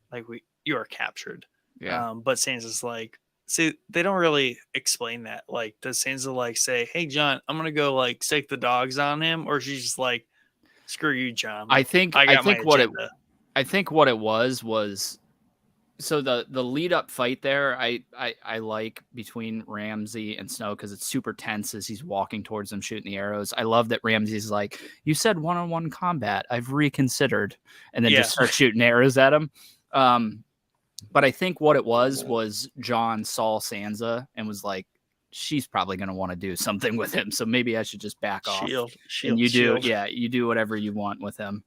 Like, you are captured. Yeah. But Sansa's like, see, they don't really explain that. Like, does Sansa like say, "Hey, Jon, I'm gonna go like stake the dogs on him," or she's just like, "Screw you, Jon"? I think what it was. So the lead up fight there, I like between Ramsay and Snow, because it's super tense as he's walking towards them shooting the arrows. I love that Ramsay's like, "You said one-on-one combat. I've reconsidered," and then just start shooting arrows at him. But I think what it was Jon saw Sansa and was like, she's probably going to want to do something with him, so maybe I should just back off. And you do whatever you want with him.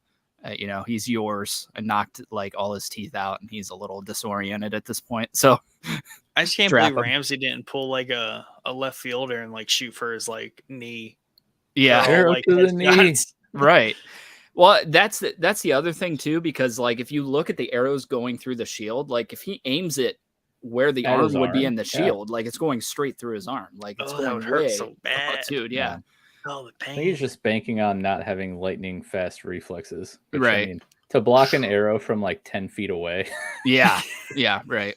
You know, he's yours. I knocked like all his teeth out, and he's a little disoriented at this point. So I just can't believe Ramsay didn't pull like a left fielder and like shoot for his like knee. Yeah, arrow to the knee. Right. Well, that's the other thing too, because like if you look at the arrows going through the shield, like if he aims it where the arm would be in the shield, like it's going straight through his arm. Like it's going that would hurt so bad, dude. Yeah. Oh, the pain. I think he's just banking on not having lightning fast reflexes. Which, right. I mean, to block an arrow from like 10 feet away. Yeah. Right.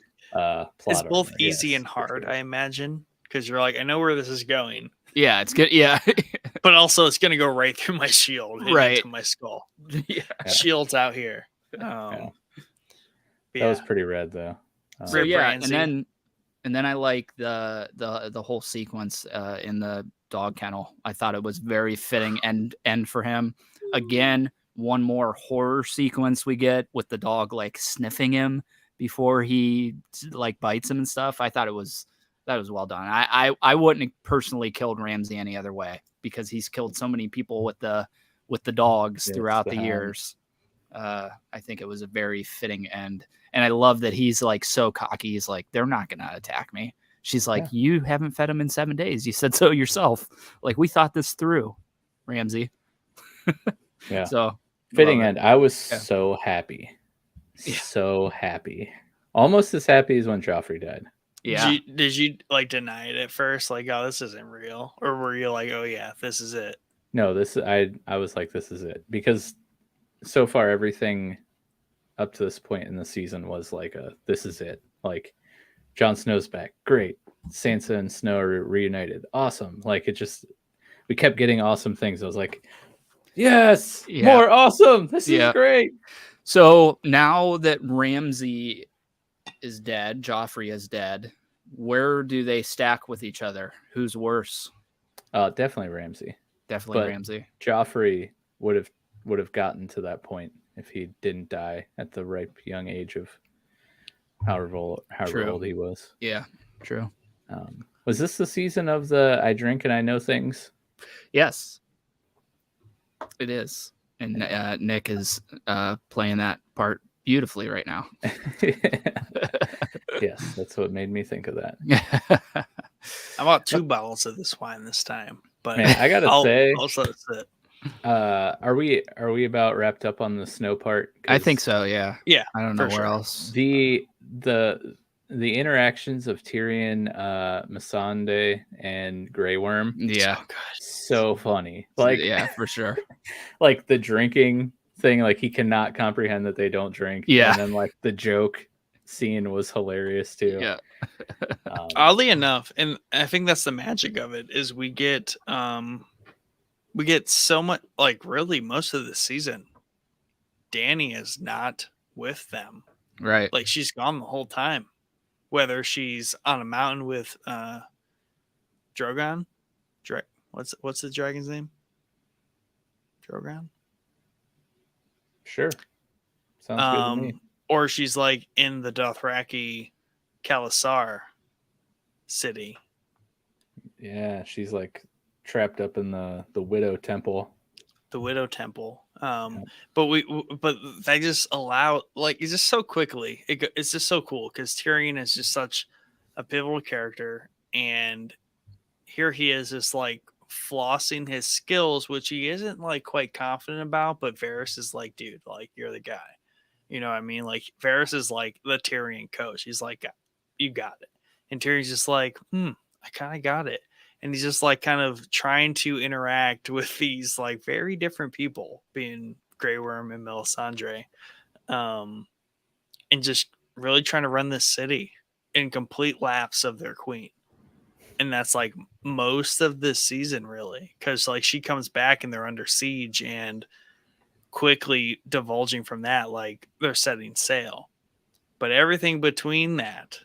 It's both easy and hard, I imagine, because you're like, I know where this is going. Yeah, it's good. Yeah. But also it's going to go right through my shield, right into my skull. Yeah. Shield's out here. That was pretty rad though. So yeah, and then I like the whole sequence in the dog kennel. I thought it was very fitting end for him. Again, one more horror sequence we get with the dog like sniffing him before he like bites him and stuff. I thought that was well done. I wouldn't have personally killed Ramsay any other way because he's killed so many people with the dogs throughout the years. I think it was a very fitting end. And I love that he's like so cocky. He's like, they're not going to attack me. She's like, you haven't fed him in 7 days. You said so yourself. Like, we thought this through, Ramsay. Yeah. So fitting end. I was so happy. Yeah. So happy. Almost as happy as when Joffrey died. Yeah. Did you like deny it at first? Like, oh, this isn't real? Or were you like, oh yeah, this is it? No, I was like, this is it. Because so far everything up to this point in the season was like this is it. Like, Jon Snow's back. Great. Sansa and Snow are reunited. Awesome. Like, we kept getting awesome things. I was like, yes, more awesome. This is great. So now that Ramsay is dead, Joffrey is dead, where do they stack with each other? Who's worse? Definitely Ramsay. Definitely Ramsay. Joffrey would have gotten to that point if he didn't die at the ripe young age of however old he was. Yeah, true. Was this the season of the I drink and I know things? Yes, it is. And Nick is playing that part beautifully right now. Yes, that's what made me think of that. I bought 2 bottles of this wine this time, but man, I gotta say, I'll let it sit. Are we about wrapped up on the snow part? I think so. Yeah. Yeah. I don't know where else. The interactions of Tyrion, Missandei, and Grey Worm. Yeah. So funny. Like, yeah, for sure. Like the drinking thing, like he cannot comprehend that they don't drink. Yeah. And then like the joke scene was hilarious too. Yeah. Oddly enough, and I think that's the magic of it, is we get so much, like really most of the season, Dany is not with them. Right. Like, she's gone the whole time. Whether she's on a mountain with Drogon. What's the dragon's name? Drogon? Sure. Sounds good to me. Or she's like in the Dothraki Khalasar city. Yeah, she's like trapped up in the Widow Temple. The Widow Temple. But they just allow, like, it's just so quickly. It's just so cool because Tyrion is just such a pivotal character, and here he is just like flossing his skills, which he isn't like quite confident about. But Varys is like, dude, like, you're the guy. You know what I mean? Like, Varys is like the Tyrion coach. He's like, you got it. And Tyrion's just like, I kind of got it. And he's just like kind of trying to interact with these like very different people, being Grey Worm and Melisandre, and just really trying to run this city in complete lapse of their queen. And that's like most of this season, really, because like she comes back and they're under siege, and quickly divulging from that, like they're setting sail. But everything between that,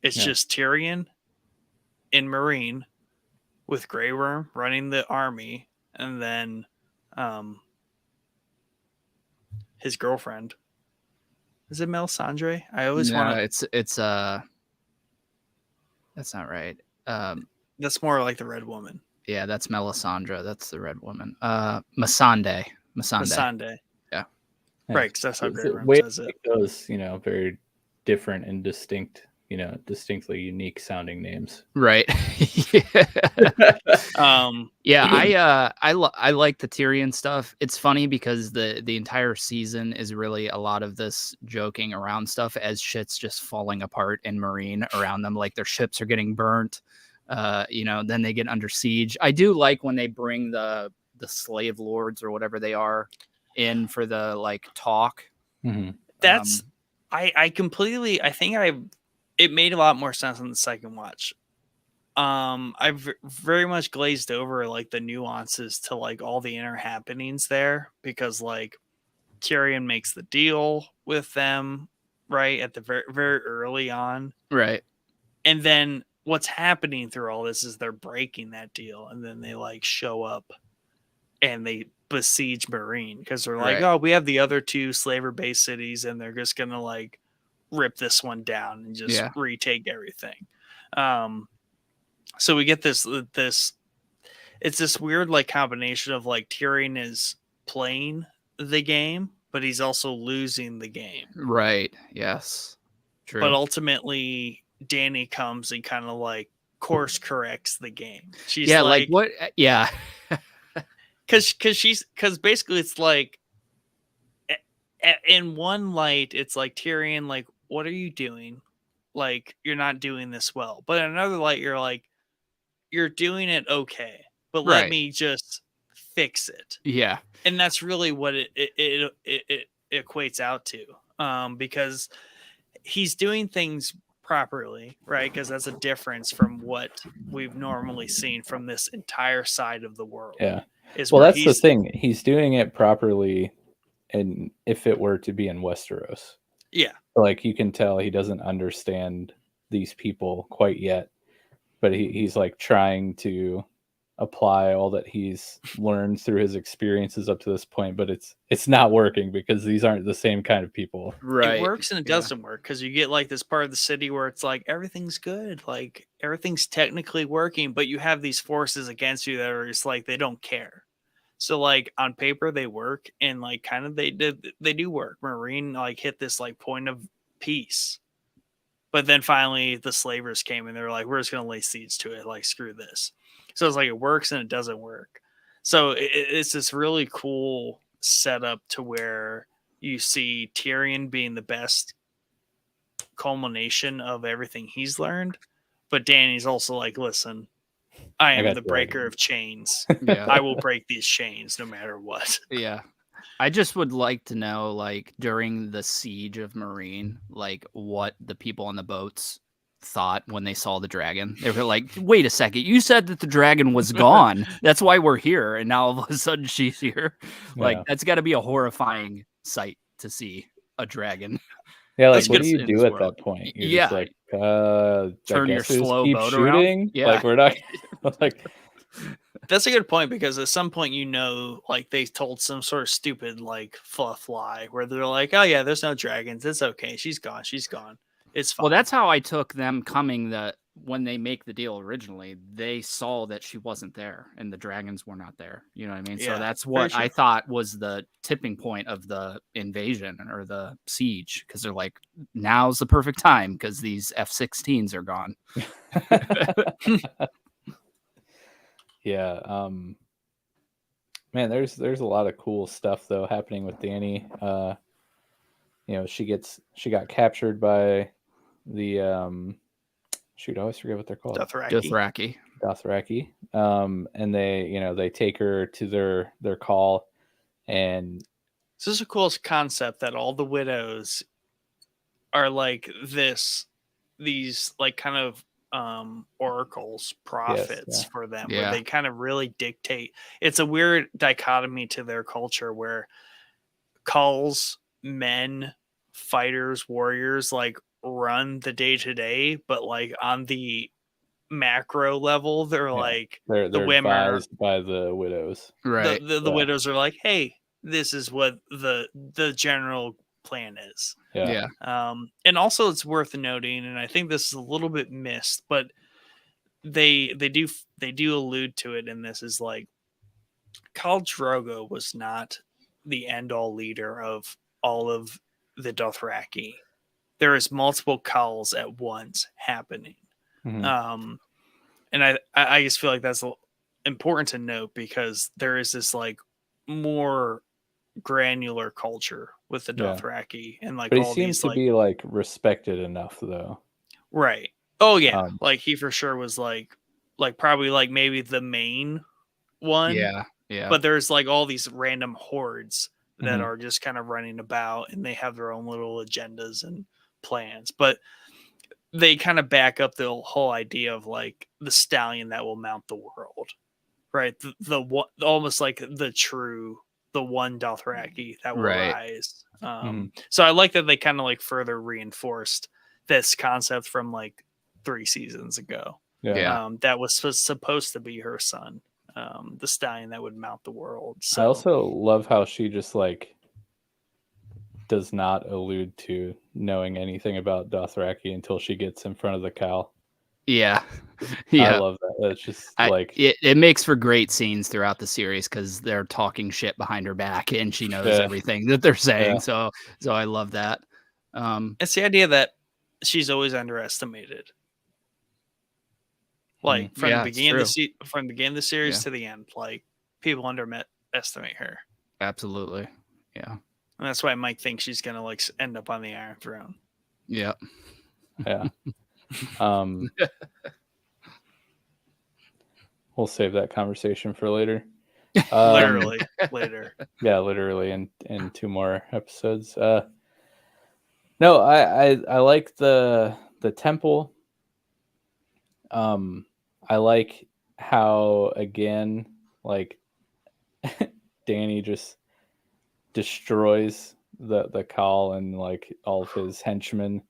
it's just Tyrion in Meereen with Grey Worm running the army, and then his girlfriend. Is it Melisandre? I always want to. It's that's not right. That's more like the Red Woman. Yeah, that's Melisandre. That's the Red Woman. Missandei. Yeah. Right, because that's how Grey Worm says it. Those, very different and distinct, distinctly unique sounding names. Right. I like the Tyrion stuff. It's funny because the entire season is really a lot of this joking around stuff as shit's just falling apart in Meereen around them, like their ships are getting burnt. Then they get under siege. I do like when they bring the slave lords or whatever they are in for the like talk. Mm-hmm. That's it made a lot more sense in the second watch. I've very much glazed over like the nuances to like all the inner happenings there, because like Tyrion makes the deal with them right at the very, very early on. Right. And then what's happening through all this is they're breaking that deal, and then they like show up and they besiege Meereen because they're like, oh, we have the other 2 slaver-based cities, and they're just gonna like rip this one down and just Yeah. retake everything. So we get this it's this weird like combination of like Tyrion is playing the game, but he's also losing the game. Right. Yes. True. But ultimately Dany comes and kind of like course corrects the game. She's like what? Yeah. Because basically it's like in one light it's like Tyrion, like, what are you doing? Like, you're not doing this well. But in another light, you're like, you're doing it okay, but let Right. me just fix it. Yeah. And that's really what it equates out to, because he's doing things properly, right? Because that's a difference from what we've normally seen from this entire side of the world. Yeah. Is Well, where that's the thing. He's doing it properly, and if it were to be in Westeros, yeah, like you can tell he doesn't understand these people quite yet, but he's like trying to apply all that he's learned through his experiences up to this point, but it's not working because these aren't the same kind of people. Right. It works and it doesn't work because you get like this part of the city where it's like everything's good, like everything's technically working, but you have these forces against you that are just like they don't care. So like on paper they work, and like kind of they do work. Marine like hit this like point of peace, but then finally the slavers came and they're like, we're just gonna lay siege to it, like screw this. So it's like it works and it doesn't work. So it's this really cool setup to where you see Tyrion being the best culmination of everything he's learned, but Dany's also like, listen, I am the breaker of chains. Yeah. I will break these chains no matter what. Yeah. I just would like to know, like, during the siege of Marine, like, what the people on the boats thought when they saw the dragon. They were like, wait a second, you said that the dragon was gone. That's why we're here. And now all of a sudden she's here. Like, that's got to be a horrifying sight to see a dragon. Yeah, like, what do you do at that point? You're just like, turn your slow boat shooting? around. Yeah. Like, we're not like. That's a good point, because at some point, you know, like they told some sort of stupid like fluff lie where they're like, oh yeah, there's no dragons, it's okay, she's gone, it's fine. Well, that's how I took them coming, that when they make the deal originally, they saw that she wasn't there and the dragons were not there. You know what I mean? Yeah, so that's what I thought was the tipping point of the invasion or the siege, because they're like, now's the perfect time because these F-16s are gone. Yeah. Man, there's a lot of cool stuff though happening with Dany. You know, she got captured by the shoot, I always forget what they're called. Dothraki. And they take her to their call, and this is a cool concept that all the widows are like these like kind of oracles, prophets for them, where they kind of really dictate. It's a weird dichotomy to their culture where culls, men, fighters, warriors like run the day-to-day, but like on the macro level they're like they're the women advised by the widows, right? The widows are like, hey, this is what the general plan is. And also it's worth noting, and I think this is a little bit missed, but they do allude to it in this, is like Khal Drogo was not the end-all leader of all of the Dothraki. There is multiple Khals at once happening. Mm-hmm. And I just feel like that's important to note, because there is this like more granular culture with the Dothraki, and like, but he all seems these to like be like respected enough though, right? Oh yeah, like he for sure was like probably like maybe the main one. Yeah. But there's like all these random hordes that are just kind of running about, and they have their own little agendas and plans, but they kind of back up the whole idea of like the stallion that will mount the world, right? The almost like the one Dothraki that will rise. So I like that they kind of like further reinforced this concept from like 3 seasons ago. That was supposed to be her son, the stallion that would mount the world. So I also love how she just like does not allude to knowing anything about Dothraki until she gets in front of the cow. Yeah. I Yeah. love that. That's just it makes for great scenes throughout the series because they're talking shit behind her back and she knows everything that they're saying. So I love that. It's the idea that she's always underestimated. Like from the beginning of the series to the end, like people underestimate her. Absolutely. Yeah. And that's why Mike thinks she's gonna like end up on the Iron Throne. Yeah. Yeah. We'll save that conversation for later. Literally later. Yeah, literally in 2 more episodes. No, I like the temple. I like how again, like Danny just destroys the Khal and like all of his henchmen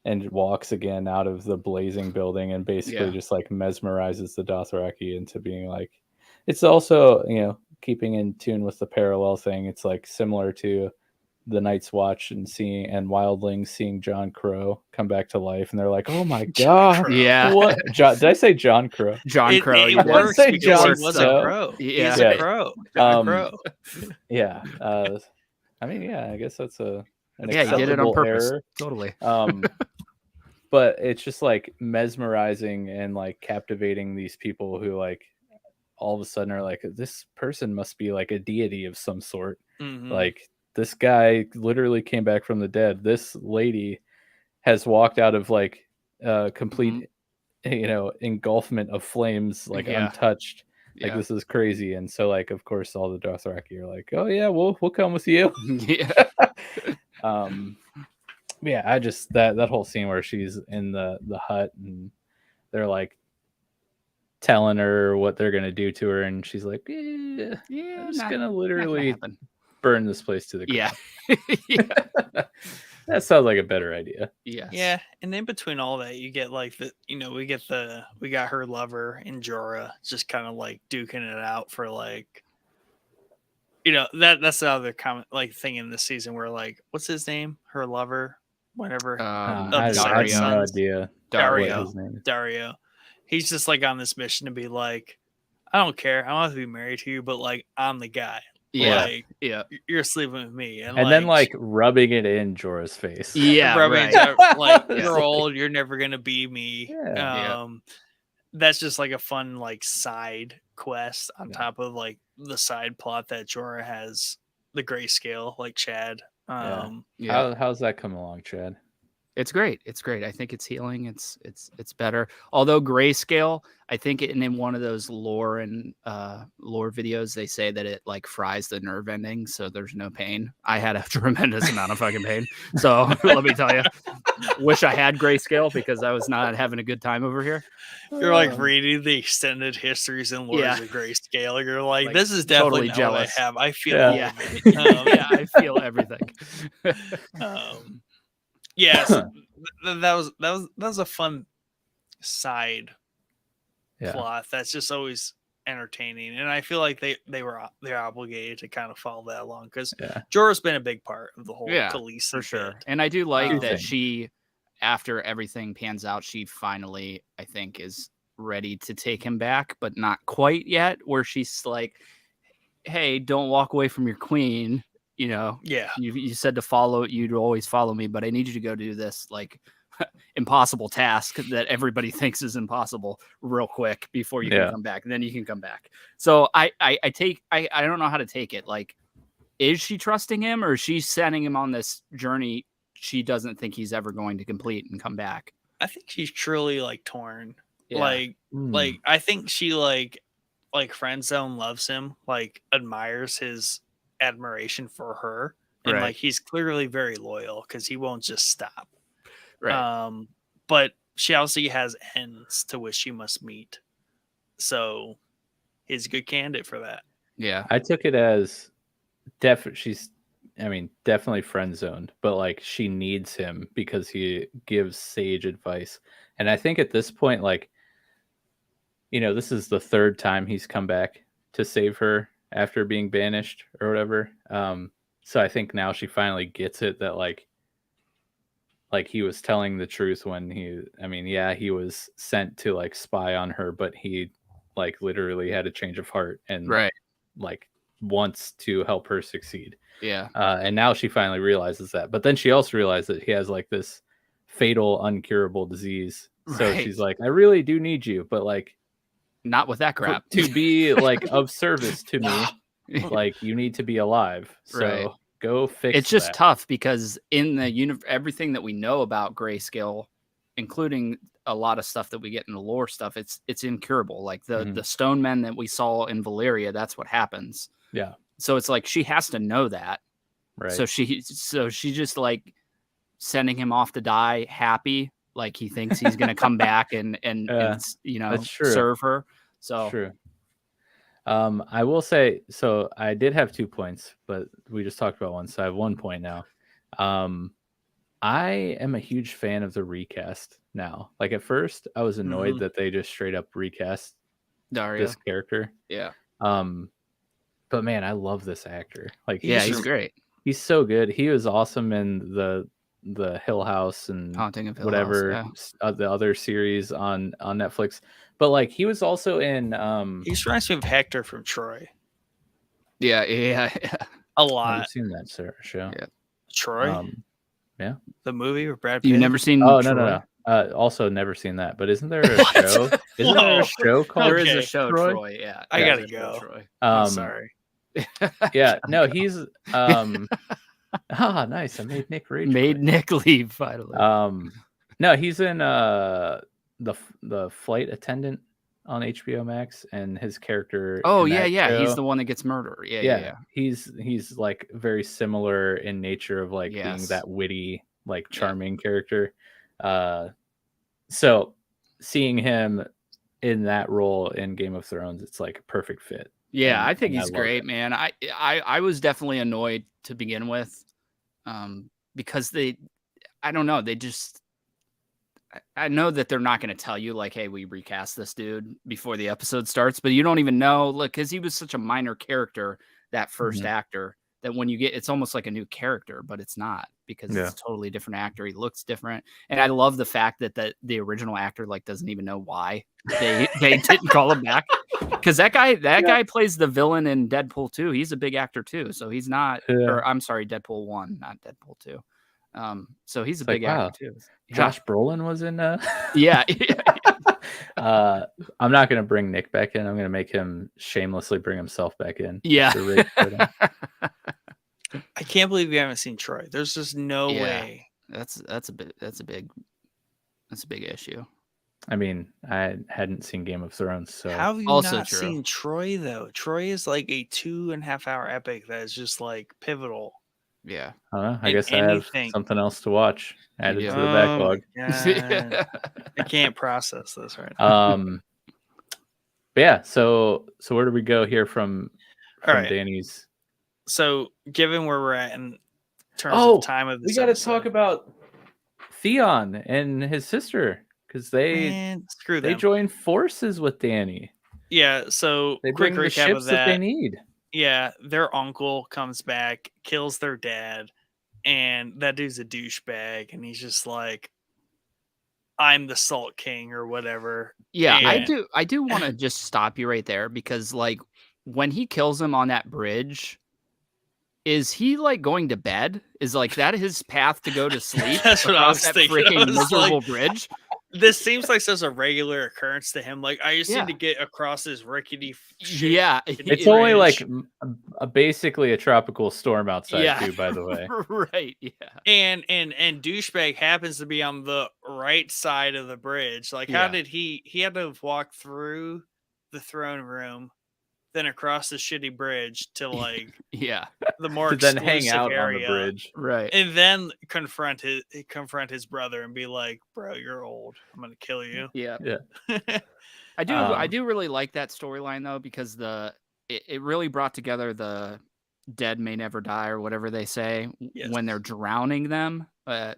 and walks again out of the blazing building and basically just like mesmerizes the Dothraki into being like, it's also, you know, keeping in tune with the parallel thing. It's like similar to the Night's Watch and Wildlings seeing Jon Crow come back to life, and they're like, "Oh my god, yeah!" What? did I say Jon Crow? Jon Crow. It works say because Jon he was Snow. a crow. Yeah. He's a crow. Jon Crow. Yeah. I mean, yeah. I guess that's an he did it on acceptable purpose. error. Totally. But it's just like mesmerizing and like captivating these people who like all of a sudden are like, this person must be like a deity of some sort. Mm-hmm. Like this guy literally came back from the dead. This lady has walked out of like complete, you know, engulfment of flames, like untouched. Like this is crazy. And so like, of course, all the Dothraki are like, oh yeah, we'll come with you. Yeah. Yeah, I just that whole scene where she's in the hut and they're like telling her what they're gonna do to her, and she's like, I'm just gonna literally burn this place to the ground. Yeah. That sounds like a better idea. Yeah, and in between all that, you get like we got her lover in Jorah just kind of like duking it out for like, you know, that's the other common like thing in this season where like, what's his name? Her lover, whatever. I have no idea. Dario. He's just like on this mission to be like, I don't care. I don't have to be married to you, but like I'm the guy. Yeah, like, you're sleeping with me, and then like rubbing it in Jorah's face. Yeah, rubbing right. like you're old, you're never gonna be me. Yeah. That's just like a fun like side quest on top of like the side plot that Jorah has, the grayscale, like Chad. How's that come along, Chad? It's great. It's great. I think it's healing. It's better. Although grayscale, I think in one of those lore videos, they say that it like fries the nerve endings, so there's no pain. I had a tremendous amount of fucking pain. So let me tell you, wish I had grayscale because I was not having a good time over here. You're like reading the extended histories and lores of grayscale. You're like, this is definitely totally jealous. What I have. I feel I feel everything. Yeah, so that was a fun side plot that's just always entertaining, and I feel like they're obligated to kind of follow that along because Jorah's been a big part of the whole Khaleesi for sure. bit. And I do like that she, after everything pans out, she finally, I think, is ready to take him back, but not quite yet. Where she's like, "Hey, don't walk away from your queen." You know, you said to follow, you'd always follow me, but I need you to go do this like impossible task that everybody thinks is impossible real quick before you can come back. And then you can come back. So I don't know how to take it. Like, is she trusting him or is she sending him on this journey she doesn't think he's ever going to complete and come back? I think she's truly like torn. Like I think she like friend zone loves him, like admires his admiration for her, and like he's clearly very loyal because he won't just stop. But she also has ends to which she must meet, so he's a good candidate for that. I took it as definitely friend zoned, but like she needs him because he gives sage advice. And I think at this point, like, you know, this is the 3rd time he's come back to save her after being banished or whatever. So I think now she finally gets it that like he was telling the truth when he was sent to like spy on her, but he like literally had a change of heart and Right. like wants to help her succeed. Yeah. And now she finally realizes that. But then she also realized that he has like this fatal, uncurable disease. So Right. she's like, I really do need you, but like not with that crap. To be like of service to me, like you need to be alive. So Right. go fix It's just that. tough because in the everything that we know about grayscale, including a lot of stuff that we get in the lore stuff, it's incurable. Like the stone men that we saw in Valyria, that's what happens. Yeah. So it's like she has to know that. Right. So she just like sending him off to die happy, like he thinks he's gonna come back and serve her. So true. I will say, so I did have 2 points, but we just talked about one, so I have 1 point now. I am a huge fan of the recast now. Like at first, I was annoyed that they just straight up recast Daria. this character. Yeah. But man, I love this actor. Like, he's great. He's so good. He was awesome in the Hill House and Haunting of Hill whatever House, the other series on Netflix. But like he was also in he reminds me of Hector from Troy. Yeah. A lot. I've seen that show. Yeah. Troy. Yeah. The movie with Brad Pitt. You've never seen Oh, Troy? no. Also never seen that. But isn't there a show? Isn't there a show called There is a show, Troy. Yeah. I gotta go. Troy. I'm sorry. Yeah, no, he's nice. I made Nick rage. Nick leave finally. No, he's in the flight attendant on HBO Max, and his character. Oh in yeah. show, He's the one that gets murdered. Yeah. He's like very similar in nature of like being that witty, like charming character. So seeing him in that role in Game of Thrones, it's like a perfect fit. Yeah, I think he's great, man. I was definitely annoyed to begin with, because I don't know, they just, I know that they're not going to tell you like, hey, we recast this dude before the episode starts, but you don't even know, like, because he was such a minor character, that first actor, that when you get, it's almost like a new character, but it's not, because it's a totally different actor. He looks different, and I love the fact that the original actor like doesn't even know why they didn't call him back. Because that guy plays the villain in Deadpool 2. He's a big actor too, so he's not. Or I'm sorry, Deadpool 1, not Deadpool 2. So he's a big actor too. Josh Brolin was in. Yeah. I'm not gonna bring Nick back in. I'm gonna make him shamelessly bring himself back in. Yeah. I can't believe you haven't seen Troy. There's just no way. That's a big issue. I mean, I hadn't seen Game of Thrones, so how have you also not true. seen Troy though? Troy is like a 2.5 hour epic that is just like pivotal. Yeah. I guess I have something else to watch added to the backlog. I can't process this right now. But yeah, so where do we go here from Danny's? So given where we're at in terms of time of this, we got to talk about Theon and his sister, because they join forces with Danny. Yeah, so they quick bring the recap ships of that they need. Yeah, their uncle comes back, kills their dad, and that dude's a douchebag, and he's just like, I'm the Salt King or whatever. Yeah, and I do want to just stop you right there, because like when he kills him on that bridge, is he like going to bed? Is like that his path to go to sleep? That's what I was thinking. Freaking miserable bridge. This seems like such a regular occurrence to him. Like, I just need to get across this rickety shit. Yeah. It's only like basically a tropical storm outside too, by the way. Right. Yeah. And douchebag happens to be on the right side of the bridge. Like, how did he had to walk through the throne room, then across the shitty bridge to like the more then hang out area, on the bridge, right? And then confront his brother and be like, "Bro, you're old. I'm gonna kill you." Yeah. I do really like that storyline though, because it really brought together the dead may never die, or whatever they say when they're drowning them. I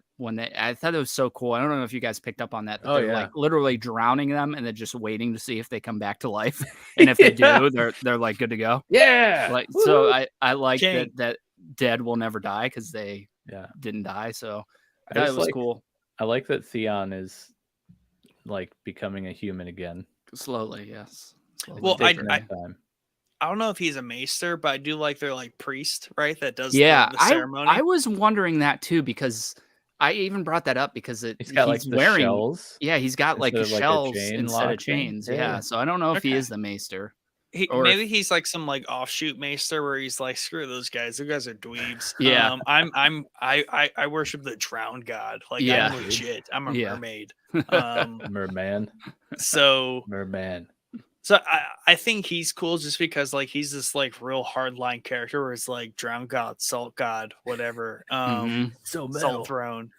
thought it was so cool. I don't know if you guys picked up on that. They're like literally drowning them and then just waiting to see if they come back to life. And if they do, they're like good to go. Yeah. Like, so I like that dead will never die because they didn't die. So I thought it was cool. I like that Theon is like becoming a human again. Slowly, yes. Well, I don't know if he's a maester, but I do like their like priest, right? That does the ceremony. I was wondering that too, because I even brought that up because he's got like wearing shells. Yeah, he's got like shells instead of chain. chains. Yeah. So I don't know if he is the maester. Maybe he's like some like offshoot maester where he's like, screw those guys. Those guys are dweebs. Yeah. I worship the drowned god. Like I'm legit. I'm a mermaid. Merman. So Merman. So I think he's cool just because like he's this like real hardline character where it's like drowned god, salt god, whatever. So metal. Salt throne.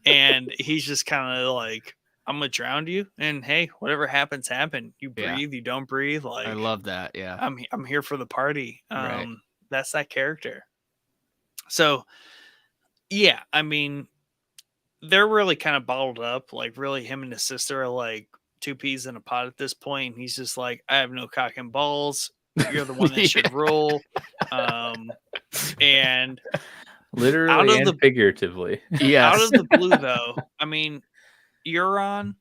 And he's just kind of like, I'm gonna drown you, and hey, whatever happens, happen. You breathe, you don't breathe. Like I love that. Yeah, I'm here for the party. Right. That's that character. So yeah, I mean, they're really kind of bottled up. Like really, him and his sister are like two peas in a pod at this point. He's just like, I have no cock and balls. You're the one that should rule. And literally and figuratively. Yes. Out of the blue, though, I mean, Euron,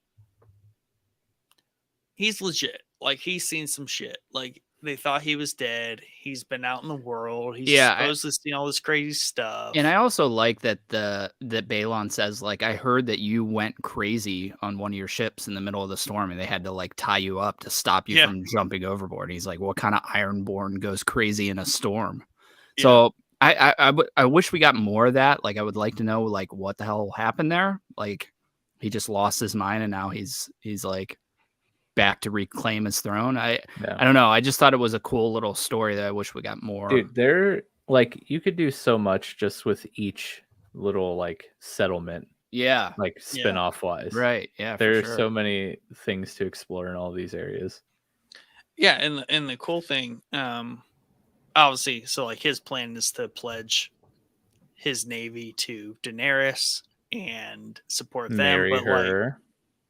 he's legit. Like, he's seen some shit. Like, they thought he was dead. He's been out in the world. He's supposed to see all this crazy stuff. And I also like that that Balon says, like, I heard that you went crazy on one of your ships in the middle of the storm, and they had to like tie you up to stop you from jumping overboard. And he's like, what kind of Ironborn goes crazy in a storm? Yeah. So I wish we got more of that. Like, I would like to know like what the hell happened there. Like, he just lost his mind, and now he's like back to reclaim his throne. I don't know. I just thought it was a cool little story that I wish we got more. Dude, they're like, you could do so much just with each little like settlement. Yeah. Like spin-off wise. Right. Yeah. There's so many things to explore in all these areas. Yeah, and the cool thing, obviously, so like his plan is to pledge his navy to Daenerys and support them, marry her.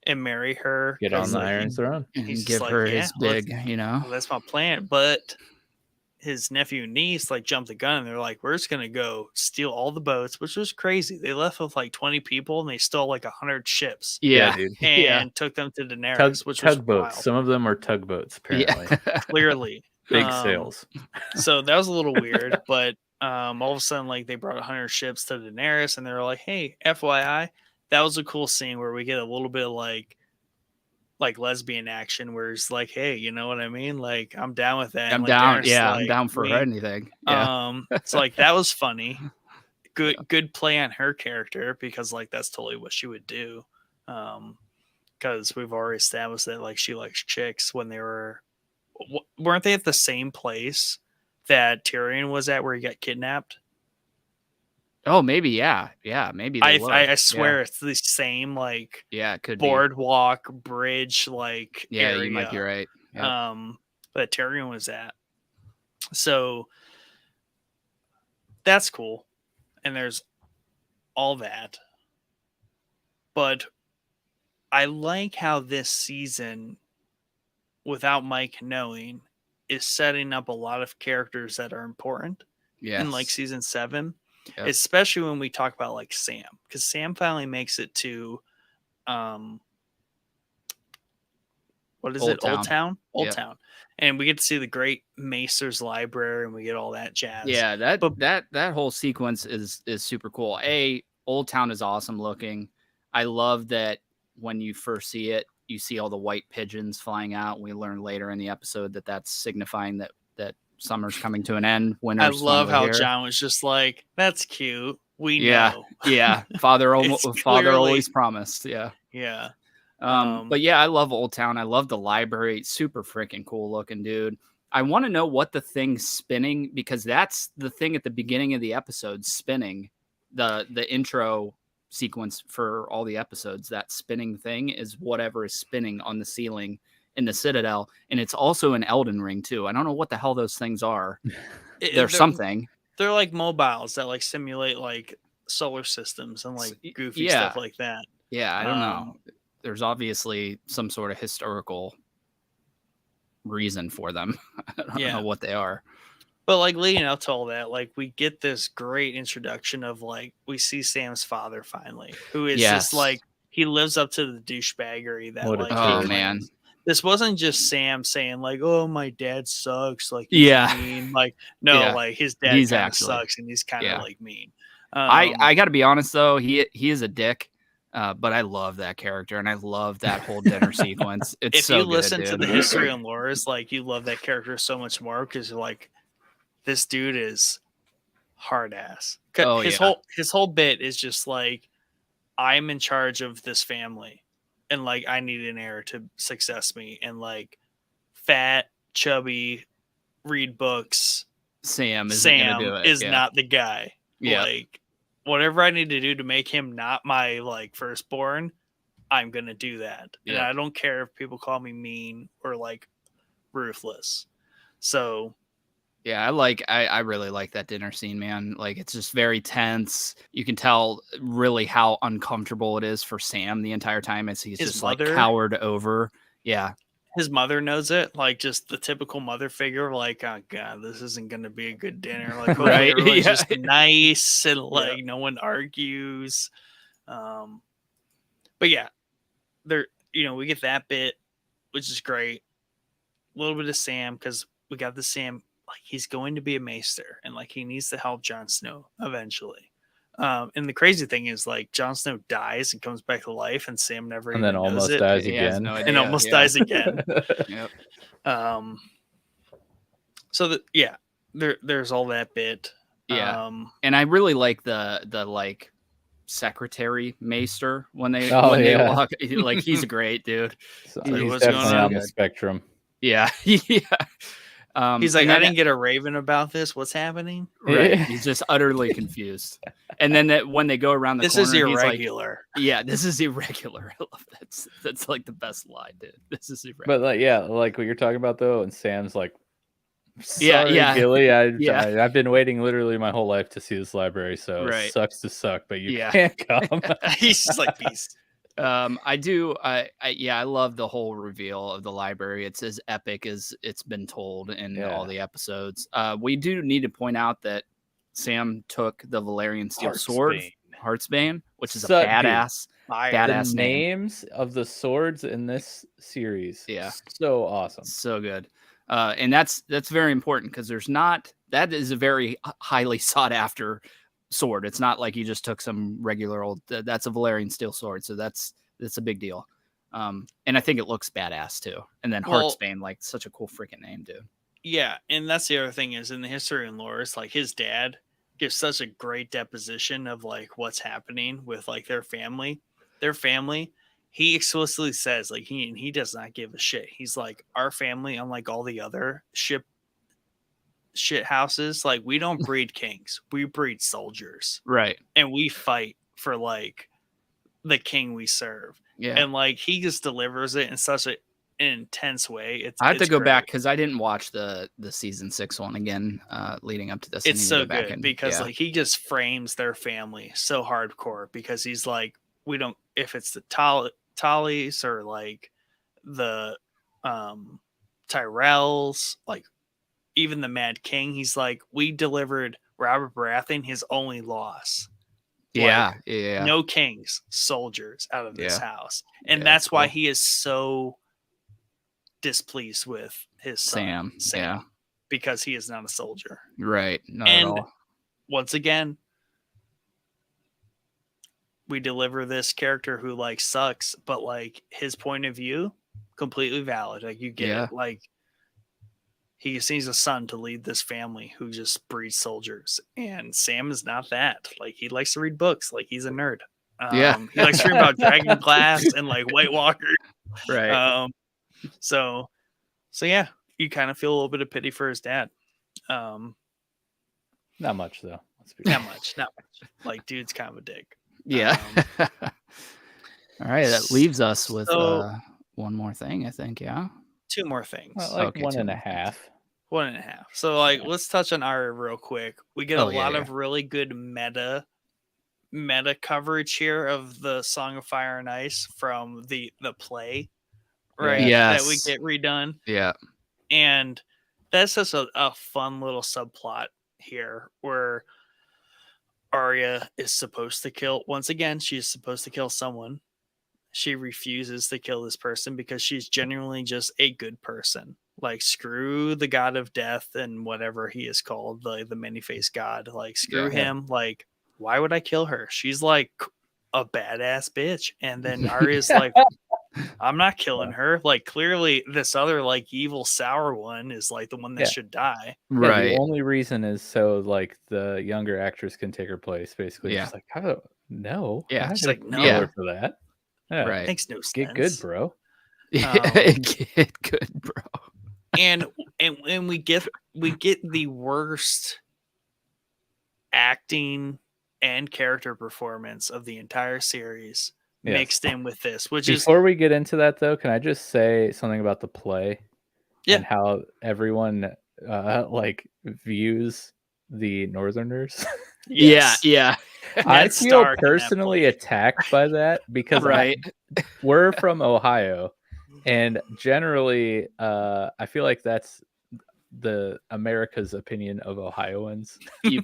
And marry her, get on the Iron Throne, and give her his big, that's my plan. But his nephew and niece like jumped the gun, and they're like, we're just gonna go steal all the boats, which was crazy. They left with like 20 people, and they stole like 100 ships. Yeah, dude. And took them to Daenerys, which was tugboats. wild. Some of them are tugboats, apparently. Clearly, big sails. So that was a little weird, but all of a sudden, like they brought 100 ships to Daenerys, and they were like, hey, FYI. That was a cool scene where we get a little bit of like lesbian action where it's like, hey, you know what I mean? Like, I'm down with that. I'm like, down. Yeah, I'm down for anything. Yeah. So like that was funny. Good play on her character, because like that's totally what she would do. Because we've already established that like she likes chicks. When they weren't they at the same place that Tyrion was at where he got kidnapped? Oh, maybe, yeah, maybe. I swear it's the same like it could boardwalk bridge like area. You might be right. Yep. But Tyrion was at, so that's cool, and there's all that. But I like how this season, without Mike knowing, is setting up a lot of characters that are important. In like season 7. Yep. Especially when we talk about like Sam, because Sam finally makes it to what is Old Town, and we get to see the great Maester's library, and we get all that jazz. Yeah, that whole sequence is super cool. Old Town is awesome looking. I love that when you first see it, you see all the white pigeons flying out. We learn later in the episode that that's signifying that summer's coming to an end. I love how Jon was just like, that's cute. We know. Yeah. Father always promised. Yeah. Yeah. But yeah, I love Old Town. I love the library. Super freaking cool looking, dude. I want to know what the thing's spinning, because that's the thing at the beginning of the episode, spinning. The intro sequence for all the episodes, that spinning thing is whatever is spinning on the ceiling in the Citadel, and it's also an Elden Ring too. I don't know what the hell those things are. They're something. They're like mobiles that like simulate like solar systems and like goofy stuff like that. Yeah, I don't know. There's obviously some sort of historical reason for them. I don't know what they are. But like leading up to all that, like we get this great introduction of like we see Sam's father finally, who is just like he lives up to the douchebaggery that What a like Oh kid. man. this wasn't just Sam saying like, "Oh, my dad sucks," like he's Yeah. mean. Like no, Yeah. like his dad He's kind of actually- sucks and he's kind of yeah. like mean. I got to be honest though, he is a dick. But I love that character and I love that whole dinner sequence. It's if so you good, listen to dude. the history and lore, it's like you love that character so much more because like this dude is hard ass. Oh, His whole bit is just like I'm in charge of this family and like I need an heir to success me and like fat, chubby, read books. Sam Sam gonna do it. is Yeah. not the guy. Yeah. Like whatever I need to do to make him not my like firstborn, I'm gonna do that. And Yeah. I don't care if people call me mean or like ruthless. So Yeah, I really like that dinner scene, man. Like it's just very tense. You can tell really how uncomfortable it is for Sam the entire time as he's His just mother- like cowered over. Yeah. his mother knows it, like just the typical mother figure, like, oh god, this isn't gonna be a good dinner. Like hopefully Right, everyone's yeah. just nice and like no one argues. But yeah, there we get that bit, which is great. A little bit of Sam, because we got the Sam, like he's going to be a maester and like he needs to help Jon Snow eventually. And the crazy thing is like Jon Snow dies and comes back to life and Sam never And even then knows almost it. dies He has again. no And idea. almost Yeah. dies again. Yep. So that there's all that bit. Yeah. And I really like the like secretary maester when they yeah. walk. Like he's great, dude. So Like, he's what's going definitely on the on? spectrum. Yeah. Yeah. He's like, and I then- didn't get a raven about this. What's happening? Right. Yeah. He's just utterly confused. And then when they go around the This corner, is he's like, irregular. yeah, this is irregular. I love that. That's like the best line, dude. This is irregular. But like, yeah, like what you're talking about though, and Sam's like, Yeah, sorry, yeah. Gilly, Yeah. I've been waiting literally my whole life to see this library, so Right. it sucks to suck, but you Yeah. can't come. He's just like peace. I love the whole reveal of the library. It's as epic as it's been told in all the episodes. We do need to point out that Sam took the Valerian steel sword, Heartsbane, which is a badass, badass The name. names of the swords in this series, Yeah. so awesome. So good. And that's very important because that is a very highly sought after sword. It's not like you just took some regular old, that's a Valerian steel sword. So that's a big deal. And I think it looks badass too. And then Well- Heartsbane, like such a cool freaking name, dude. Yeah, and that's the other thing is in the history and lore, it's like his dad gives such a great deposition of like what's happening with like their family. He explicitly says like he does not give a shit. He's like, our family, unlike all the other shit houses, like we don't breed kings, we breed soldiers, Right. and we fight for like the king we serve. Yeah. And like he just delivers it in such an intense way. I have to it's go great. back because I didn't watch the season 6 one again leading up to this. I It's need to so go back good and- because yeah. like he just frames their family so hardcore because he's like, we don't, if it's the Tallies or like the Tyrells, like even the Mad King, he's like, we delivered Robert Baratheon his only loss. yeah, Like, yeah, no kings, soldiers out of this house. And Yeah, that's why cool. he is so displeased with his son, Sam, because he is not a soldier. right. Not And- at all. Once again, we deliver this character who like sucks, but like his point of view completely valid. Like you get Yeah. it. Like he just needs a son to lead this family who just breeds soldiers, and Sam is not that. Like he likes to read books. Like he's a nerd. Yeah. He likes to read about Dragon Glass and like White Walker. Right. So yeah, you kind of feel a little bit of pity for his dad. Not much though. Let's be Not much. Like dude's kind of a dick. Yeah. All right. That leaves us with so- one more thing, I think. Yeah. Two more things. Well, like Okay, 1.5. 1.5. So like let's touch on Arya real quick. We get Oh, a yeah, lot yeah. of really good meta coverage here of the Song of Fire and Ice from the play, right? That we Yes. get redone. Yeah. And that's just a fun little subplot here where Arya is supposed to kill. Once again, she's supposed to kill someone. She refuses to kill this person because she's genuinely just a good person. Like, screw the god of death and whatever he is called, the many-faced god. Like, screw him. Like, why would I kill her? She's like a badass bitch. And then Arya's like, I'm not killing her. Like, clearly this other like evil sour one is like the one that should die. Yeah, the only reason is so like the younger actress can take her place. Basically, she's like, "How? No, Yeah, I'm not she's gonna like, kill no. her for that." Yeah, Right. Makes no sense. Get good, bro. Get good, bro. And we get the worst acting and character performance of the entire series mixed in with this, which Before we get into that, though, can I just say something about the play? And how everyone like views the Northerners. Yeah. I feel personally attacked by that because we're from Ohio, and generally, I feel like that's the America's opinion of Ohioans.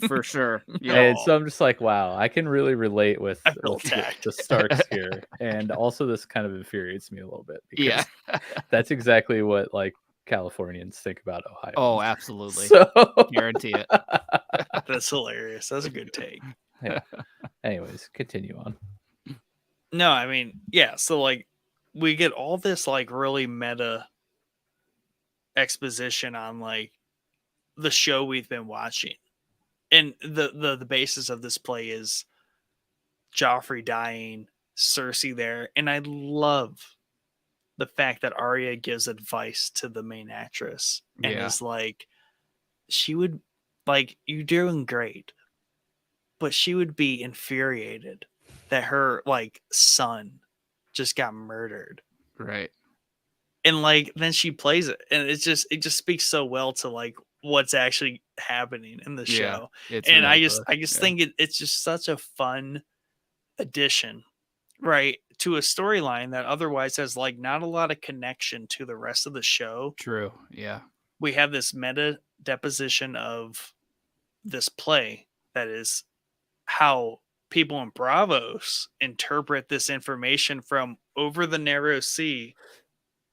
For sure. And so I'm just like, wow, I can really relate with the Starks here, and also this kind of infuriates me a little bit because that's exactly what like Californians think about Ohio. Oh, absolutely. So guarantee it. That's hilarious. That's a good take. Yeah. Anyways, continue on. No, I mean, yeah. So like, we get all this like really meta exposition on like the show we've been watching, and the basis of this play is Joffrey dying, Cersei there, and I love the fact that Arya gives advice to the main actress and is like, she would like, you're doing great, but she would be infuriated that her like son just got murdered. Right. And like, then she plays it, and it just speaks so well to like what's actually happening in the show. And I just think it's just such a fun addition, right, to a storyline that otherwise has like not a lot of connection to the rest of the show. True. Yeah. We have this meta deposition of this play that is how people in Bravos interpret this information from over the narrow sea,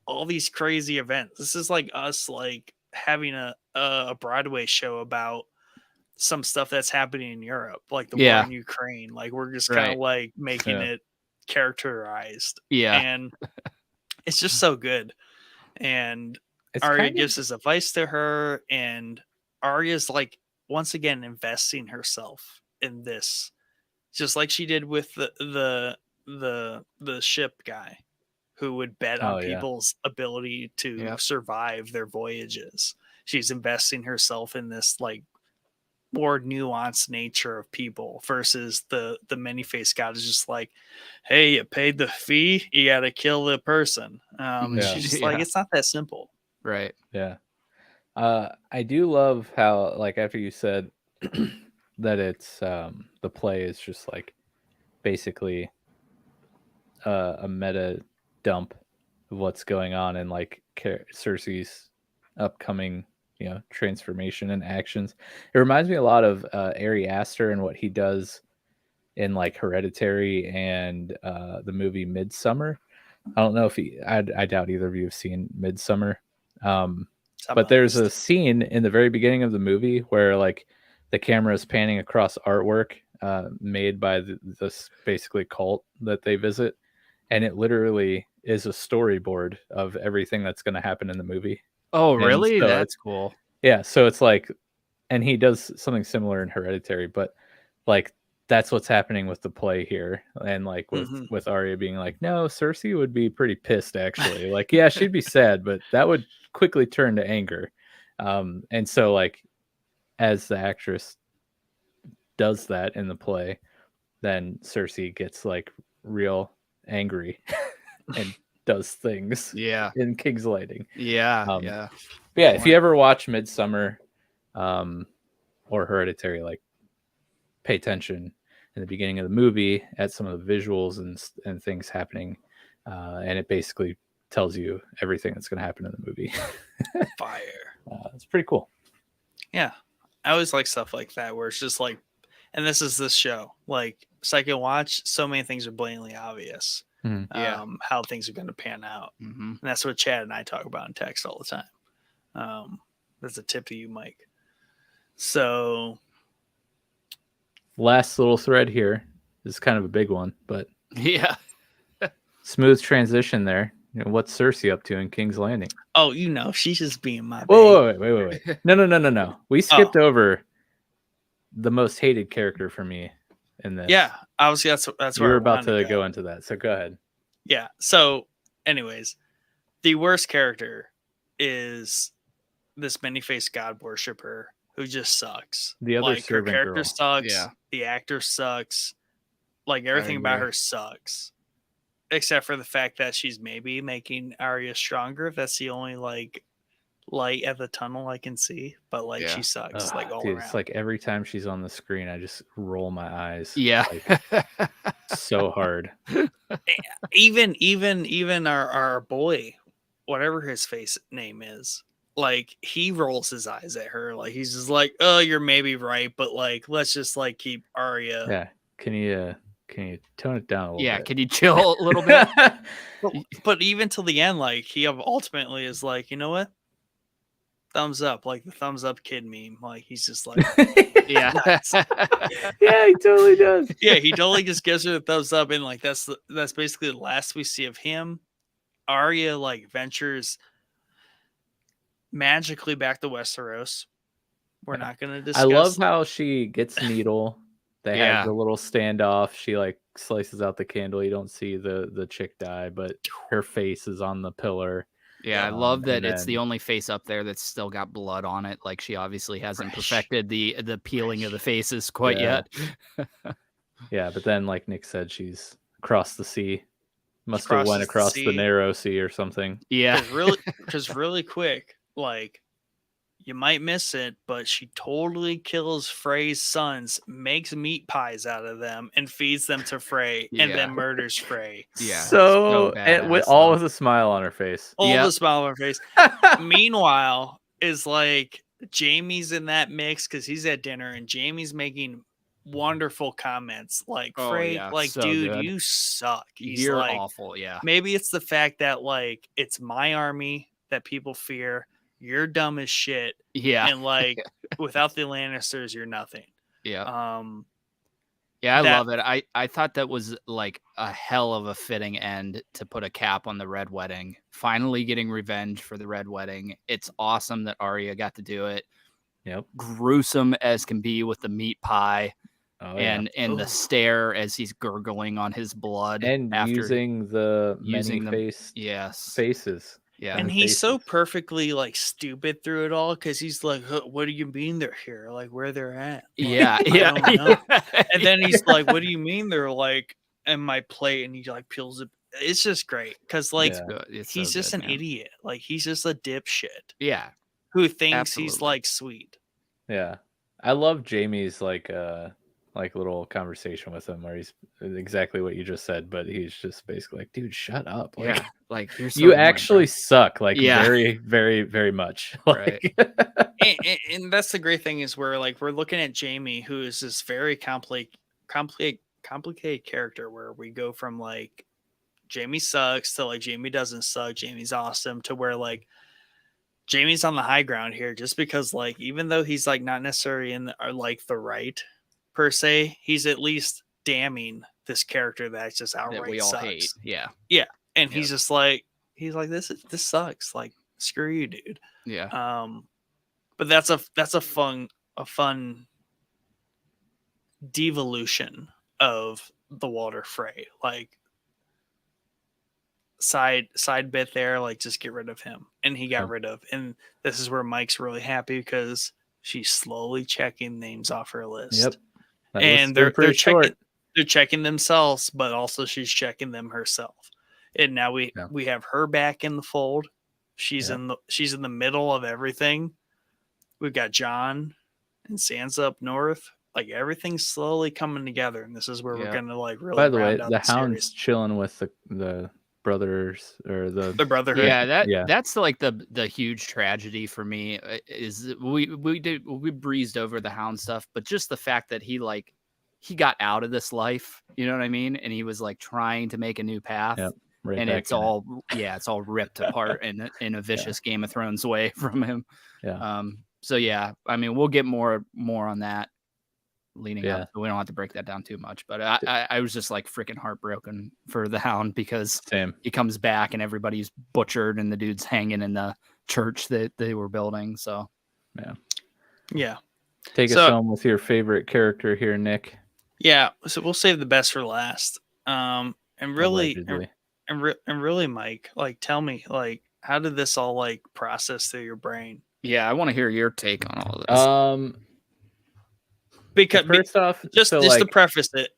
all these crazy events. This is like us like having a Broadway show about some stuff that's happening in Europe, like the war in Ukraine. Like, we're just kind of like making it characterized. Yeah. And it's just so good. And Arya gives his advice to her, and Arya's like, once again, investing herself in this, just like she did with the ship guy who would bet on people's ability to survive their voyages. She's investing herself in this like more nuanced nature of people versus the many-faced god is just like, hey, you paid the fee, you gotta kill the person. She's just like, it's not that simple. Right. Yeah. I do love how, like, after you said that it's the play is just like basically a meta dump of what's going on in like Cersei's upcoming, transformation and actions. It reminds me a lot of Ari Aster and what he does in like Hereditary and the movie Midsummer. I don't know if I doubt either of you have seen Midsummer. But there's a scene in the very beginning of the movie where like the camera is panning across artwork made by this basically cult that they visit. And it literally is a storyboard of everything that's going to happen in the movie. Oh, really? So that's cool. Yeah. So it's like, and he does something similar in Hereditary, but like, that's what's happening with the play here. And like with Arya being like, no, Cersei would be pretty pissed actually. Like, yeah, she'd be sad, but that would quickly turn to anger. And so like, as the actress does that in the play, then Cersei gets like real angry and does things in King's Landing. If you ever watch Midsummer or Hereditary, like pay attention in the beginning of the movie at some of the visuals and things happening, and it basically tells you everything that's going to happen in the movie. Fire. It's pretty cool. Yeah. I always like stuff like that where it's just like, and this is this show. Like, second watch, so many things are blatantly obvious. How things are going to pan out. And that's what Chad and I talk about in text all the time. That's a tip to you, Mike. So, last little thread here is kind of a big one, but yeah, smooth transition there. You know, what's Cersei up to in King's Landing? Oh, you know, she's just being my babe. Whoa, wait. No. We skipped over the most hated character for me in this. Yeah, obviously that's where we're about to go into that. So go ahead. Yeah. So, anyways, the worst character is this many-faced god worshiper who just sucks. The other like, her servant character girl. sucks. Yeah. The actor sucks. Like, everything about her sucks. Except for the fact that she's maybe making Arya stronger. That's the only, like, light at the tunnel I can see. But, like, she sucks, all around. It's like every time she's on the screen, I just roll my eyes. Yeah. Like, so hard. Even our boy, whatever his face name is, like, he rolls his eyes at her. Like, he's just like, oh, you're maybe right, but, like, let's just, like, keep Arya. Yeah. Can you tone it down a little bit? Can you chill a little bit? but even till the end, like, he ultimately is like, you know what? Thumbs up, like the thumbs up kid meme. Like, he's just like, yeah. Yeah, he totally does. Yeah, he totally just gives her the thumbs up, and like that's basically the last we see of him. Arya like ventures magically back to Westeros. We're not going to discuss. I love how she gets Needle. They have the little standoff. She like slices out the candle. You don't see the chick die, but her face is on the pillar. Yeah, I love that it's the only face up there that's still got blood on it. Like, she obviously hasn't perfected the peeling of the faces quite yet. Yeah, but then, like Nick said, she's across the sea. Must have went across the narrow sea or something. Yeah, because really quick, like, you might miss it, but she totally kills Frey's sons, makes meat pies out of them, and feeds them to Frey, and then murders Frey. Yeah, so and with a smile on her face. All with a smile on her face. Meanwhile, is like Jamie's in that mix because he's at dinner, and Jamie's making wonderful comments like, Frey, like, so dude, good. You suck. You're like, awful. Yeah, maybe it's the fact that, like, it's my army that people fear. You're dumb as shit. Yeah. And like, without the Lannisters, you're nothing. Yeah. Yeah, I love it. I thought that was like a hell of a fitting end to put a cap on the Red Wedding. Finally getting revenge for the Red Wedding. It's awesome that Arya got to do it. Yep. Gruesome as can be with the meat pie. And the stare as he's gurgling on his blood. And after using the many-faced faces. Yeah, and he's so perfectly like stupid through it all because he's like, "What do you mean they're here? Like, where they're at?" Like, yeah. And then he's like, "What do you mean they're like in my plate?" And he like peels it. It's just great because like he's just an idiot. Like, he's just a dipshit. Yeah, who thinks he's like sweet. Yeah, I love Jamie's like little conversation with him where he's exactly what you just said, but he's just basically like, dude, shut up. Like, yeah, like, you're so you actually suck, like, very, very, very much. Right. and that's the great thing is we're looking at Jamie, who is this very complicated character where we go from like Jamie sucks to like Jamie doesn't suck, Jamie's awesome, to where like Jamie's on the high ground here just because like even though he's like not necessarily in the right per se, he's at least damning this character that's just outright that we all sucks. hate. Yeah. And he's just like, this sucks. Like, screw you, dude. Yeah. But that's a fun devolution of the Walder Frey. Like, side bit there, like, just get rid of him. And he got rid of. And this is where Mike's really happy because she's slowly checking names off her list. Yep. And they're checking themselves, but also she's checking them herself. And now we have her back in the fold. She's in the middle of everything. We've got Jon and Sansa up north. Like, everything's slowly coming together, and this is where we're gonna like really. By the way, the Hound's chilling with the brothers or the Brotherhood. Yeah, that's like the huge tragedy for me is we breezed over the Hound stuff, but just the fact that he got out of this life, you know what I mean? And he was like trying to make a new path. Yep, right and back it's in it. all it's all ripped apart in a vicious Game of Thrones way from him. Yeah. So yeah, I mean, we'll get more on that leading Yeah. up. So we don't have to break that down too much. But I was just like freaking heartbroken for the Hound because Same. he comes back and everybody's butchered and the dude's hanging in the church that they were building. So Yeah. Take us home with your favorite character here, Nick. Yeah, so we'll save the best for last. And really, Allegedly. and really, Mike, like, tell me, like, how did this all like process through your brain? Yeah, I want to hear your take on all of this. Because first off, just to preface it,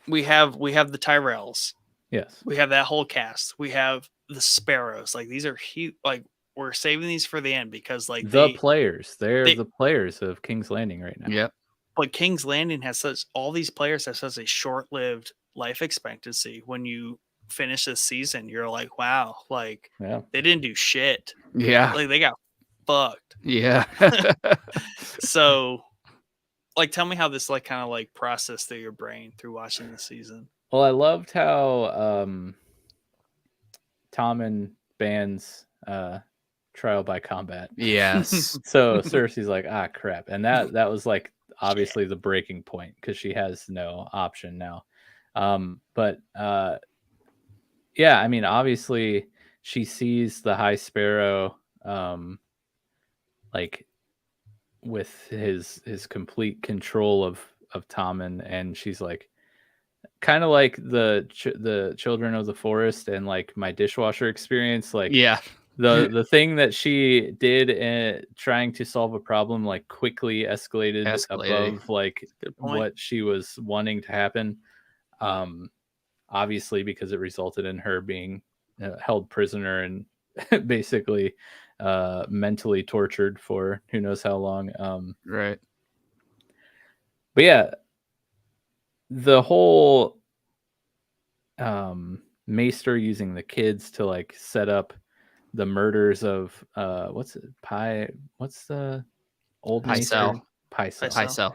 we have the Tyrells. Yes. We have that whole cast. We have the Sparrows. Like, these are huge. Like, we're saving these for the end because, like, they're the players of King's Landing right now. Yep. But King's Landing all these players have such a short-lived life expectancy. When you finish this season, you're like, wow, like, they didn't do shit. Yeah. Like, they got fucked. Yeah. So, like, tell me how this like kind of like processed through your brain through watching the season. Well, I loved how Tom and Ban's trial by combat. Yes. So Cersei's like, crap. And that was like obviously the breaking point because she has no option now. But I mean, obviously she sees the High Sparrow like with his complete control of Tommen, and she's like kind of like the Children of the Forest and like my dishwasher experience, like the thing that she did in trying to solve a problem like quickly escalated above like what she was wanting to happen, obviously because it resulted in her being held prisoner and basically mentally tortured for who knows how long. Right. But yeah, the whole Maester using the kids to like set up the murders of what's the old Maester? Pycelle.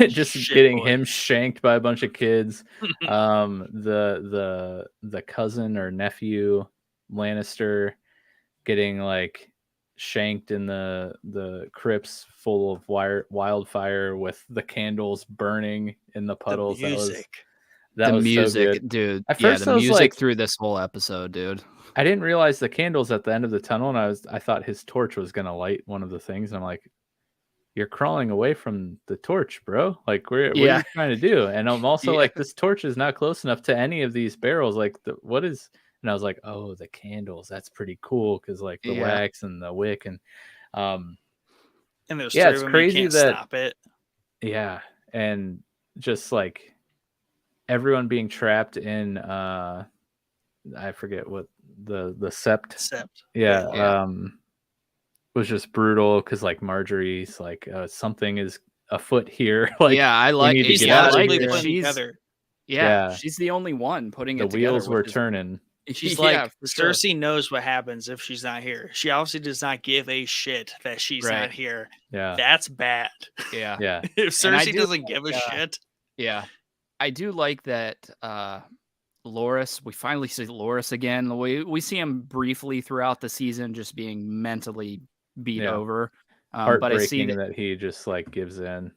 Just getting him shanked by a bunch of kids. The cousin or nephew Lannister getting like shanked in the crypts full of wildfire with the candles burning in the puddles. The music. That was music, so good. dude. At first the I was music like, through this whole episode, dude. I didn't realize the candles at the end of the tunnel, and I thought his torch was gonna light one of the things. And I'm like, you're crawling away from the torch, bro. Like, what are you trying to do? And I'm also like, this torch is not close enough to any of these barrels. Like, what is? And I was like, oh, the candles. That's pretty cool because like the wax and the wick and there's it's crazy you can't that stop it. Yeah, and just like everyone being trapped in I forget what the sept. Yeah. Was just brutal because like Marjorie's like something is afoot here. Like, I like to get out of here. She's the only one putting it together. The wheels were turning. She's like, Cersei knows what happens if she's not here. She obviously does not give a shit that she's not here. Yeah, that's bad. Yeah. If Cersei doesn't give a shit. Yeah, I do like that. Loras, we finally see Loras again. We see him briefly throughout the season, just being mentally beat over. But I see that he just like gives in,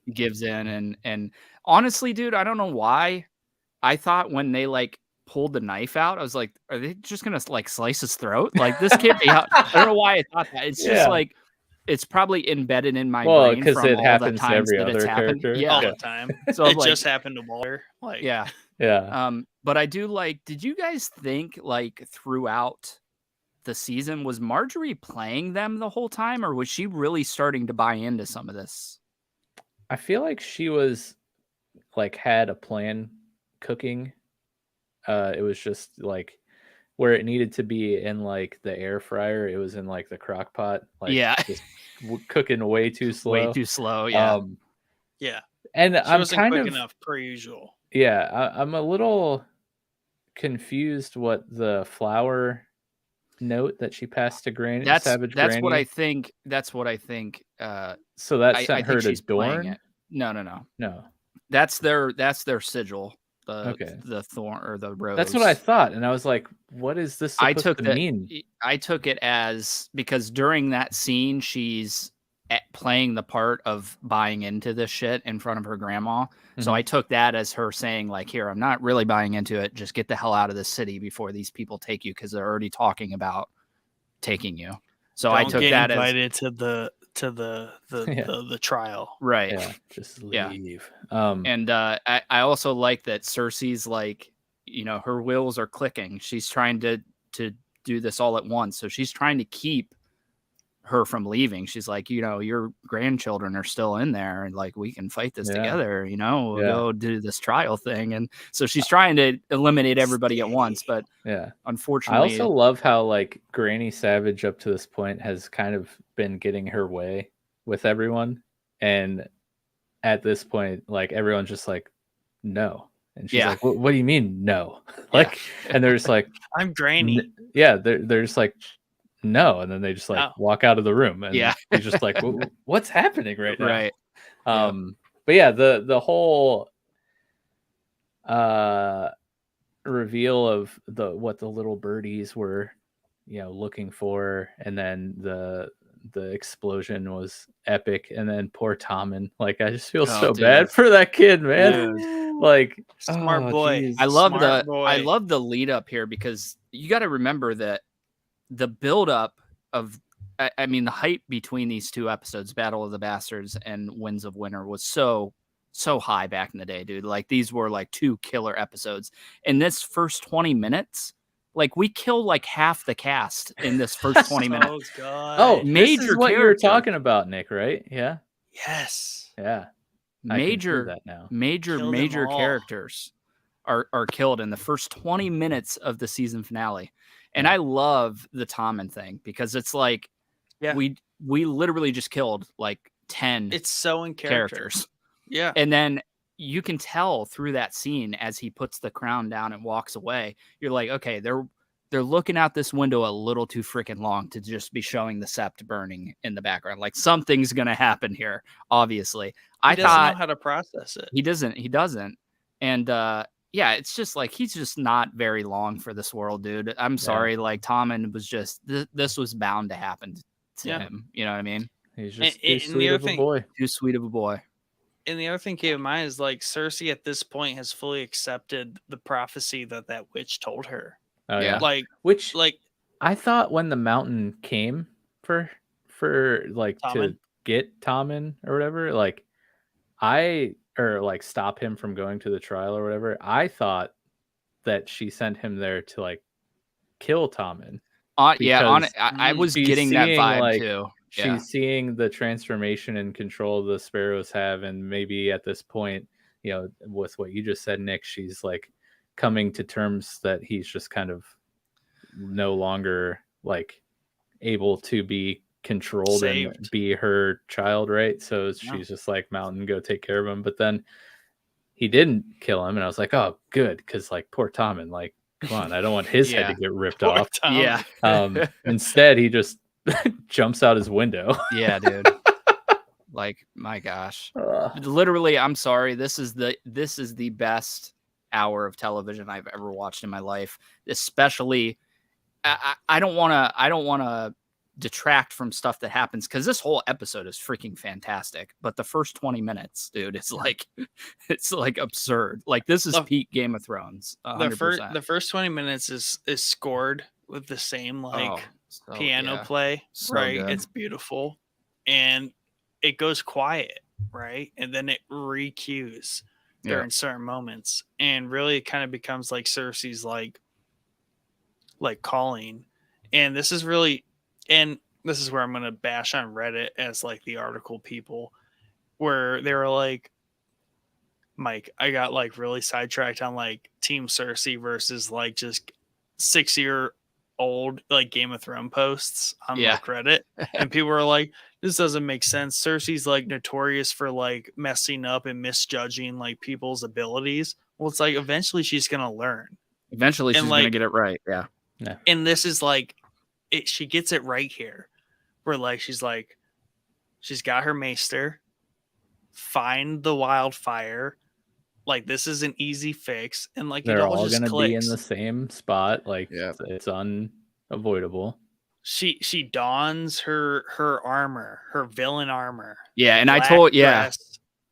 and honestly, dude, I don't know why. I thought when they like pulled the knife out, I was like, are they just gonna like slice his throat? Like, this can't be. I don't know why I thought that. It's just like it's probably embedded in my brain because it happens to every other character. All the time. So it just happened to Walter. Like, yeah. But I do like. Did you guys think like throughout the season was Marjorie playing them the whole time, or was she really starting to buy into some of this? I feel like she was like had a plan cooking. It was just like where it needed to be in like the air fryer, it was in like the crock pot. Like, just cooking way too slow. Way too slow. Yeah. Yeah. And she I'm wasn't kind quick of enough per usual. Yeah, I'm a little confused what the flower note that she passed to Savage That's Granny. what I think. That's what I think. So that I sent her think to she's playing Dorne. it. No. No. That's their sigil. Okay. The thorn or the rose. That's what I thought, and I was like, "What is this supposed to mean?" I took it as because during that scene, she's playing the part of buying into this shit in front of her grandma. So I took that as her saying, like, "Here, I'm not really buying into it. Just get the hell out of the city before these people take you, because they're already talking about taking you." So I took that invited to the trial. Right. Yeah, just leave. Yeah. And I also like that Cersei's like, her wheels are clicking. She's trying to do this all at once. So she's trying to keep her from leaving. She's like, your grandchildren are still in there, and like, we can fight this together. We'll go do this trial thing. And so she's trying to eliminate everybody at once. But unfortunately, I also love how like Granny Savage up to this point has kind of been getting her way with everyone, and at this point, like, everyone's just like, no. And she's like, what do you mean no? Like, and they're just like, I'm Granny. They're just like, no. And then they just like walk out of the room, and he's just like, what's happening right now? Right. But yeah, the whole reveal of what the little birdies were, looking for, and then the explosion was epic, and then poor Tommen, like, I just feel so bad for that kid, man. Dude. Like, smart boy. Geez. I love the lead up here, because you got to remember that the build up of, I mean, the hype between these two episodes, Battle of the Bastards and Winds of Winter, was so high back in the day, dude. Like, these were like two killer episodes. In this first 20 minutes, like, we kill like half the cast in this first 20 minutes. Oh, major this is what you're talking about, Nick, right? Yeah. Yes. Yeah. Major characters are killed in the first 20 minutes of the season finale. And I love the Tommen thing, because it's like, we literally just killed like 10 it's so in characters. Yeah. And then you can tell through that scene, as he puts the crown down and walks away, you're like, okay, they're looking out this window a little too freaking long to just be showing the sept burning in the background. Like, something's going to happen here, obviously. He doesn't know how to process it. He doesn't. And it's just like, he's just not very long for this world, dude. I'm sorry. Like, Tommen was just, this was bound to happen to him. You know what I mean? He's just too sweet of a boy. Too sweet of a boy. And the other thing came to mind is, like, Cersei at this point has fully accepted the prophecy that witch told her. Oh yeah. Like, which, like, I thought when the mountain came for like Tommen, to get Tommen or whatever, like, stop him from going to the trial or whatever, I thought that she sent him there to like kill Tommen. I was getting that vibe, like, too. She's seeing the transformation and control the sparrows have, and maybe at this point, with what you just said, Nick, she's like coming to terms that he's just kind of no longer like able to be controlled and be her child, right? So she's just like, Mountain, go take care of him. But then he didn't kill him, and I was like, oh, good, because like, poor Tommen, like, come on, I don't want his head to get ripped off. Instead, he just jumps out his window. Yeah, dude. Like, my gosh. Literally, I'm sorry. This is the best hour of television I've ever watched in my life. Especially, I don't want to detract from stuff that happens, because this whole episode is freaking fantastic. But the first 20 minutes, dude, it's like absurd. Like, this is peak Game of Thrones. 100%. The first 20 minutes is scored with the same piano play, right? Good. It's beautiful, and it goes quiet, right? And then it re-cues during certain moments, and really it kind of becomes like Cersei's like calling. And this is where I'm going to bash on Reddit as like the article people, where they were like, Mike, I got like really sidetracked on like Team Cersei versus like just 6-year-old like Game of Thrones posts on like Reddit. And people were like, this doesn't make sense. Cersei's like notorious for like messing up and misjudging like people's abilities. Well, it's like, eventually she's going to learn. Eventually, And, she's like- gonna get it right. Yeah. And this is like, she gets it right here, where like she's got her maester, find the wildfire. Like, this is an easy fix, and like They're it all all just gonna clicks. be in the same spot. Like, Yeah. it's unavoidable. She dons her armor, her villain armor. Yeah, and I black told dress.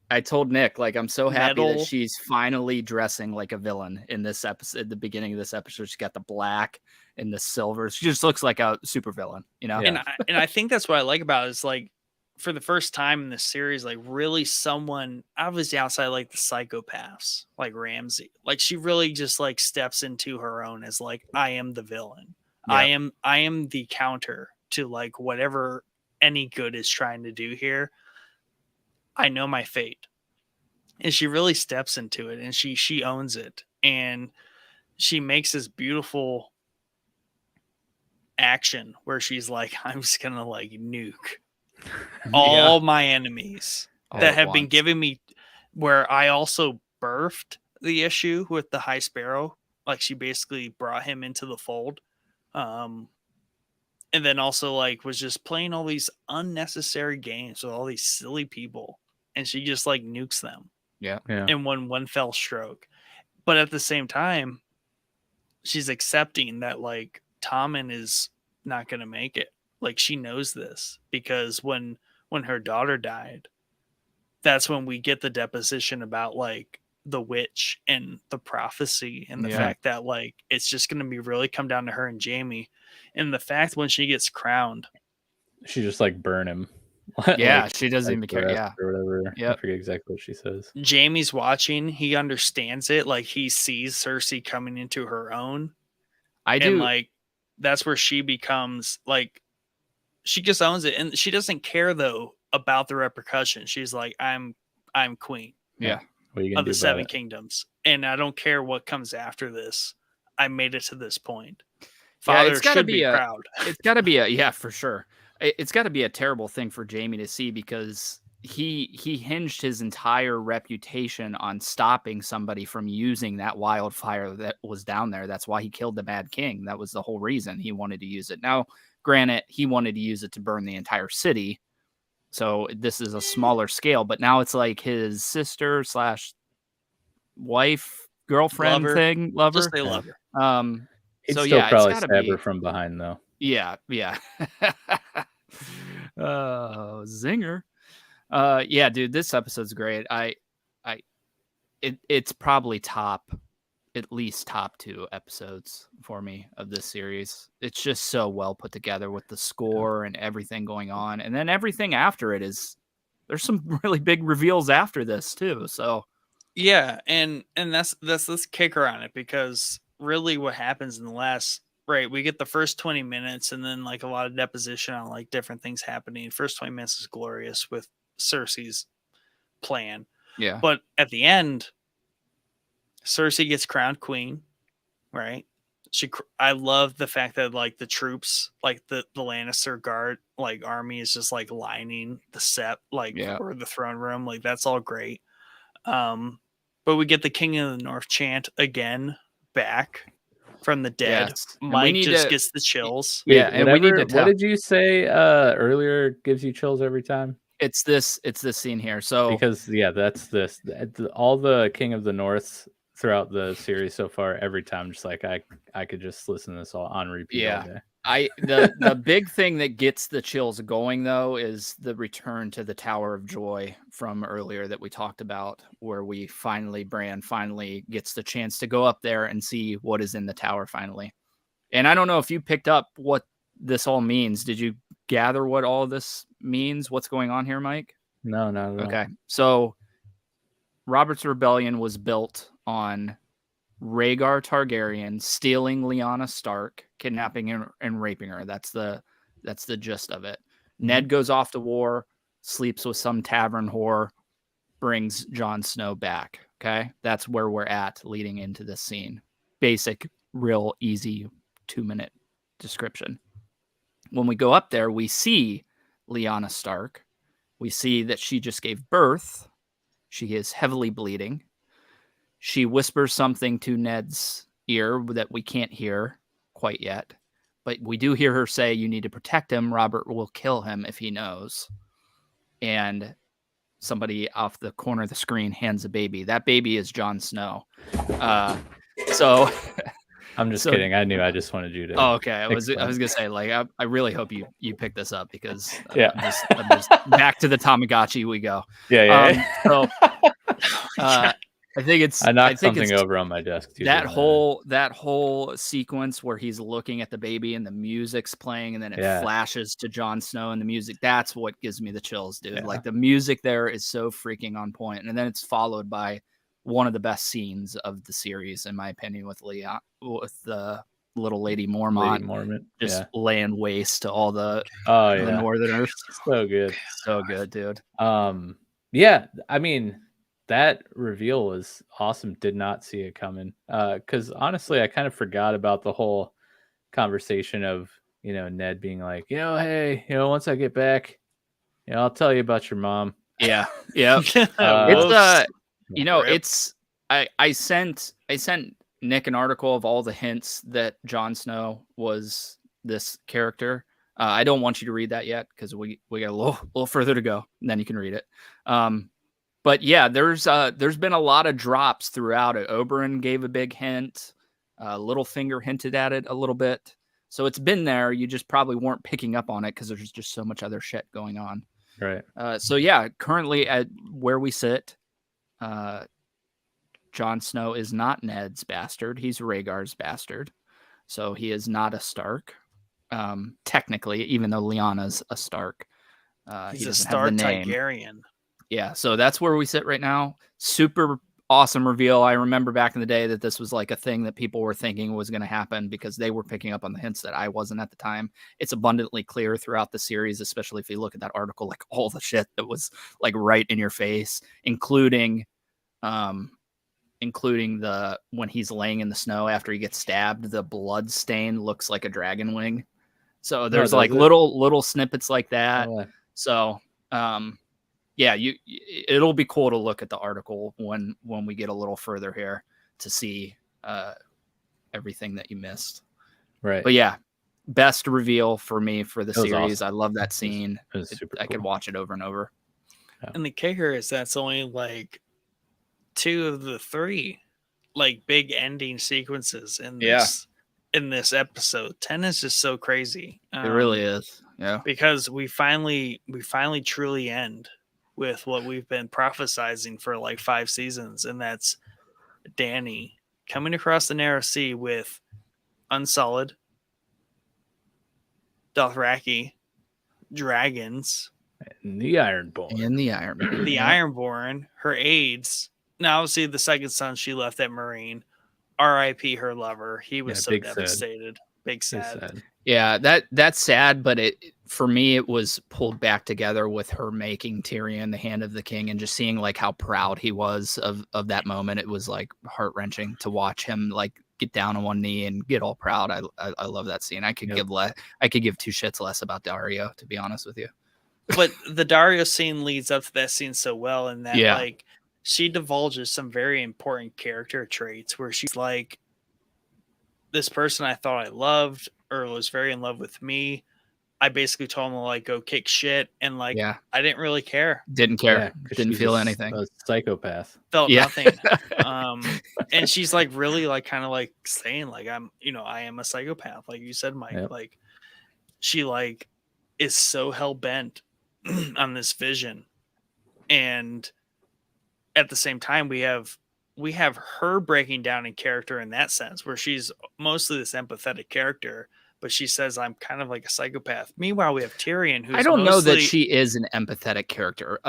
I told Nick, like, I'm so happy Metal. that she's finally dressing like a villain in this episode. At the beginning of this episode, she's got the black and the silver. She just looks like a super villain, you know? Yeah. And I think that's what I like about it, is like, for the first time in this series, like really someone obviously outside like the psychopaths, like Ramsay, like she really just like steps into her own as like, I am the villain. Yeah. I am the counter to like whatever any good is trying to do here. I know my fate. And she really steps into it, and she owns it, and she makes this beautiful action where she's like, I'm just gonna like nuke all my enemies All that at have been once. giving me, where I also birthed the issue with the High Sparrow. Like, she basically brought him into the fold. And then also like was just playing all these unnecessary games with all these silly people, and she just like nukes them Yeah. in one fell stroke. But at the same time, she's accepting that like Tommen is not going to make it. Like, she knows this, because when her daughter died, that's when we get the deposition about like the witch and the prophecy, and the Yeah. fact that like it's just going to be really come down to her and Jaime, and the fact when she gets crowned, She just like burn him. Yeah, Like, she doesn't even the care. rest Yeah. or whatever. I Yep. forget exactly what she says. Jaime's watching, he understands it, like he sees Cersei coming into her own, I and do. like that's where she becomes like, she just owns it, and she doesn't care though about the repercussions. She's like, I'm queen Yeah. What are you gonna of do the about Seven it? Kingdoms, and I don't care what comes after this. I made it to this point. Yeah, Father it's gotta should be be a- proud. It's got to be yeah, for sure. It's got to be a terrible thing for Jaime to see, because he hinged his entire reputation on stopping somebody from using that wildfire that was down there. That's why he killed the Mad King. That was the whole reason he wanted to use it. Now, granted, he wanted to use it to burn the entire city, so this is a smaller scale. But now it's like his sister / wife, girlfriend Lover. thing, lover. Just say lover. He'd So still yeah, probably it's gotta stab be. her from behind though. Yeah. Zinger. Yeah, dude, this episode's great. It's probably at least top 2 episodes for me of this series. It's just so well put together with the score and everything going on, and then everything after it is. There's some really big reveals after this too. So Yeah, and that's let's kick around it, because really what happens in the last, right, we get the first 20 minutes, and then like a lot of deposition on like different things happening. First 20 minutes is glorious with Cersei's plan, yeah, but at the end, Cersei gets crowned queen, right? I love the fact that like the troops, like the Lannister guard like army is just like lining the set, like Yeah. for the throne room. Like, that's all great. But we get the King of the North chant again back from the dead. Yes. And we Mike need just to- gets the chills. Yeah, and we need to What tell- did you say earlier? Gives you chills every time? it's this scene here. So Because that's this. All the King of the North throughout the series so far, every time, just like I could just listen to this all on repeat Yeah. all day. the big thing that gets the chills going though is the return to the Tower of Joy from earlier that we talked about, where Bran finally gets the chance to go up there and see what is in the tower finally. And I don't know if you picked up what this all means. Did you gather what all this means? What's going on here, Mike? No, not at all. Okay. So Robert's Rebellion was built on Rhaegar Targaryen stealing Lyanna Stark, kidnapping and raping her. That's the gist of it. Ned goes off to war, sleeps with some tavern whore, brings Jon Snow back. Okay. That's where we're at leading into this scene. Basic, real easy 2-minute description. When we go up there, we see Lyanna Stark. We see that she just gave birth. She is heavily bleeding. She whispers something to Ned's ear that we can't hear quite yet. But we do hear her say, "You need to protect him. Robert will kill him if he knows." And somebody off the corner of the screen hands a baby. That baby is Jon Snow. So I'm just kidding. I knew. I just wanted you to. Oh, okay. I was gonna say, like, I really hope you pick this up because yeah, I'm just back to the Tamagotchi we go. Yeah. So I think it's. I knocked something over on my desk too. That whole sequence where he's looking at the baby and the music's playing, and then it flashes to Jon Snow and the music. That's what gives me the chills, dude. Like the music there is so freaking on point, and then it's followed by one of the best scenes of the series, in my opinion, with Leon, with the little lady Mormont, just laying waste to all the Northerners. So good, dude. Yeah, I mean, that reveal was awesome. Did not see it coming. Because honestly, I kind of forgot about the whole conversation of Ned being like, hey, once I get back, I'll tell you about your mom. Yeah. It's I sent Nick an article of all the hints that Jon Snow was this character. I don't want you to read that yet because we got a little further to go, and then you can read it. But yeah, there's been a lot of drops throughout it. Oberyn gave a big hint. Littlefinger hinted at it a little bit. So it's been there. You just probably weren't picking up on it because there's just so much other shit going on. Right. So yeah, currently at where we sit, Jon Snow is not Ned's bastard. He's Rhaegar's bastard. So he is not a Stark. Technically, even though Lyanna's a Stark. He's a Stark Targaryen. Yeah, so that's where we sit right now. Super awesome reveal. I remember back in the day that this was like a thing that people were thinking was going to happen because they were picking up on the hints that I wasn't at the time. It's abundantly clear throughout the series, especially if you look at that article, like all the shit that was like right in your face, including the when he's laying in the snow after he gets stabbed, the blood stain looks like a dragon wing. So there's little snippets like that. Oh, so yeah, it'll be cool to look at the article when we get a little further here to see everything that you missed. Right. But yeah, best reveal for me for the series. Awesome. I love that scene. It was super I could watch it over and over. Yeah. And the kicker is that's only like 2 of the 3 like big ending sequences in this episode. 10 is just so crazy. It really is. Yeah. Because we finally truly end with what we've been prophesizing for like 5 seasons, and that's Dany coming across the narrow sea with Unsullied, Dothraki, dragons, and the Ironborn. The Ironborn, her aides. Now, obviously, the second son she left at Marine. R.I.P. her lover. He was so devastated. Big sad. Yeah, that's sad, but for me it was pulled back together with her making Tyrion the Hand of the King and just seeing like how proud he was of that moment. It was like heart-wrenching to watch him like get down on one knee and get all proud. I love that scene. I could give 2 shits less about Dario, to be honest with you. But the Dario scene leads up to that scene so well, in that like she divulges some very important character traits where she's like, this person I thought I loved or was very in love with me, I basically told him to like go kick shit, and like I didn't really care. Didn't care. Didn't feel anything. A psychopath. Felt nothing. And she's like really like kind of like saying like I am a psychopath, like you said, Mike. Like she like is so hell bent on this vision, and at the same time we have her breaking down in character in that sense, where she's mostly this empathetic character, but she says I'm kind of like a psychopath. Meanwhile, we have Tyrion, who's I don't know that she is an empathetic character.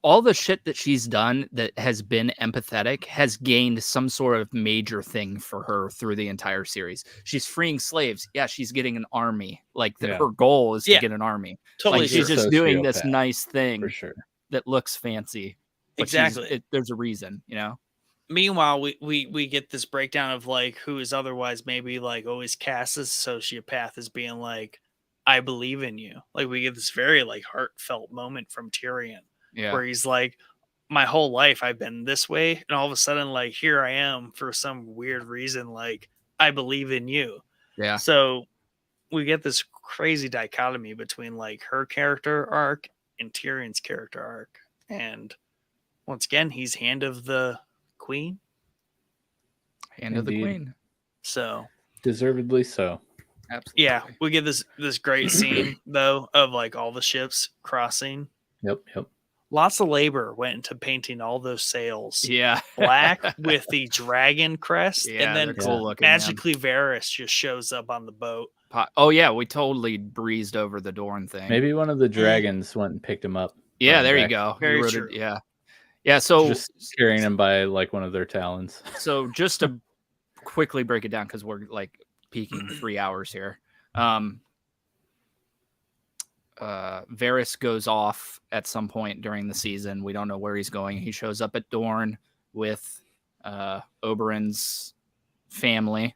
All the shit that she's done that has been empathetic has gained some sort of major thing for her through the entire series. She's freeing slaves. Yeah, she's getting an army. Like her goal is to get an army. Totally, like she's just doing this nice thing for sure that looks fancy. Exactly. There's a reason, Meanwhile, we get this breakdown of like who is otherwise maybe like always cast as a sociopath as being like, I believe in you. Like we get this very like heartfelt moment from Tyrion, where he's like, my whole life I've been this way, and all of a sudden like here I am for some weird reason like I believe in you. Yeah. So we get this crazy dichotomy between like her character arc and Tyrion's character arc. And once again, he's Hand of the Queen. Hand of the Queen. So deservedly so. Absolutely. yeah, we get this great scene though of like all the ships crossing. Yep. Lots of labor went into painting all those sails. Yeah. Black with the dragon crest, Yeah, and then they're cool looking, magically Varys just shows up on the boat. Oh yeah, we totally breezed over the Dorne thing. Maybe one of the dragons went and picked him up. Yeah, there you back. go. Very You wrote true. it, yeah. So Just carrying him by like one of their talons. So just to quickly break it down, because we're like peaking 3 hours here. Varys goes off at some point during the season. We don't know where he's going. He shows up at Dorne with Oberyn's family,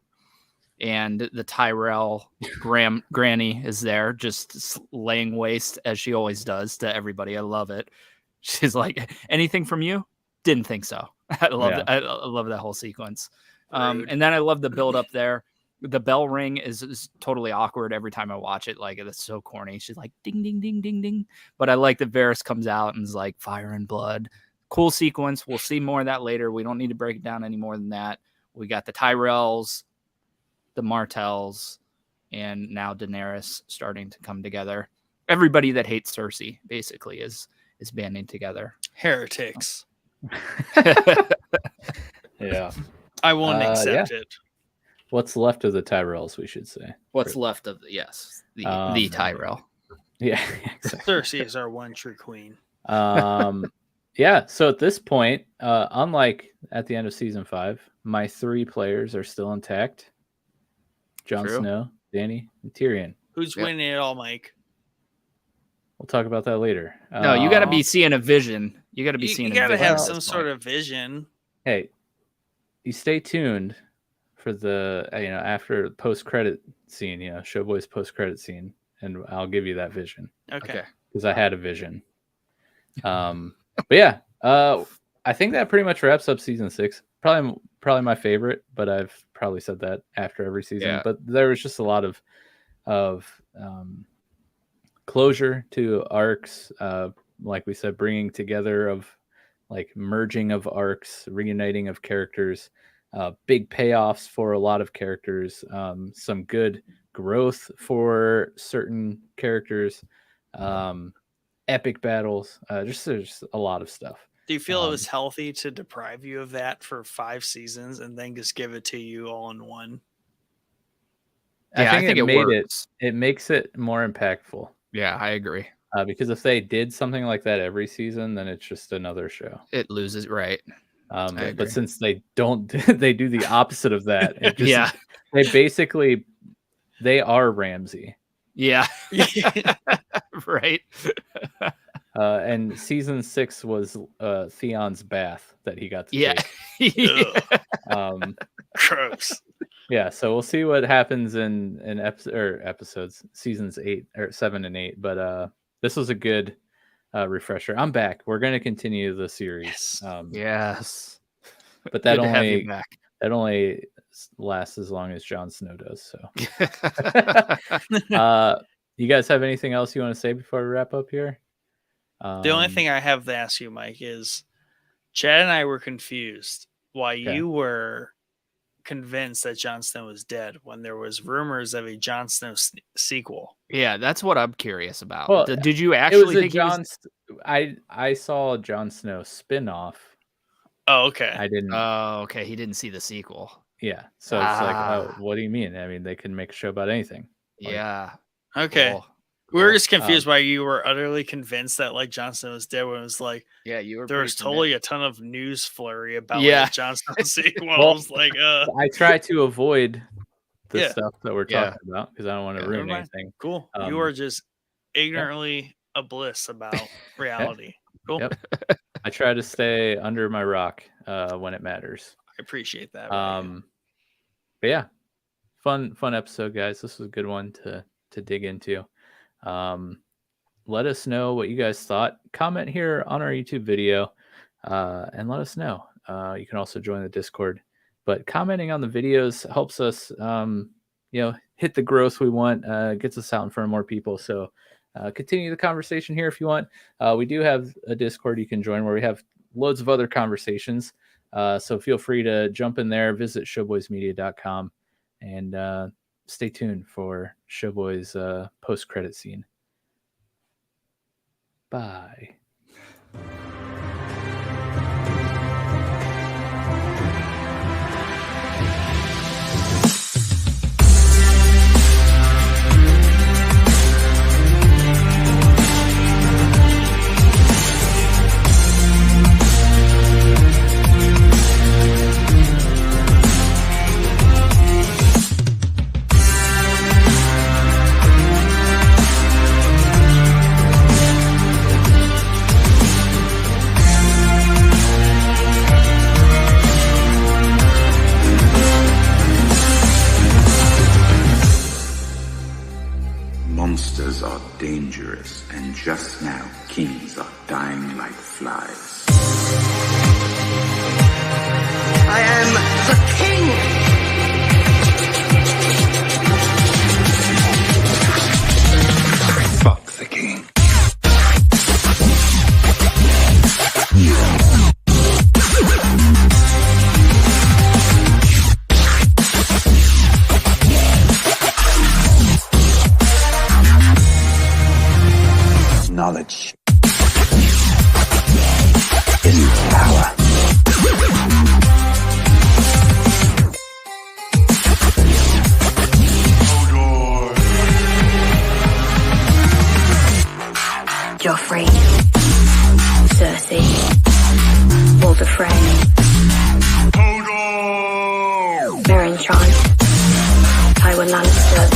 and the Tyrell granny is there, just laying waste as she always does to everybody. I love it. She's like, anything from you? Didn't think so. I love that. I love that whole sequence. And then I love the build up there. The bell ring is totally awkward every time I watch it. Like, it's so corny. She's like, ding, ding, ding, ding, ding. But I like that Varys comes out and is like, fire and blood. Cool sequence. We'll see more of that later. We don't need to break it down any more than that. We got the Tyrells, the Martells, and now Daenerys starting to come together. Everybody that hates Cersei basically is banding together. Heretics. Yeah. I won't accept it. What's left of the Tyrells, we should say. What's left of the Tyrell. Yeah. Exactly. Cersei is our one true queen. Yeah. So at this point, unlike at the end of season 5, my 3 players are still intact. Jon Snow, Dany, and Tyrion. Who's winning it all, Mike? We'll talk about that later. No, you got to be seeing a vision. You got to be seeing. You got to have some sort of vision. Hey, you stay tuned for the after post-credit scene, Showboy's post-credit scene, and I'll give you that vision. Okay. Because I had a vision. But yeah, I think that pretty much wraps up season 6. Probably my favorite, but I've probably said that after every season. Yeah. But there was just a lot of closure to arcs, like we said, bringing together of like merging of arcs, reuniting of characters, big payoffs for a lot of characters, some good growth for certain characters, epic battles, just a lot of stuff. Do you feel it was healthy to deprive you of that for 5 seasons and then just give it to you all in one? Yeah, I think it made works. it makes it more impactful. Yeah, I agree. Because if they did something like that every season, then it's just another show. It loses, right? But since they don't, they do the opposite of that. It just, they are Ramsay. Yeah. Right. And season 6 was Theon's bath that he got to take. Gross. Yeah, so we'll see what happens in episodes, seasons 7 and 8. But this was a good refresher. I'm back. We're going to continue the series. Yes. But that only lasts as long as Jon Snow does. So, you guys have anything else you want to say before we wrap up here? The only thing I have to ask you, Mike, is Chad and I were confused why you were convinced that Jon Snow was dead when there was rumors of a Jon Snow sequel. Yeah, that's what I'm curious about. Well, did you actually think I saw a Jon Snow spin-off. Oh, okay. I didn't. Oh, okay. He didn't see the sequel. Yeah. So it's like, oh, what do you mean? I mean, they can make a show about anything. Yeah. Okay. Cool. We were just confused why you were utterly convinced that like Jon Snow was dead when it was like, yeah, you were. There was totally a ton of news flurry about Jon Snow sequel. Well, I was like, I try to avoid the stuff that we're talking about because I don't want to ruin anything. Cool. You are just ignorantly oblivious about reality. Cool. Yep. I try to stay under my rock when it matters. I appreciate that. But yeah, fun episode, guys. This was a good one to dig into. Let us know what you guys thought. Comment here on our YouTube video and let us know. You can also join the Discord. But commenting on the videos helps us, hit the growth we want, gets us out in front of more people. So continue the conversation here if you want. We do have a Discord you can join where we have loads of other conversations. So feel free to jump in there, visit showboysmedia.com, and stay tuned for Showboys post-credit scene. Bye. Monsters are dangerous, and just now, kings are dying like flies. I am the king! Fuck the king. Knowledge is power. Joffrey, Cersei, Walder Frey, Meryn Trant, Tywin Lannister.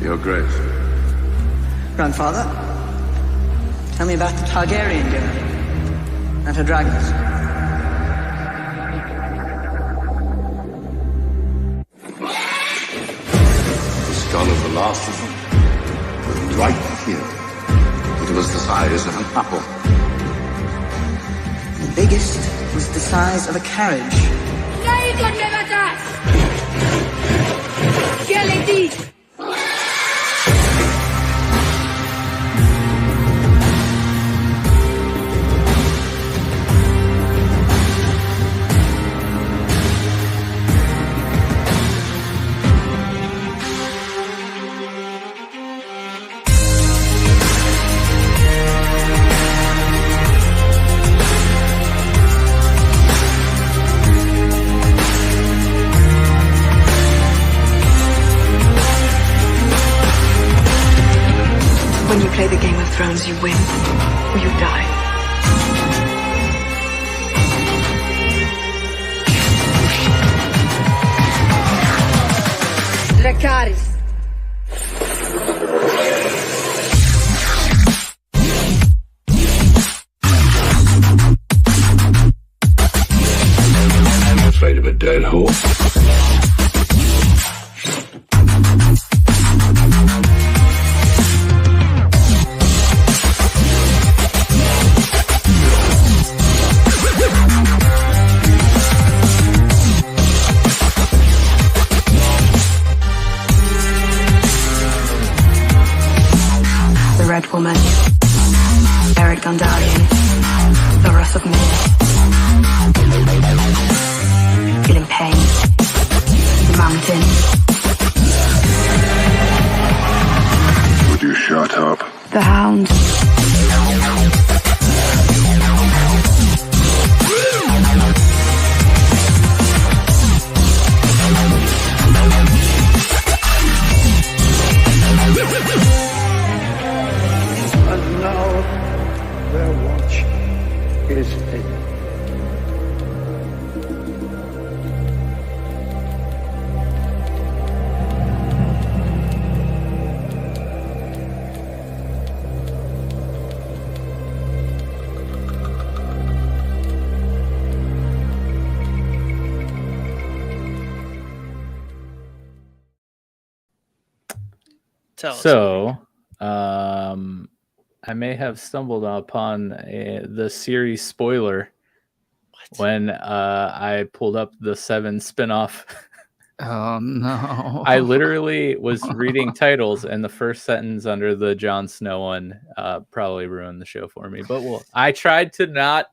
Your Grace. Grandfather, tell me about the Targaryen girl and her dragons. The skull of the last of them was right here. It was the size of an apple. The biggest was the size of a carriage. When you play the Game of Thrones, you win or you die. Dracarys. I'm afraid of a dead horse. Red Woman, Eric Dondarrion, the Wrath of Men, feeling pain, the mountain. Would you shut up? The Hound. And now their watch is ended. Tell us. So, I may have stumbled upon the series spoiler when I pulled up the 7 spinoff. Oh no! I literally was reading titles, and the first sentence under the Jon Snow one probably ruined the show for me. But I tried to not.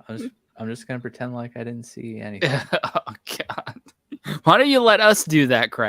I'm just gonna pretend like I didn't see anything. Oh God! Why don't you let us do that crap?